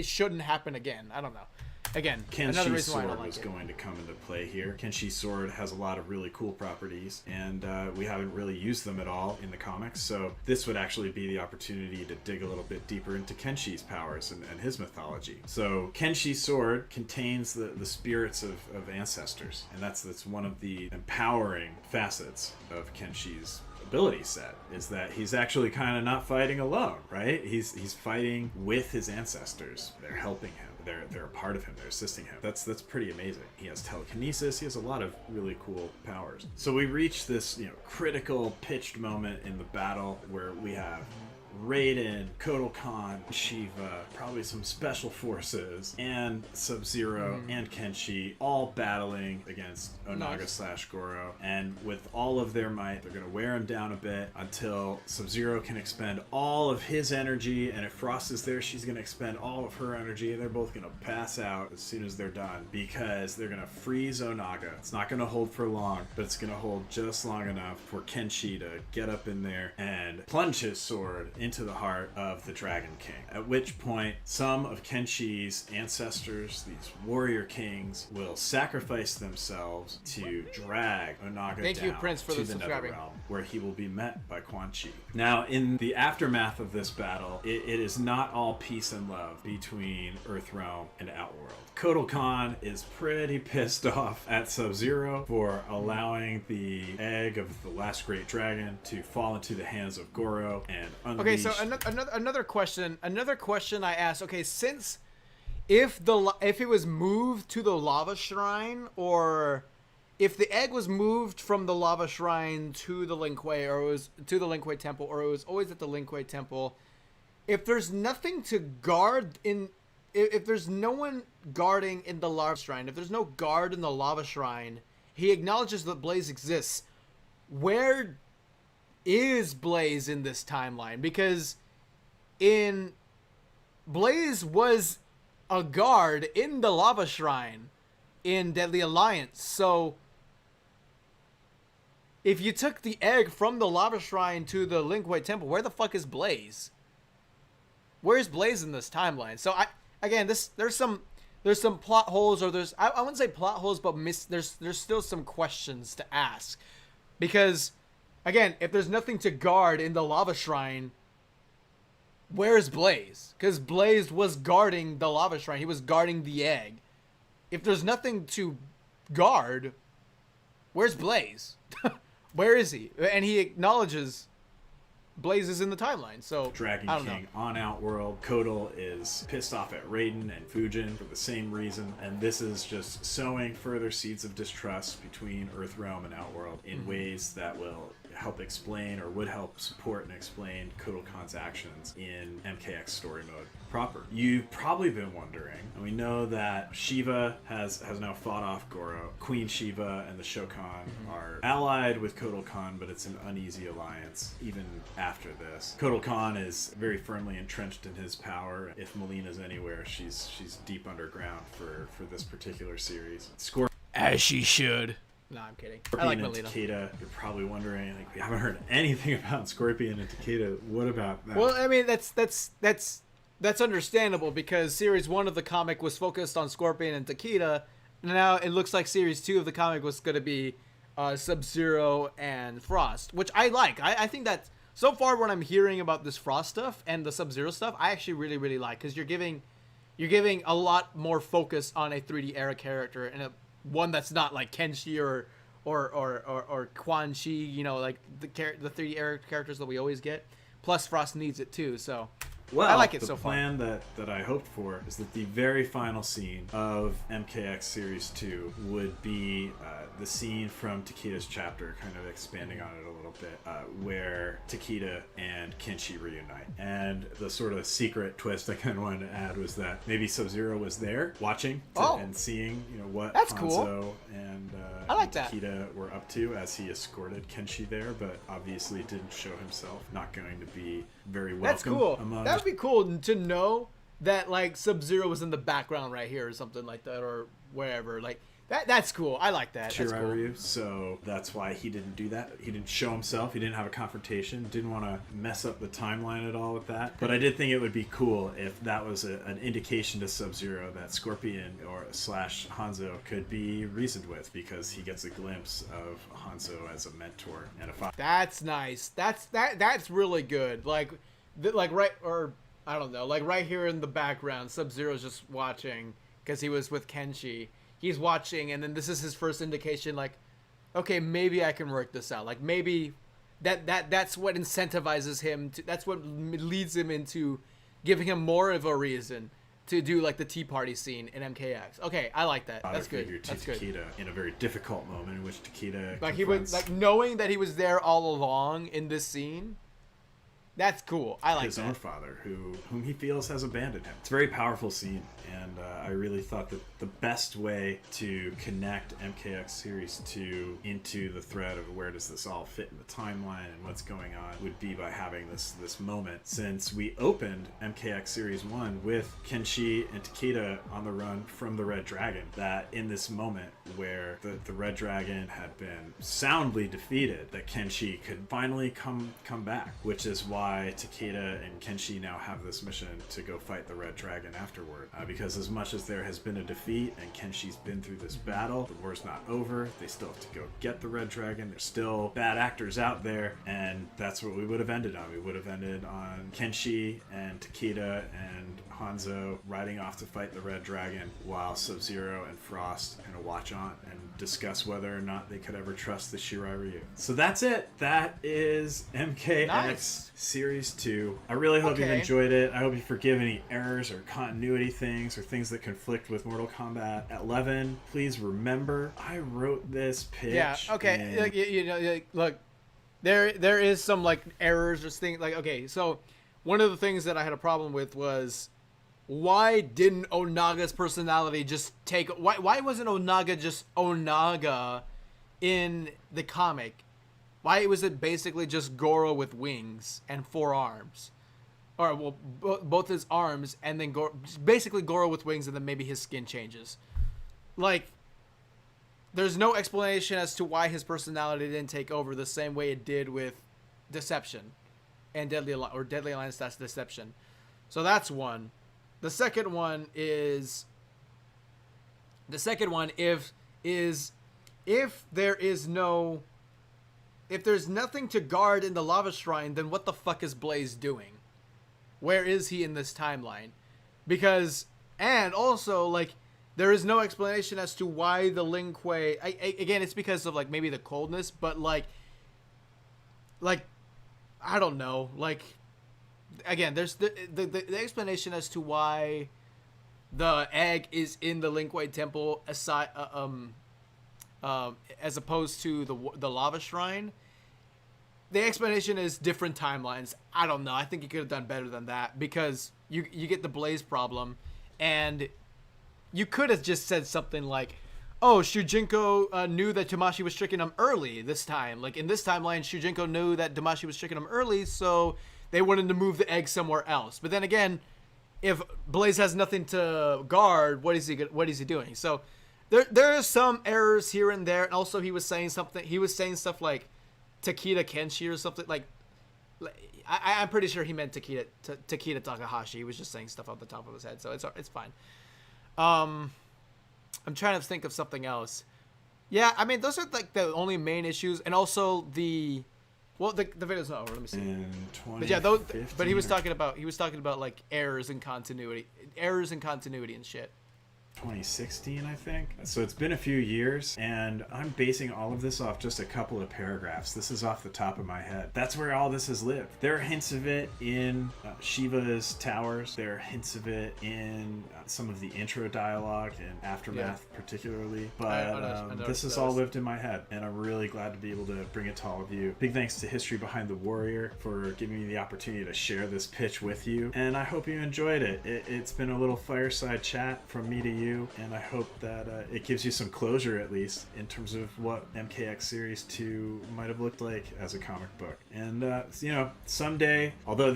shouldn't happen again. I don't know. Again, another Kenshi's reason why I don't sword like was it. going to come into play here. Kenshi's sword has a lot of really cool properties, and we haven't really used them at all in the comics, so this would actually be the opportunity to dig a little bit deeper into Kenshi's powers and his mythology. So Kenshi's sword contains the spirits of ancestors, and that's one of the empowering facets of Kenshi's ability set, is that he's actually kind of not fighting alone, right? He's fighting with his ancestors. They're helping him. They're a part of him. They're assisting him. That's pretty amazing. He has telekinesis. He has a lot of really cool powers. So we reach this critical pitched moment in the battle where we have Raiden, Kotal Kahn, Shiva, probably some special forces, and Sub-Zero and Kenshi all battling against Onaga slash Goro. And with all of their might, they're going to wear him down a bit until Sub-Zero can expend all of his energy. And if Frost is there, she's going to expend all of her energy. And they're both going to pass out as soon as they're done because they're going to freeze Onaga. It's not going to hold for long, but it's going to hold just long enough for Kenshi to get up in there and plunge his sword into the heart of the Dragon King. At which point, some of Kenshi's ancestors, these warrior kings, will sacrifice themselves to drag Onaga Thank down you, Prince, for to the the subscribing. Netherrealm, where he will be met by Quan Chi. Now, in the aftermath of this battle, it is not all peace and love between Earthrealm and Outworld. Kotal Kahn is pretty pissed off at Sub-Zero for allowing the egg of the last great dragon to fall into the hands of Goro and unleash. Okay, so another question I asked. Okay, since if it was moved to the lava shrine, or if the egg was moved from the lava shrine to the Lin Kuei, or it was to the Lin Kuei temple, or it was always at the Lin Kuei temple, if there's nothing to guard in, if there's no one guarding in the lava shrine, if there's no guard in the lava shrine, he acknowledges that Blaze exists. Where is Blaze in this timeline? Because Blaze was a guard in the lava shrine in Deadly Alliance. So if you took the egg from the lava shrine to the Lin Kuei temple, where the fuck is Blaze? Where's Blaze in this timeline? So there's some plot holes, or I wouldn't say plot holes, but there's still some questions to ask. Because again, if there's nothing to guard in the lava shrine, where's Blaze? Because Blaze was guarding the lava shrine. He was guarding the egg. If there's nothing to guard, where's Blaze? Where is he? And he acknowledges Blaze is in the timeline. So Dragon I don't King know. on Outworld. Kotal is pissed off at Raiden and Fujin for the same reason, and this is just sowing further seeds of distrust between Earthrealm and Outworld in ways that will help explain, or would help support and explain, Kotal Kahn's actions in MKX story mode proper. You've probably been wondering, and we know that Shiva has now fought off Goro. Queen Shiva and the Shokan are allied with Kotal Kahn, but it's an uneasy alliance even after this. Kotal Kahn is very firmly entrenched in his power. If Melina's anywhere, she's deep underground for this particular series. As she should. No, I'm kidding. I like Scorpion and Melina. Takeda, you're probably wondering, like, we haven't heard anything about Scorpion and Takeda. What about that? Well, I mean, that's understandable, because series 1 of the comic was focused on Scorpion and Takeda. Now it looks like series 2 of the comic was going to be Sub-Zero and Frost, which I like. I think that so far what I'm hearing about this Frost stuff and the Sub-Zero stuff, I actually really, really like, because you're giving a lot more focus on a 3D era character, and one that's not like Kenshi or Quan Chi, you know, like the 3D era characters that we always get. Plus, Frost needs it too, so Well, I like it the so far. plan that I hoped for is that the very final scene of MKX Series 2 would be the scene from Takeda's chapter, kind of expanding on it a little bit, where Takeda and Kenshi reunite. And the sort of secret twist I kind of wanted to add was that maybe Sub-Zero was there watching and seeing, you know, what That's Hanzo cool. and I like that. Takeda were up to as he escorted Kenshi there, but obviously didn't show himself. Not going to be very welcome. That's cool. Among That would be cool to know that, like, Sub-Zero was in the background right here or something like that, or wherever. Like, that's cool. I like that. That's cool. Shiryu, so that's why he didn't do that. He didn't show himself. He didn't have a confrontation. Didn't want to mess up the timeline at all with that. But I did think it would be cool if that was an indication to Sub-Zero that Scorpion or / Hanzo could be reasoned with, because he gets a glimpse of Hanzo as a mentor and a father. That's nice. That's really good. Like right, or I don't know, like right here in the background, Sub-Zero's just watching because he was with Kenshi. He's watching, and then this is his first indication, like, okay, maybe I can work this out. Like, maybe that's what incentivizes him to, that's what leads him into giving him more of a reason to do, like, the tea party scene in MKX. Okay, I like that. That's good. That's good. Takeda in a very difficult moment in which Takeda like, he was, like, knowing that he was there all along in this scene, That's cool. I like his that. own father, whom he feels has abandoned him. It's a very powerful scene, and I really thought that the best way to connect MKX Series 2 into the thread of where does this all fit in the timeline and what's going on would be by having this moment, since we opened MKX Series 1 with Kenshi and Takeda on the run from the Red Dragon, that in this moment where the Red Dragon had been soundly defeated, that Kenshi could finally come back, which is why Takeda and Kenshi now have this mission to go fight the Red Dragon afterward. Because as much as there has been a defeat and Kenshi's been through this battle, the war's not over. They still have to go get the Red Dragon. There's still bad actors out there, and that's what we would have ended on. We would have ended on Kenshi and Takeda and Hanzo riding off to fight the Red Dragon, while Sub-Zero and Frost kind of watch on and discuss whether or not they could ever trust the Shirai Ryu. So that's it. That is MKX Series 2. I really hope you've enjoyed it. I hope you forgive any errors or continuity things or things that conflict with Mortal Kombat 11. Please remember, I wrote this pitch. Yeah, okay. Like, you know, look, there is some like errors or things. Like, okay, so one of the things that I had a problem with was, why didn't Onaga's personality just take... Why wasn't Onaga just Onaga in the comic? Why was it basically just Goro with wings and 4 arms? Or, well, both his arms, and then basically Goro with wings, and then maybe his skin changes. Like, there's no explanation as to why his personality didn't take over the same way it did with Deception and Deadly Alliance. That's Deception. So that's one. The second one is if there's nothing to guard in the lava shrine, then what the fuck is Blaze doing? Where is he in this timeline? Because, and also, like, there is no explanation as to why the Lin Kuei, again, it's because of, like, maybe the coldness, but, like, I don't know, like, again, there's the explanation as to why the egg is in the Lin Kuei temple aside, as opposed to the lava shrine. The explanation is different timelines. I don't know. I think you could have done better than that, because you get the Blaze problem, and you could have just said something like, oh, Shujinko knew that Damashi was tricking him early this time. Like, in this timeline, Shujinko knew that Damashi was tricking him early, so they wanted to move the egg somewhere else. But then again, if Blaze has nothing to guard, what is he doing? So there are some errors here and there. And also, he was saying stuff like Takeda Kenshi or something. Like I'm pretty sure he meant Takeda Takahashi. He was just saying stuff off the top of his head, so it's fine. I'm trying to think of something else. Yeah, I mean, those are like the only main issues, and also the video's not over. Let me see. But yeah, but he was talking about like errors in continuity and shit. 2016, I think. So it's been a few years, and I'm basing all of this off just a couple of paragraphs. This is off the top of my head. That's where all this has lived. There are hints of it in Shiva's towers. There are hints of it in some of the intro dialogue and Aftermath, particularly. But this has all lived in my head, and I'm really glad to be able to bring it to all of you. Big thanks to History Behind the Warrior for giving me the opportunity to share this pitch with you, and I hope you enjoyed it. It's been a little fireside chat from me to you, and I hope that it gives you some closure, at least, in terms of what MKX Series 2 might have looked like as a comic book. And, you know, someday, although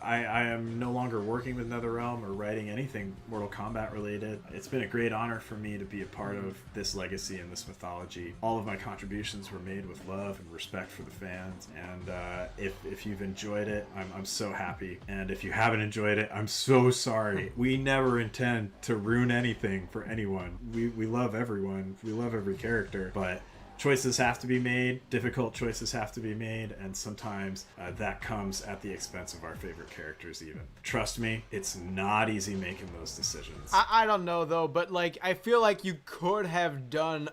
I am no longer working with NetherRealm or writing anything Mortal Kombat related, it's been a great honor for me to be a part of this legacy and this mythology. All of my contributions were made with love and respect for the fans, and if you've enjoyed it, I'm so happy. And if you haven't enjoyed it, I'm so sorry. We never intend to ruin anything for anyone. We love everyone. We love every character, but choices have to be made, difficult choices have to be made, and sometimes that comes at the expense of our favorite characters even. Trust me, it's not easy making those decisions. I don't know, though, but, like, I feel like you could have done...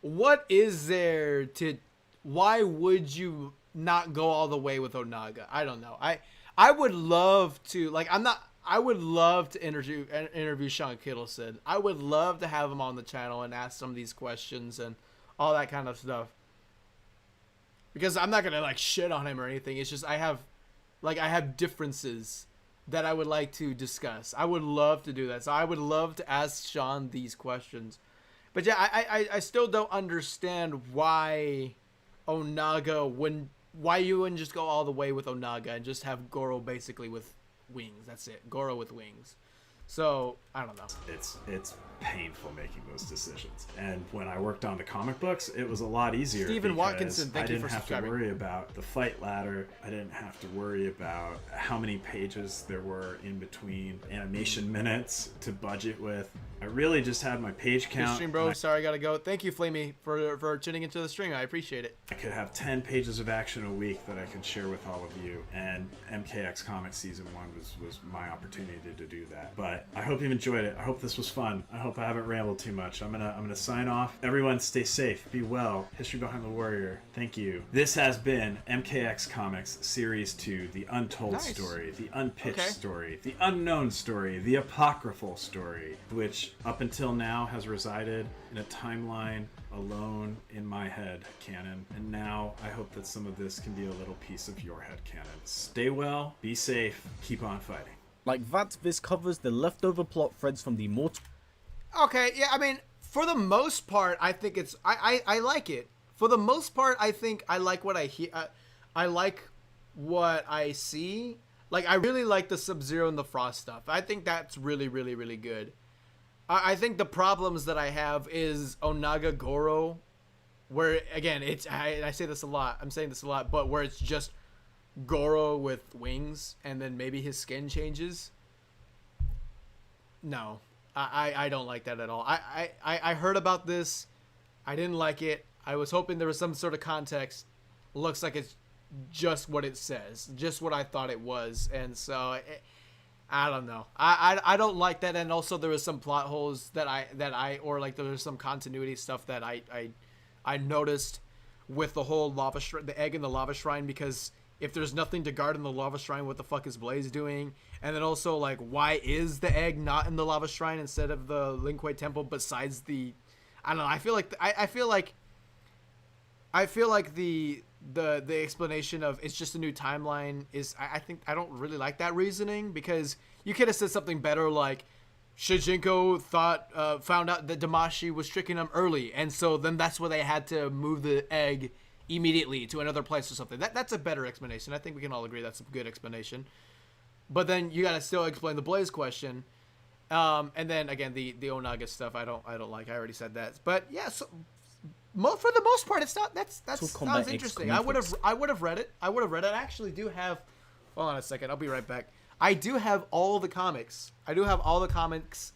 what is there to... Why would you not go all the way with Onaga? I don't know. I would love to... Like, I would love to interview Sean Kittleson. I would love to have him on the channel and ask some of these questions and all that kind of stuff. because I'm not gonna like shit on him or anything. It's just I have differences that I would like to discuss. I would love to do that. So I would love to ask Sean these questions. But yeah, I still don't understand why why you wouldn't just go all the way with Onaga and just have Goro basically with wings. That's it. Goro with wings. So, I don't know. It's painful making those decisions. And when I worked on the comic books, it was a lot easier. Stephen Watkinson, thank you for subscribing. I didn't have to worry about the fight ladder. I didn't have to worry about how many pages there were in between animation minutes to budget with. I really just had my page count. Good stream, bro. Sorry, I gotta go. Thank you, Flamey, for tuning into the stream. I appreciate it. I could have 10 pages of action a week that I could share with all of you, and MKX Comics Season 1 was my opportunity to do that. But I hope you've enjoyed it. I hope this was fun. I hope I haven't rambled too much. I'm gonna sign off. Everyone stay safe, be well. History Behind the Warrior. Thank you. This has been MKX Comics Series 2, the untold story, the unpitched story, the unknown story, the apocryphal story, which up until now has resided in a timeline alone in my head canon. And now I hope that some of this can be a little piece of your head canon. Stay well, be safe, keep on fighting. Like that, this covers the leftover plot threads from the Mortal... Okay, yeah, I mean, for the most part, I think it's... I like it. For the most part, I think I like what I hear. I like what I see. Like, I really like the Sub-Zero and the Frost stuff. I think that's really, really, really good. I think the problems that I have is Onaga Goro, where, again, it's... I say this a lot. I'm saying this a lot, but where it's just Goro with wings, and then maybe his skin changes. No. I don't like that at all. I heard about this. I didn't like it. I was hoping there was some sort of context. Looks like it's just what it says. Just what I thought it was. And so... I don't know. I don't like that, and also there was some plot holes that or like there was some continuity stuff that I noticed with the whole the egg in the lava shrine, because if there's nothing to guard in the lava shrine, what the fuck is Blaze doing? And then also, like, why is the egg not in the lava shrine instead of the Lin Kuei temple? Besides the, I don't know. I feel like the explanation of it's just a new timeline is, I think I don't really like that reasoning, because you could have said something better like Shijinko found out that Damashi was tricking him early, and so then that's why they had to move the egg immediately to another place or something. That's a better explanation. I think we can all agree that's a good explanation. But then you gotta still explain the Blaze question, and then again the Onaga stuff I don't like. I already said that. But yeah, so for the most part, it's not. That sounds interesting. I would have read it. I actually do have. Hold on a second. I'll be right back. I do have all the comics. I do have all the comics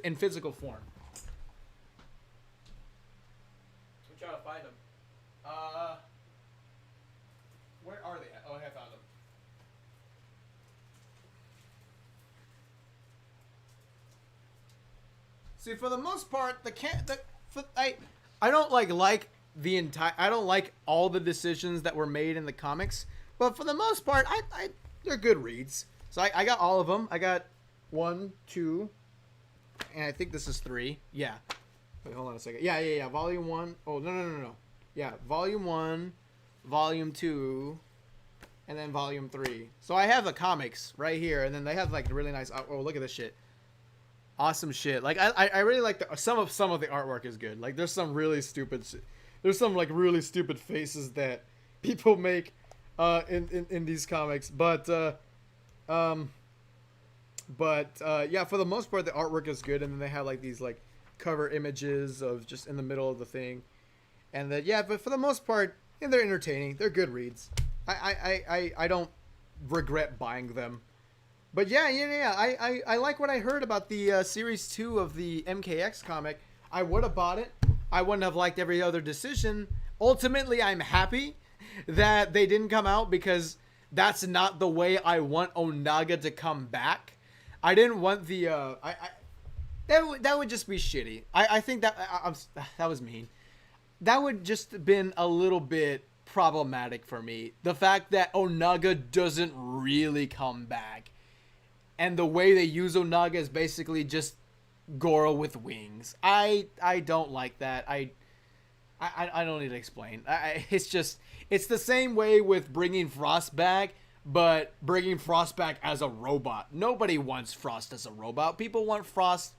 in physical form. I'm trying to find them. Where are they at? Oh, I found them. See, for the most part, I don't like the entire. I don't like all the decisions that were made in the comics, but for the most part, they're good reads. So I got all of them. I got 1, 2, and I think this is 3. Yeah. Wait, hold on a second. Yeah. Volume 1. Oh no. Yeah, Volume 1, Volume 2, and then Volume 3. So I have the comics right here, and then they have like really nice. Oh, look at this shit. Awesome shit. Like I really like some of the artwork is good. Like there's some really stupid there's some like really stupid faces that people make in these comics, but yeah, for the most part the artwork is good, and then they have like these like cover images of just in the middle of the thing, and then yeah, but for the most part, yeah, they're entertaining. They're good reads. I don't regret buying them. But yeah, I like what I heard about the Series 2 of the MKX comic. I would have bought it. I wouldn't have liked every other decision. Ultimately, I'm happy that they didn't come out, because that's not the way I want Onaga to come back. I didn't want the... that would just be shitty. I think that... that was mean. That would just been a little bit problematic for me. The fact that Onaga doesn't really come back. And the way they use Onaga is basically just Goro with wings. I don't like that. I don't need to explain. It's the same way with bringing Frost back, but bringing Frost back as a robot. Nobody wants Frost as a robot. People want Frost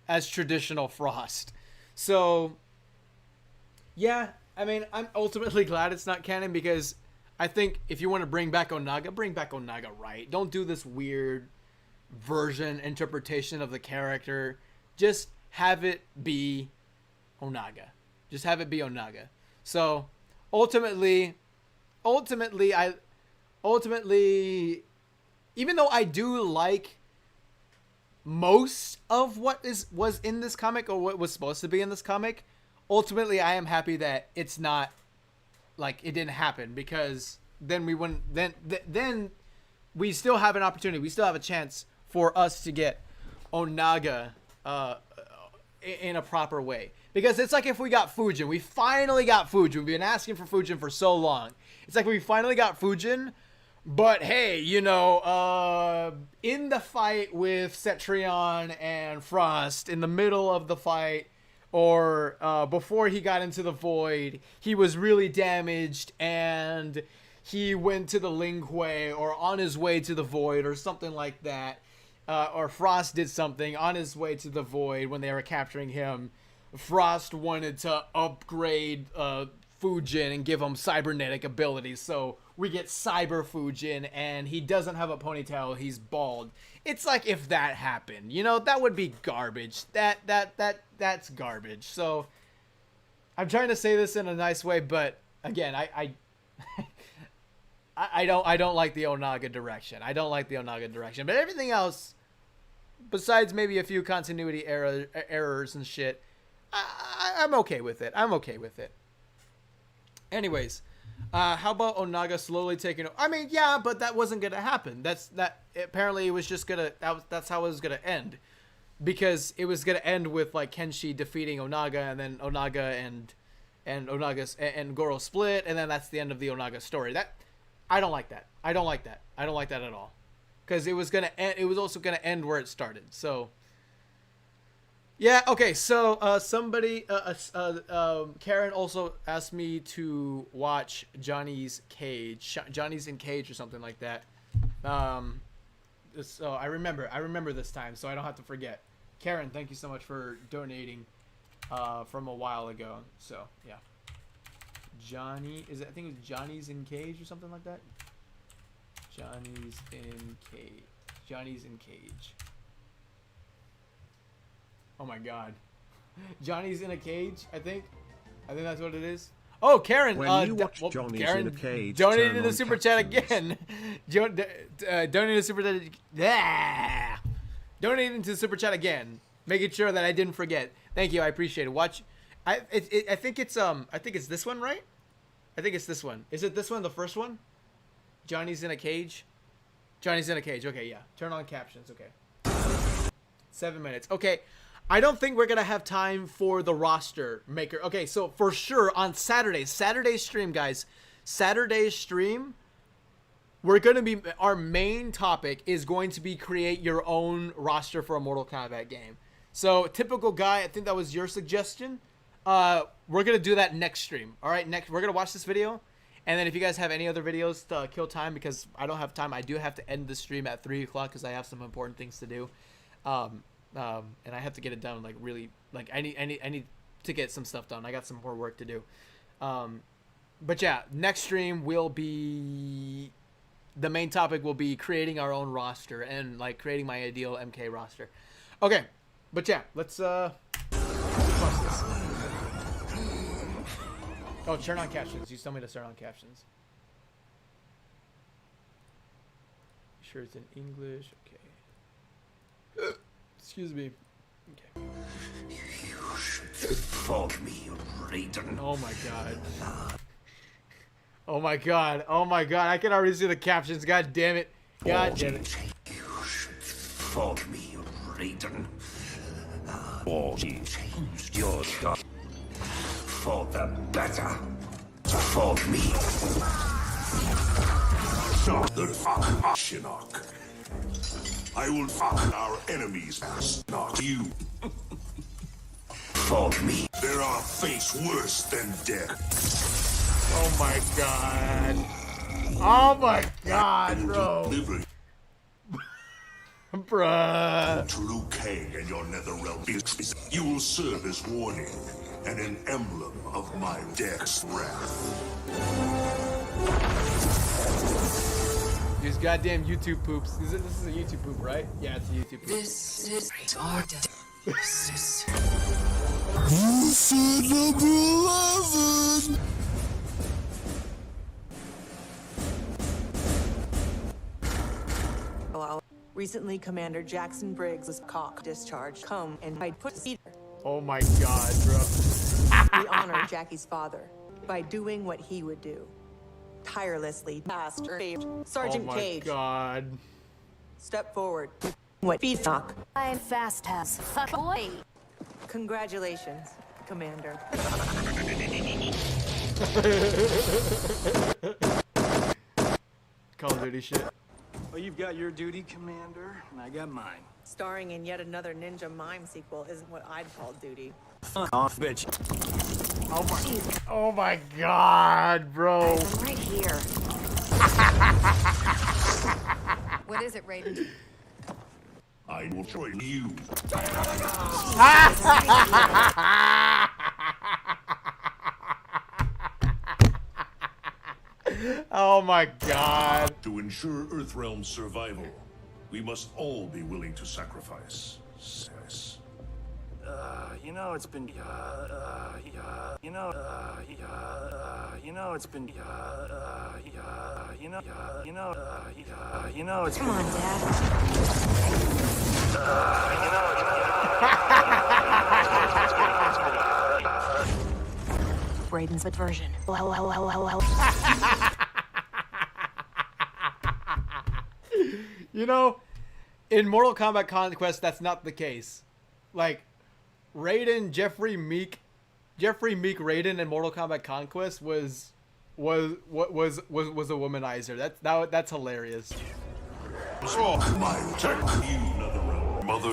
as traditional Frost. So, yeah, I mean, I'm ultimately glad it's not canon, because I think if you want to bring back Onaga right. Don't do this weird version interpretation of the character. Just have it be Onaga. Just have it be Onaga. So ultimately, even though I do like most of what was in this comic, or what was supposed to be in this comic, ultimately I am happy that it's not, like, it didn't happen, because then we wouldn't, then we still have an opportunity. We still have a chance for us to get Onaga in a proper way. Because it's like if we got Fujin. We finally got Fujin. We've been asking for Fujin for so long. It's like we finally got Fujin, but hey, you know, in the fight with Cetrion and Frost, in the middle of the fight, or before he got into the void, he was really damaged and he went to the Linghui, or on his way to the void, or something like that. Or Frost did something on his way to the void when they were capturing him. Frost wanted to upgrade Fujin and give him cybernetic abilities, so we get Cyber Fujin, and he doesn't have a ponytail, he's bald. It's like if that happened, you know, that would be garbage. That's garbage. So I'm trying to say this in a nice way, but again, I don't like the Onaga direction. I don't like the Onaga direction, but everything else, besides maybe a few continuity errors and shit, I'm okay with it. I'm okay with it. Anyways, how about Onaga slowly taking over? I mean, yeah, but that wasn't gonna happen. Apparently it was just gonna, that's how it was gonna end, because it was gonna end with like Kenshi defeating Onaga, and then Onaga and Goro split, and then that's the end of the Onaga story. I don't like that. I don't like that. I don't like that at all, because it was gonna end. It was also gonna end where it started. So. Yeah, okay, so Karen also asked me to watch Johnny's Cage, Johnny's in Cage or something like that. So I remember this time, so I don't have to forget. Karen, thank you so much for donating from a while ago. So, yeah. I think it was Johnny's in Cage or something like that? Johnny's in Cage. Oh my god. Johnny's in a cage, I think that's what it is. Oh, Karen! When you watch Johnny's Karen in a Cage, donated turn the on super chat captions. again. Donated the super chat. Yeah! Donating to the super chat again. Making sure that I didn't forget. Thank you, I appreciate it. Watch. I think it's this one, right? I think it's this one. Is it this one, the first one? Johnny's in a Cage? Johnny's in a Cage. Okay, yeah. Turn on captions. Okay. 7 minutes. Okay. I don't think we're going to have time for the roster maker. Okay, so for sure on Saturday's stream, guys. Saturday's stream, we're going to be, our main topic is going to be create your own roster for a Mortal Kombat game. So, typical guy, I think that was your suggestion. We're going to do that next stream. All right, we're going to watch this video. And then if you guys have any other videos to kill time, because I don't have time, I do have to end the stream at 3 o'clock because I have some important things to do. And I have to get it done, like, really, like, I need to get some stuff done. I got some more work to do. But yeah, next stream will be, the main topic will be creating our own roster and, like, creating my ideal MK roster. Okay, but yeah, let's watch this. Oh, turn on captions. You told me to turn on captions. Sure it's in English. Okay. Excuse me. Okay. You should follow me, Raiden. Oh my god. Oh my god. Oh my god. I can already see the captions. God damn it. God damn it. You should follow me, Raiden. Or change your stuff for the better. For me. Stop the fuck, Shinnok. I will fuck our enemies, not you. For me. There There are fates worse than death. Oh my god. Oh my god, bro. Deliver Bruh. to Liu Kang and your netherrealm. You will serve as warning and an emblem of my death's wrath. These goddamn YouTube poops. This is a YouTube poop, right? Yeah, it's a YouTube poop. This is retarded. This is... Recently, Commander Jackson Briggs was cock discharged. Come and I put Peter. Oh my god, bro. We honor Jackie's father by doing what he would do. Tirelessly, Master Sergeant Cage. Oh my god. Step forward. What feet knock? I'm fast as fuck boy. Congratulations, Commander. Call of Duty shit. Well, you've got your duty, Commander, and I got mine. Starring in yet another Ninja Mime sequel isn't what I'd call duty. Fuck off, bitch. Oh my god, bro. I'm right here. What is it, Raiden? I will join you. Oh my god. To ensure Earthrealm's survival, we must all be willing to sacrifice. You know it's been you know it's been you know it's Come on, Dad. Raiden's version. You know, in Mortal Kombat Conquest, that's not the case. Like, Raiden, Jeffrey Meek Raiden in Mortal Kombat Conquest was a womanizer. That's hilarious. My tech, you netherrealm mother.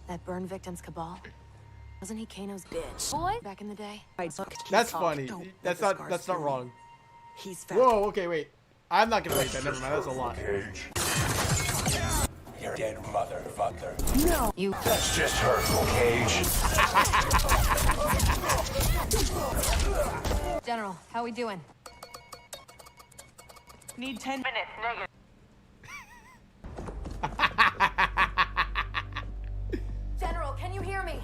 That burn victim's Cabal. Wasn't he Kano's bitch? Boy, back in the day. That's funny. That's not wrong. He's fat. Whoa, okay, wait. I'm not gonna rate that. Never mind. That's a lot. You're dead, motherfucker. No, you. That's just hurtful, Cage. General, how we doing? Need 10 minutes, negative. General, can you hear me?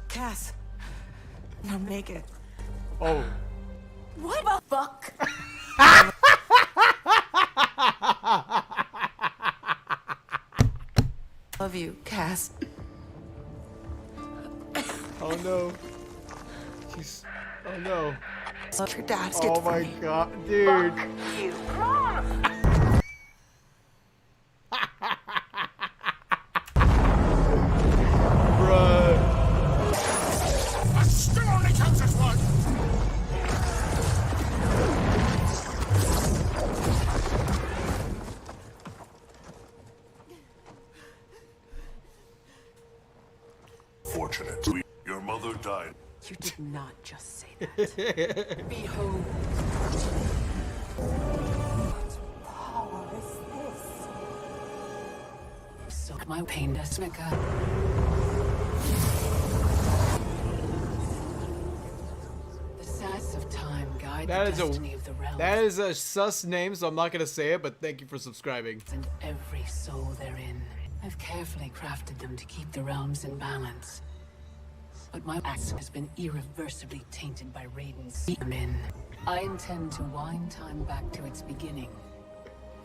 Cass, I'm naked. Oh. What the fuck? Love you, Cass. Oh no. She's. Oh no. Love your dad. Oh my god, dude. You. Come on. Bruh. I still only counts as one. Fortunate. Your mother died. You did not just say that. Behold. What power is this? So my pain does make up. The sands of time guide the destiny of the realm. That is a sus name, so I'm not gonna say it, but thank you for subscribing. And every soul therein. I've carefully crafted them to keep the realms in balance. But my axe has been irreversibly tainted by Raiden's men. I intend to wind time back to its beginning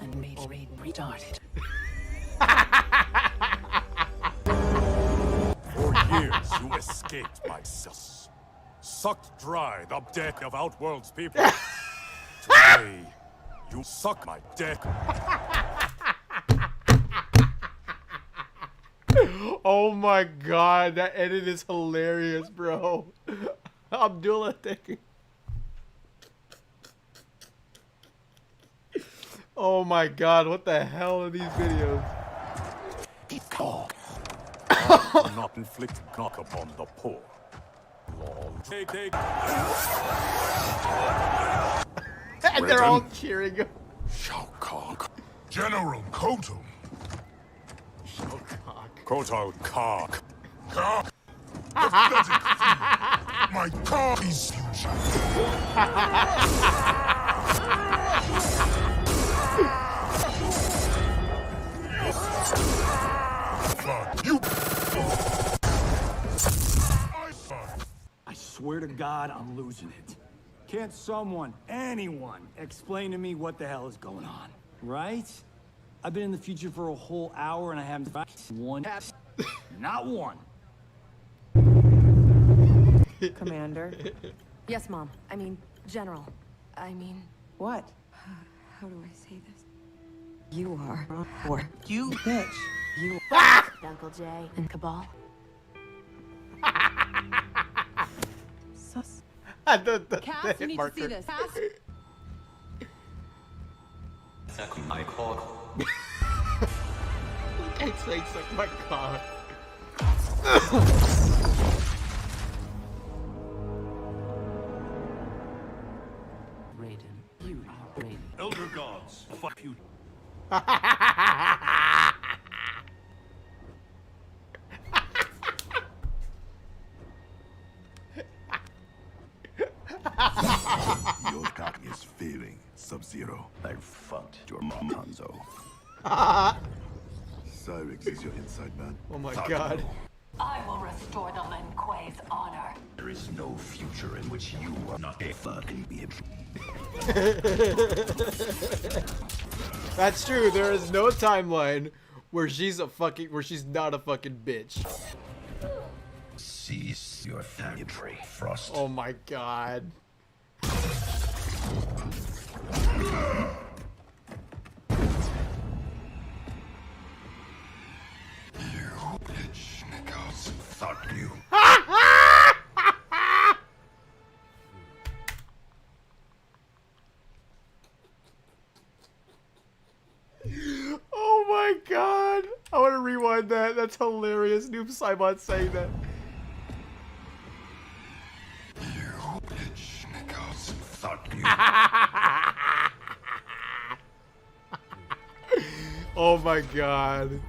and make Raiden restart it. For years, you escaped my cells, sucked dry the deck of Outworld's people. Today, you suck my deck. Oh my god, that edit is hilarious, bro. Abdullah, thank you. Oh my god, what the hell are these videos? not inflict knock upon the poor. Lol. And they're all cheering him. Shao Kahn. General Kotal. Kotal Kahn. My car is future. You. I swear to God, I'm losing it. Can't someone, anyone, explain to me what the hell is going on? Right? I've been in the future for a whole hour and I haven't one. Not one. Commander. Yes, Mom. I mean, General. I mean... What? How do I say this? You are... Or... You bitch. You... Uncle Jay and Cabal. Sus. Cass, you need to see this. Cass? My call. It's like my car. Raiden, you are Raiden. Elder gods, fuck you. Your cock is failing, Sub-Zero. I fucked your mom, Hanzo. Cyrix is your inside man. Oh my god. I will restore the Lin Kuei's honor. There is no future in which you are not a fucking bitch. That's true. There is no timeline where she's not a fucking bitch. Cease your factory, Frost. Oh my god. You bitch niggas. Fuck you. Oh my god. I want to rewind that. That's hilarious. Noob Simon saying that. You bitch niggas. Fuck you. Oh my god.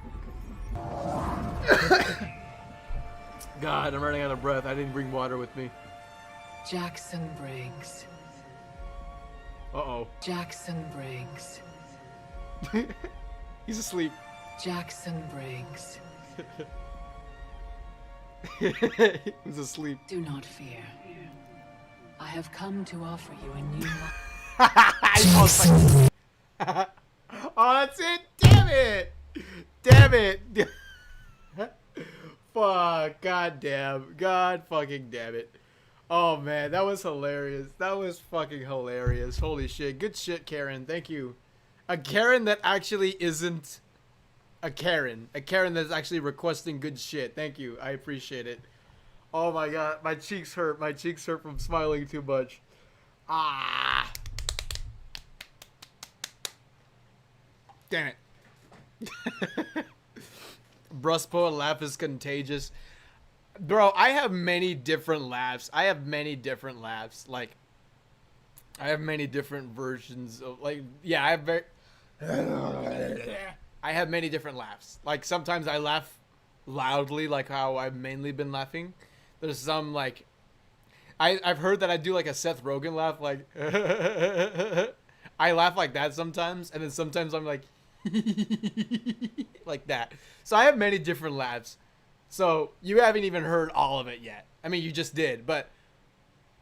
God, I'm running out of breath. I didn't bring water with me. Jackson Briggs. Uh-oh. Jackson Briggs. He's asleep. Jackson Briggs. He's asleep. Do not fear. I have come to offer you a new life. Oh, that's it. Damn it. Damn it. Fuck. God damn. God fucking damn it. Oh, man. That was hilarious. That was fucking hilarious. Holy shit. Good shit, Karen. Thank you. A Karen that actually isn't a Karen. A Karen that's actually requesting good shit. Thank you. I appreciate it. Oh, my God. My cheeks hurt. My cheeks hurt from smiling too much. Ah. Damn it. Bruspo laugh is contagious. Bro, I have many different laughs. I have many different laughs. Like, I have many different versions of, like, yeah, I have many different laughs. Like, sometimes I laugh loudly, like how I've mainly been laughing. There's some, like, I've heard that I do, like, a Seth Rogen laugh, like, I laugh like that sometimes, and then sometimes I'm like, like that. So I have many different laughs. So you haven't even heard all of it yet. I mean, you just did, but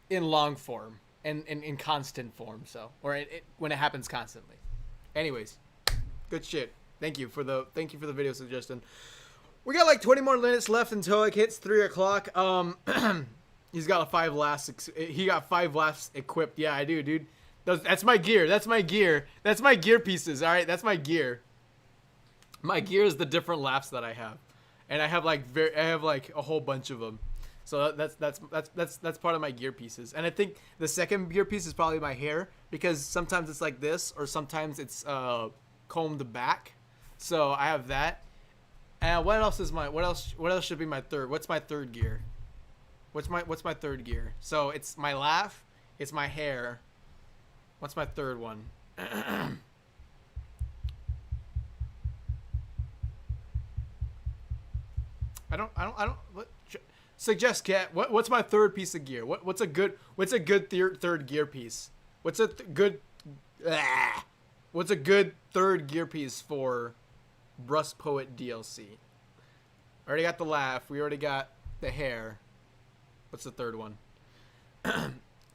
in long form and in constant form. So, or when it happens constantly. Anyways, good shit. Thank you for the video suggestion. We got like 20 more minutes left until it hits 3 o'clock. He's got 5 laughs. He got 5 laughs equipped. Yeah, I do, dude. That's my gear. That's my gear. That's my gear pieces. All right, that's my gear. My gear is the different laughs that I have, and I have like a whole bunch of them. So that's part of my gear pieces. And I think the second gear piece is probably my hair, because sometimes it's like this, or sometimes it's combed back. So I have that, And what else is my what else should be my third? What's my third gear? What's my third gear? So it's my laugh, it's my hair. What's my third one? I don't what, suggest, Cat. What's my third piece of gear? What's a good third gear piece? What's a good third gear piece for Brust Poet DLC? Already got the laugh. We already got the hair. What's the third one?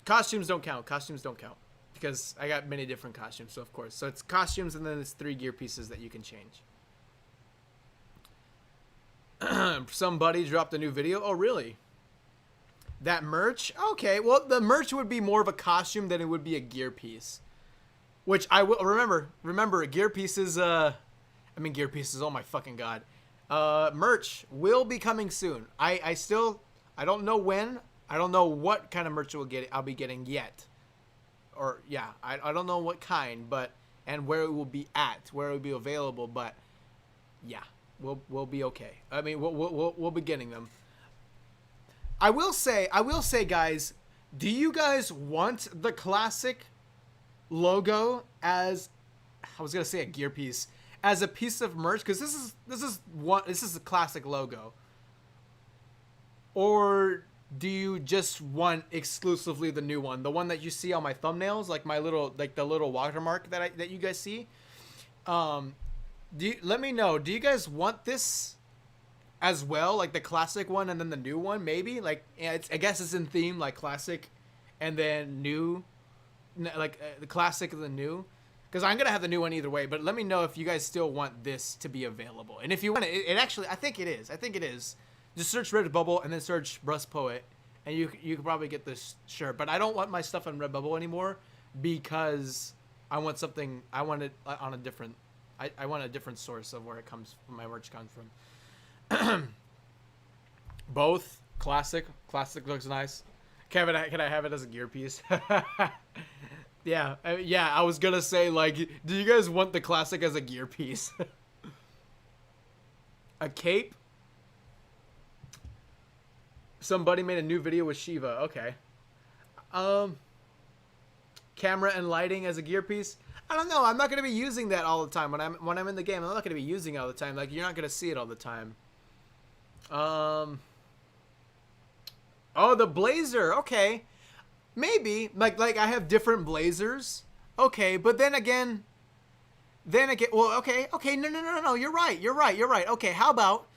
Costumes don't count. Costumes don't count because I got many different costumes. So of course, so it's costumes and then it's 3 gear pieces that you can change. Somebody dropped a new video. Oh, really? That merch? Okay, well, the merch would be more of a costume than it would be a gear piece. Which I will remember gear pieces, gear pieces, oh my fucking god. Merch will be coming soon. I don't know when. I don't know what kind of merch I'll be getting yet. Or yeah, I don't know what kind, but and where it will be at, where it will be available, but yeah. We'll be okay. I mean, we'll be getting them. I will say, guys, do you guys want the classic logo as, I was gonna say a gear piece, as a piece of merch? Because this is the classic logo. Or do you just want exclusively the new one, the one that you see on my thumbnails, like my little, like the little watermark that you guys see? Let me know. Do you guys want this as well, like the classic one and then the new one? Maybe like I guess it's in theme, like classic, and then new, like the classic and the new. Because I'm gonna have the new one either way. But let me know if you guys still want this to be available. And if you want it actually, I think it is. Just search Redbubble and then search Brust Poet, and you can probably get this shirt. But I don't want my stuff on Redbubble anymore because I want something. I want it on a different. I want a different source of where my merch comes from. Both classic looks nice. Kevin, can I have it as a gear piece? yeah. I was gonna say, like, do you guys want the classic as a gear piece? A cape. Somebody made a new video with Shiva. Okay. Camera and lighting as a gear piece. I don't know. I'm not gonna be using that all the time when I'm in the game. I'm not gonna be using it all the time. Like, you're not gonna see it all the time. Oh, the blazer. Okay, maybe like I have different blazers. Okay, but then again. Well, okay. No. You're right. Okay, how about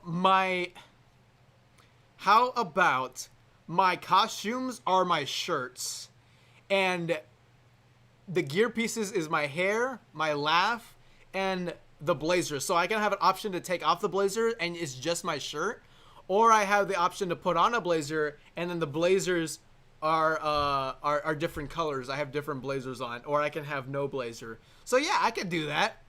my costumes are my shirts, and the gear pieces is my hair, my laugh, and the blazer. So I can have an option to take off the blazer and it's just my shirt, or I have the option to put on a blazer and then the blazers are different colors. I have different blazers on, or I can have no blazer. So yeah, I can do that.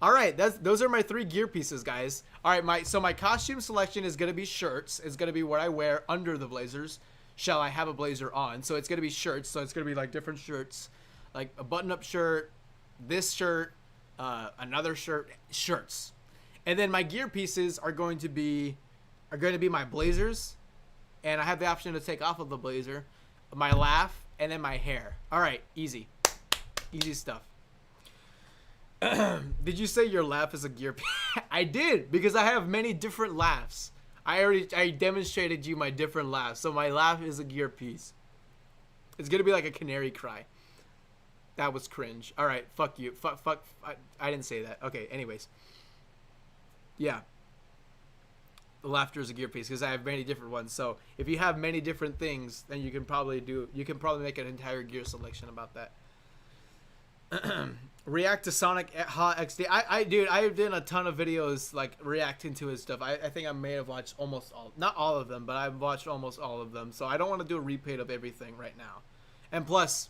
All right, those are my 3 gear pieces, guys. All right, my costume selection is gonna be shirts. It's gonna be what I wear under the blazers. Shall I have a blazer on? So it's gonna be shirts. So it's gonna be like different shirts, like a button-up shirt, this shirt, another shirt, shirts, and then my gear pieces are going to be my blazers, and I have the option to take off of the blazer, my laugh, and then my hair. All right, easy stuff. Did you say your laugh is a gear piece? I did, because I have many different laughs. I demonstrated you my different laughs. So my laugh is a gear piece. It's gonna be like a canary cry. That was cringe. All right, fuck you. Fuck. I didn't say that. Okay. Anyways. Yeah. The laughter is a gear piece because I have many different ones. So if you have many different things, then you can probably make an entire gear selection about that. React to Sonic Ha XD. Dude, I've done a ton of videos like reacting to his stuff. I think I may have watched almost all, not all of them, but I've watched almost all of them. So I don't want to do a repeat of everything right now. And plus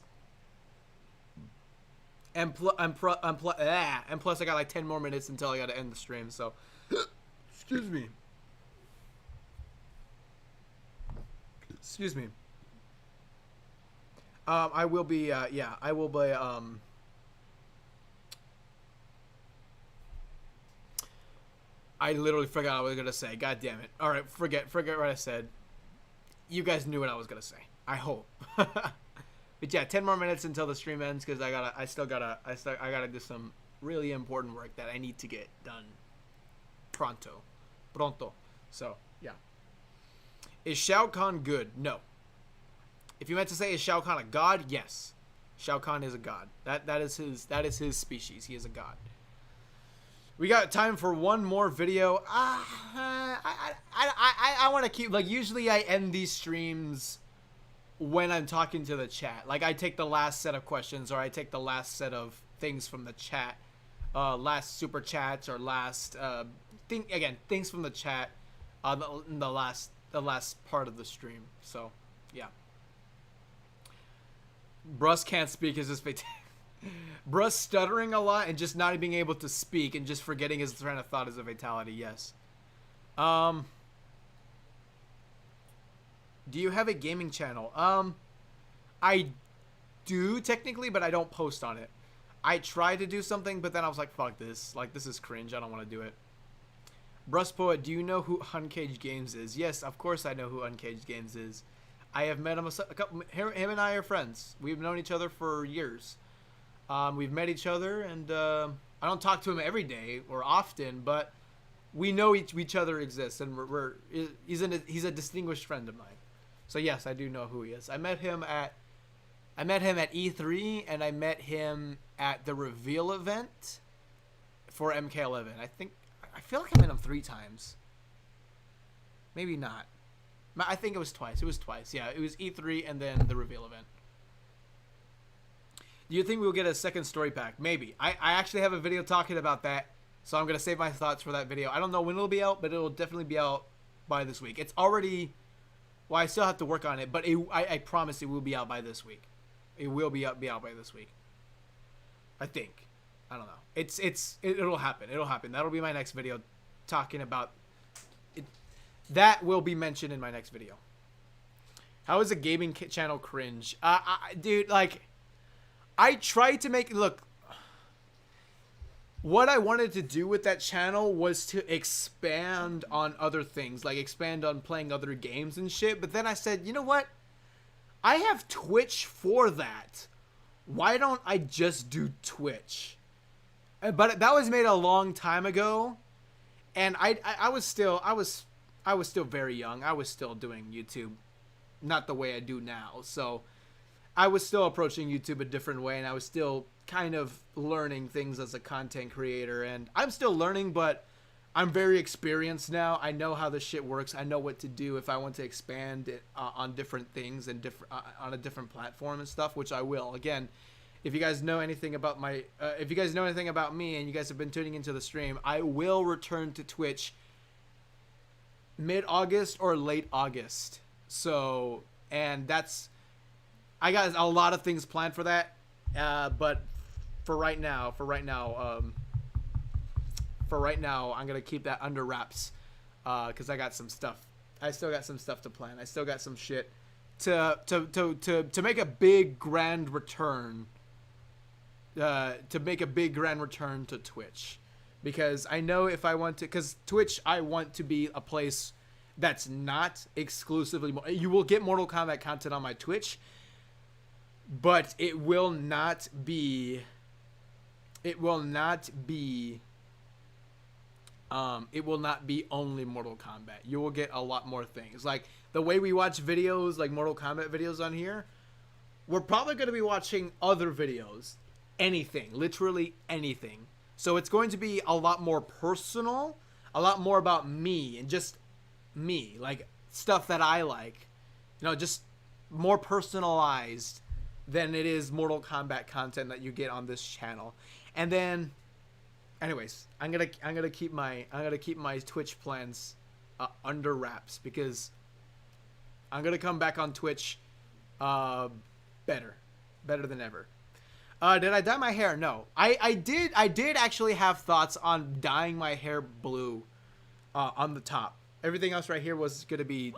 I got like 10 more minutes until I got to end the stream. So excuse me. I will be I literally forgot what I was gonna say. God damn it. All right, forget what I said. You guys knew what I was gonna say. I hope. But yeah, 10 more minutes until the stream ends because I gotta do some really important work that I need to get done pronto. So yeah. Is Shao Kahn good? No. If you meant to say is Shao Kahn a god, yes. Shao Kahn is a god. That is his species. He is a god. We got time for one more video. I want to keep, like, usually I end these streams when I'm talking to the chat. Like, I take the last set of questions, or I take the last set of things from the chat, last super chats, or last things from the chat, in the last part of the stream. So yeah. Bruss can't speak is his fatality. Bruss stuttering a lot and just not being able to speak and just forgetting his train of thought is a fatality. Yes. Do you have a gaming channel? I do technically, but I don't post on it. I tried to do something, but then I was like, fuck this. Like, this is cringe. I don't want to do it. Bruss Poet, do you know who Uncaged Games is? Yes, of course I know who Uncaged Games is. I have met him a couple. Him and I are friends. We've known each other for years. We've met each other, and I don't talk to him every day or often, but we know each other exists, and he's a distinguished friend of mine. So yes, I do know who he is. I met him at E3, and I met him at the reveal event for MK11. I feel like I met him 3 times. Maybe not. I think it was twice. It was twice. Yeah, it was E3 and then the reveal event. Do you think we'll get a second story pack? Maybe. I actually have a video talking about that, so I'm going to save my thoughts for that video. I don't know when it'll be out, but it'll definitely be out by this week. It's already... Well, I still have to work on it, but I promise it will be out by this week. It will be out by this week. I think. I don't know. It'll happen. It'll happen. That'll be my next video talking about... That will be mentioned in my next video. How is a gaming channel cringe? Dude, like, I tried to make... Look, what I wanted to do with that channel was to expand on other things. Like, expand on playing other games and shit. But then I said, you know what? I have Twitch for that. Why don't I just do Twitch? But that was made a long time ago. And I was still very young. I was still doing YouTube, not the way I do now. So I was still approaching YouTube a different way, and I was still kind of learning things as a content creator. And I'm still learning, but I'm very experienced now. I know how this shit works. I know what to do if I want to expand it on different things and on a different platform and stuff, which I will. Again, if you guys know anything about me, and you guys have been tuning into the stream, I will return to Twitch mid-August or late August. So, and I got a lot of things planned for that. But for right now, I'm going to keep that under wraps. Cause I got some stuff. I still got some stuff to plan. I still got some shit to make a big grand return. To make a big grand return to Twitch. Because I know if I want to, because Twitch, I want to be a place that's not exclusively, you will get Mortal Kombat content on my Twitch, but it will not be only Mortal Kombat. You will get a lot more things. Like the way we watch videos, like Mortal Kombat videos on here, we're probably going to be watching other videos. Anything, literally anything. So it's going to be a lot more personal, a lot more about me and just me, like stuff that I like, just more personalized than it is Mortal Kombat content that you get on this channel. And then, anyways, I'm gonna keep my Twitch plans under wraps because I'm gonna come back on Twitch better than ever. Did I dye my hair? No. I did actually have thoughts on dyeing my hair blue on the top. Everything else right here was gonna be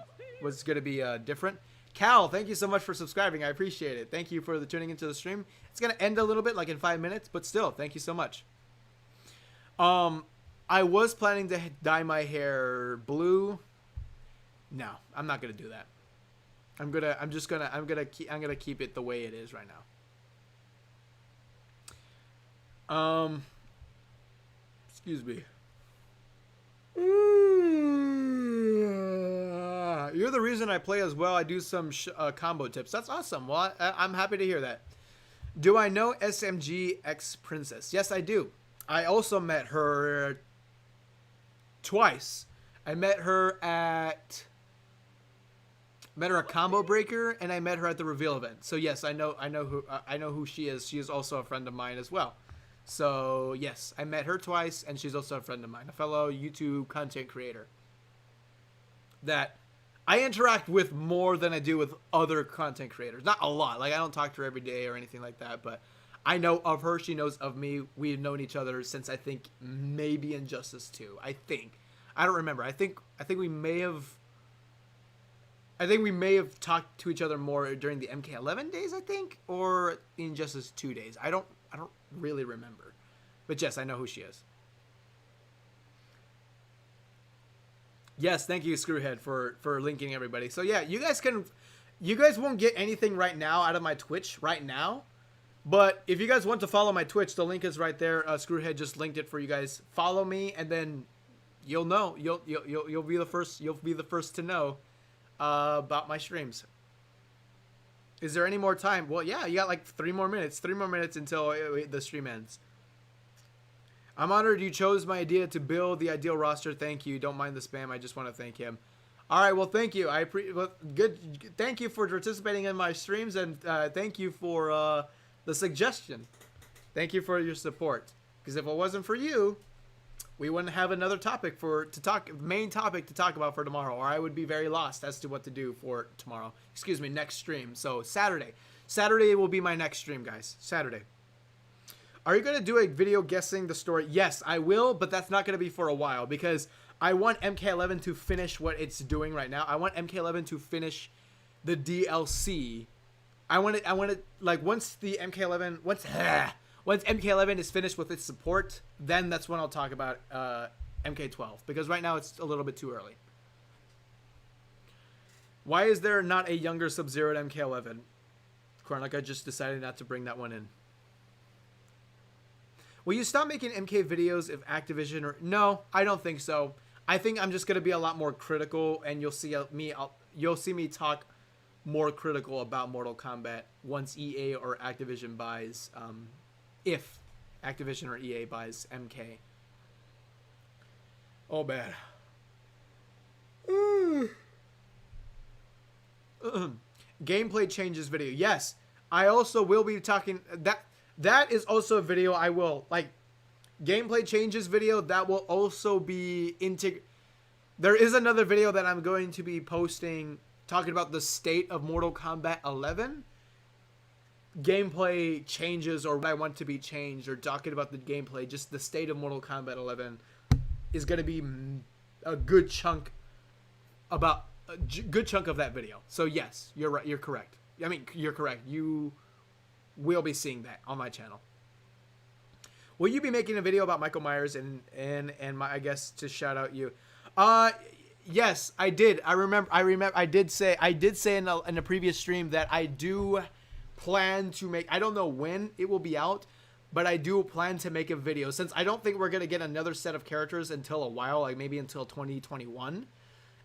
different. Cal, thank you so much for subscribing. I appreciate it. Thank you for tuning into the stream. It's gonna end a little bit, like in 5 minutes, but still, thank you so much. I I was planning to dye my hair blue. No, I'm not gonna do that. I'm gonna keep it the way it is right now. Excuse me. You're the reason I play as well. I do some combo tips. That's awesome. Well, I'm happy to hear that. Do I know SMG X Princess? Yes, I do. I also met her twice. I met her at Combo Breaker, and I met her at the reveal event. So yes, I know who she is. She is also a friend of mine as well. So yes, I met her twice, and she's also a friend of mine, a fellow YouTube content creator that I interact with more than I do with other content creators. Not a lot. Like, I don't talk to her every day or anything like that, but I know of her. She knows of me. We've known each other since, I think, maybe Injustice 2. I think. I don't remember. I think we may have talked to each other more during the MK11 days, I think, or Injustice 2 days. I don't really remember. But yes, I know who she is. Yes, thank you, Screwhead, for linking everybody. So yeah, you guys won't get anything right now out of my Twitch right now. But if you guys want to follow my Twitch, the link is right there. Screwhead just linked it for you guys. Follow me, and then you'll know. You'll be the first. You'll be the first to know about my streams. Is there any more time? Well, yeah, you got like 3 more minutes. 3 more minutes until the stream ends. I'm honored you chose my idea to build the ideal roster. Thank you. Don't mind the spam. I just want to thank him. All right. Well, thank you. Good. Thank you for participating in my streams, and thank you for the suggestion. Thank you for your support. Because if it wasn't for you, we wouldn't have another topic main topic to talk about for tomorrow, or I would be very lost as to what to do for tomorrow. Excuse me, next stream. So Saturday. Saturday will be my next stream, guys. Saturday. Are you going to do a video guessing the story? Yes, I will, but that's not going to be for a while because I want MK11 to finish what it's doing right now. I want MK11 to finish the DLC. I want it like once MK11 is finished with its support, then that's when I'll talk about MK12 because right now it's a little bit too early. Why is there not a younger Sub-Zero at MK11? Kornica just decided not to bring that one in. Will you stop making MK videos if Activision or... No, I don't think so. I think I'm just going to be a lot more critical, and you'll see me talk more critical about Mortal Kombat once EA or Activision buys... if Activision or EA buys MK. Oh, bad. Gameplay changes video. Yes, I also will be talking... That is also a video I will, like, gameplay changes video, that will also be there is another video that I'm going to be posting talking about the state of Mortal Kombat 11. Gameplay changes or what I want to be changed, or talking about the gameplay, just the state of Mortal Kombat 11 is going to be a good chunk of that video. So yes, you're right, you're correct. I mean, you're correct. You will be seeing that on my channel. Will you be making a video about Michael Myers and I guess to shout out you? Yes, I did. I remember I did say in a previous stream that I do plan to make, I don't know when it will be out, but I do plan to make a video since I don't think we're going to get another set of characters until a while, like maybe until 2021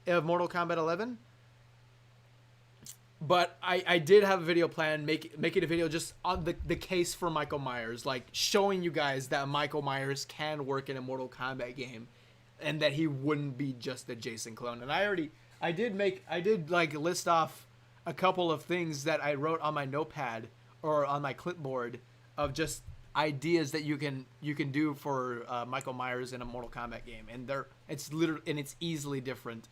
of Mortal Kombat 11. But I did have a video plan, making a video just on the case for Michael Myers, like showing you guys that Michael Myers can work in a Mortal Kombat game, and that he wouldn't be just a Jason clone. And I did like list off a couple of things that I wrote on my notepad or on my clipboard of just ideas that you can do for Michael Myers in a Mortal Kombat game, and it's easily different.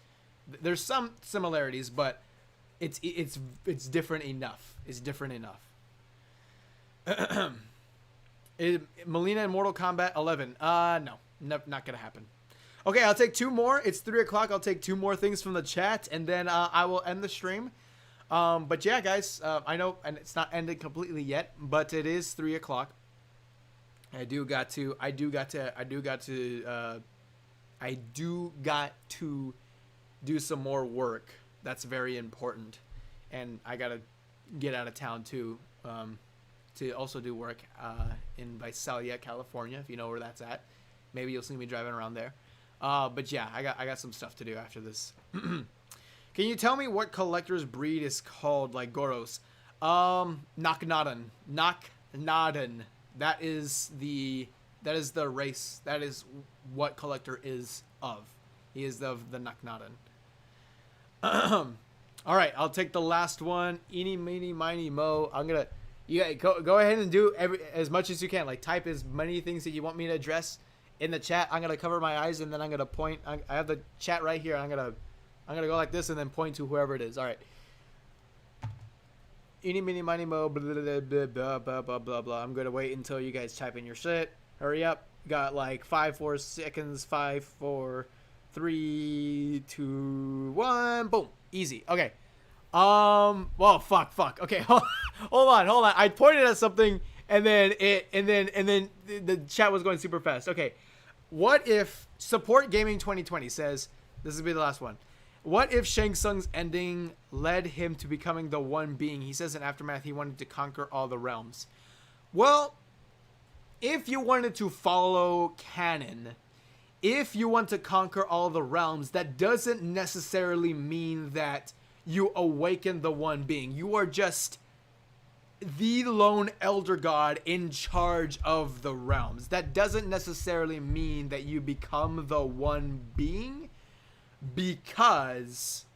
There's some similarities, but it's different enough. It's different enough. Melina in Mortal Kombat 11. No, not gonna happen. Okay, I'll take 2 more. It's 3 o'clock. I'll take 2 more things from the chat, and then I will end the stream. But yeah, guys, I know, and it's not ended completely yet, but it is 3 o'clock. I do got to I do got to do some more work. That's very important. And I got to get out of town too, to also do work in Visalia, California, if you know where that's at. Maybe you'll see me driving around there. But yeah, I got some stuff to do after this. Can you tell me what collector's breed is called, like Goros? Naknadan. Naknadan. That is the race. That is what collector is of. He is of the Naknadan. All right, I'll take the last one. Eeny, meeny, miny, mo. Go ahead and do as much as you can. Like, type as many things that you want me to address in the chat. I'm gonna cover my eyes and then I'm gonna point. I have the chat right here. I'm gonna go like this and then point to whoever it is. All right. Eeny, meeny, miny, mo. Blah, blah, blah, blah, blah, blah, blah, blah. I'm gonna wait until you guys type in your shit. Hurry up. Got like 5-4 seconds. 5, 4, 3, 2, 1. Boom. Easy. Okay. Well, fuck. Okay. Hold on. I pointed at something and then the chat was going super fast. Okay. What if Support Gaming 2020 says, this will be the last one. What if Shang Tsung's ending led him to becoming the one being? He says in Aftermath he wanted to conquer all the realms. Well, if you wanted to follow canon, if you want to conquer all the realms, that doesn't necessarily mean that you awaken the one being. You are just the lone elder god in charge of the realms. That doesn't necessarily mean that you become the one being, because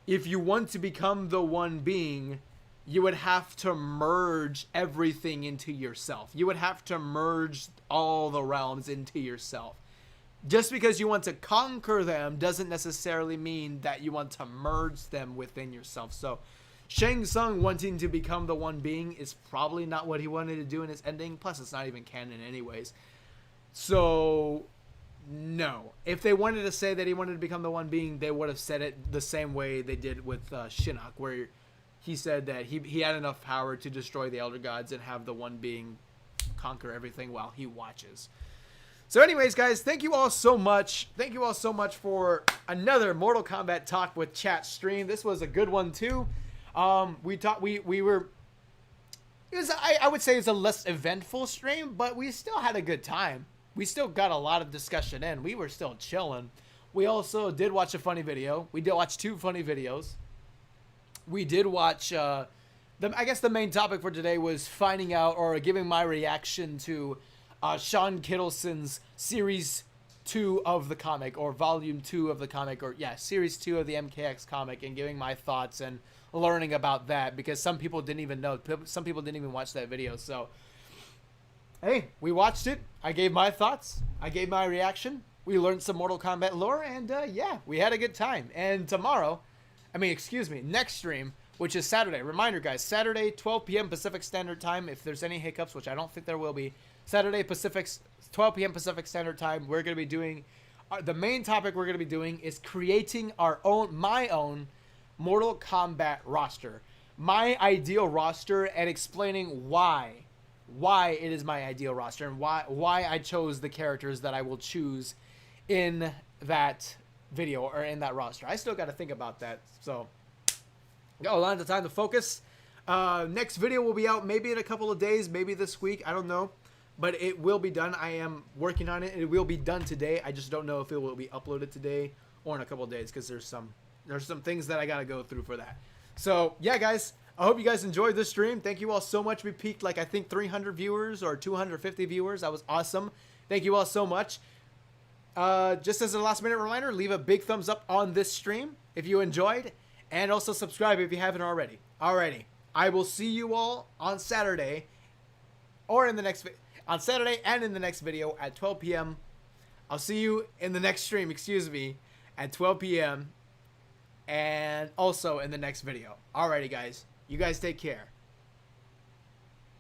if you want to become the one being, you would have to merge everything into yourself. You would have to merge all the realms into yourself. Just because you want to conquer them doesn't necessarily mean that you want to merge them within yourself. So Shang Tsung wanting to become the one being is probably not what he wanted to do in his ending. Plus, it's not even canon anyways. So no. If they wanted to say that he wanted to become the one being, they would have said it the same way they did with Shinnok, where he said that he had enough power to destroy the Elder Gods and have the one being conquer everything while he watches. So anyways, guys, thank you all so much. Thank you all so much for another Mortal Kombat Talk with Chat stream. This was a good one too. I would say it's a less eventful stream, but we still had a good time. We still got a lot of discussion in. We were still chilling. We also did watch a funny video. We did watch 2 funny videos. We did watch, I guess the main topic for today was finding out or giving my reaction to Sean Kittleson's Series 2 of the comic, or Volume 2 of the comic, or yeah, Series 2 of the MKX comic, and giving my thoughts and learning about that, because some people didn't even know. Some people didn't even watch that video. So, hey, we watched it. I gave my thoughts. I gave my reaction. We learned some Mortal Kombat lore, and yeah, we had a good time. And next stream, which is Saturday. Reminder, guys, Saturday, 12 p.m. Pacific Standard Time. If there's any hiccups, which I don't think there will be, Saturday, 12 p.m. Pacific Standard Time, we're going to be doing, the main topic we're going to be doing is creating my own Mortal Kombat roster. My ideal roster, and explaining why it is my ideal roster, and why I chose the characters that I will choose in that video, or in that roster. I still got to think about that, so got a lot of time to focus. Next video will be out maybe in a couple of days, maybe this week, I don't know, but it will be done. I am working on it. It will be done today. I just don't know if it will be uploaded today or in a couple of days, because there's some things that I got to go through for that. So yeah, guys, I hope you guys enjoyed this stream. Thank you all so much. We peaked like, I think, 300 viewers or 250 viewers. That was awesome. Thank you all so much. Just as a last minute reminder, leave a big thumbs up on this stream if you enjoyed, and also subscribe if you haven't already. Alrighty, I will see you all on Saturday, or in the next on Saturday and in the next video at 12 p.m. I'll see you in the next stream, at 12 p.m. and also in the next video. Alrighty, guys, you guys take care.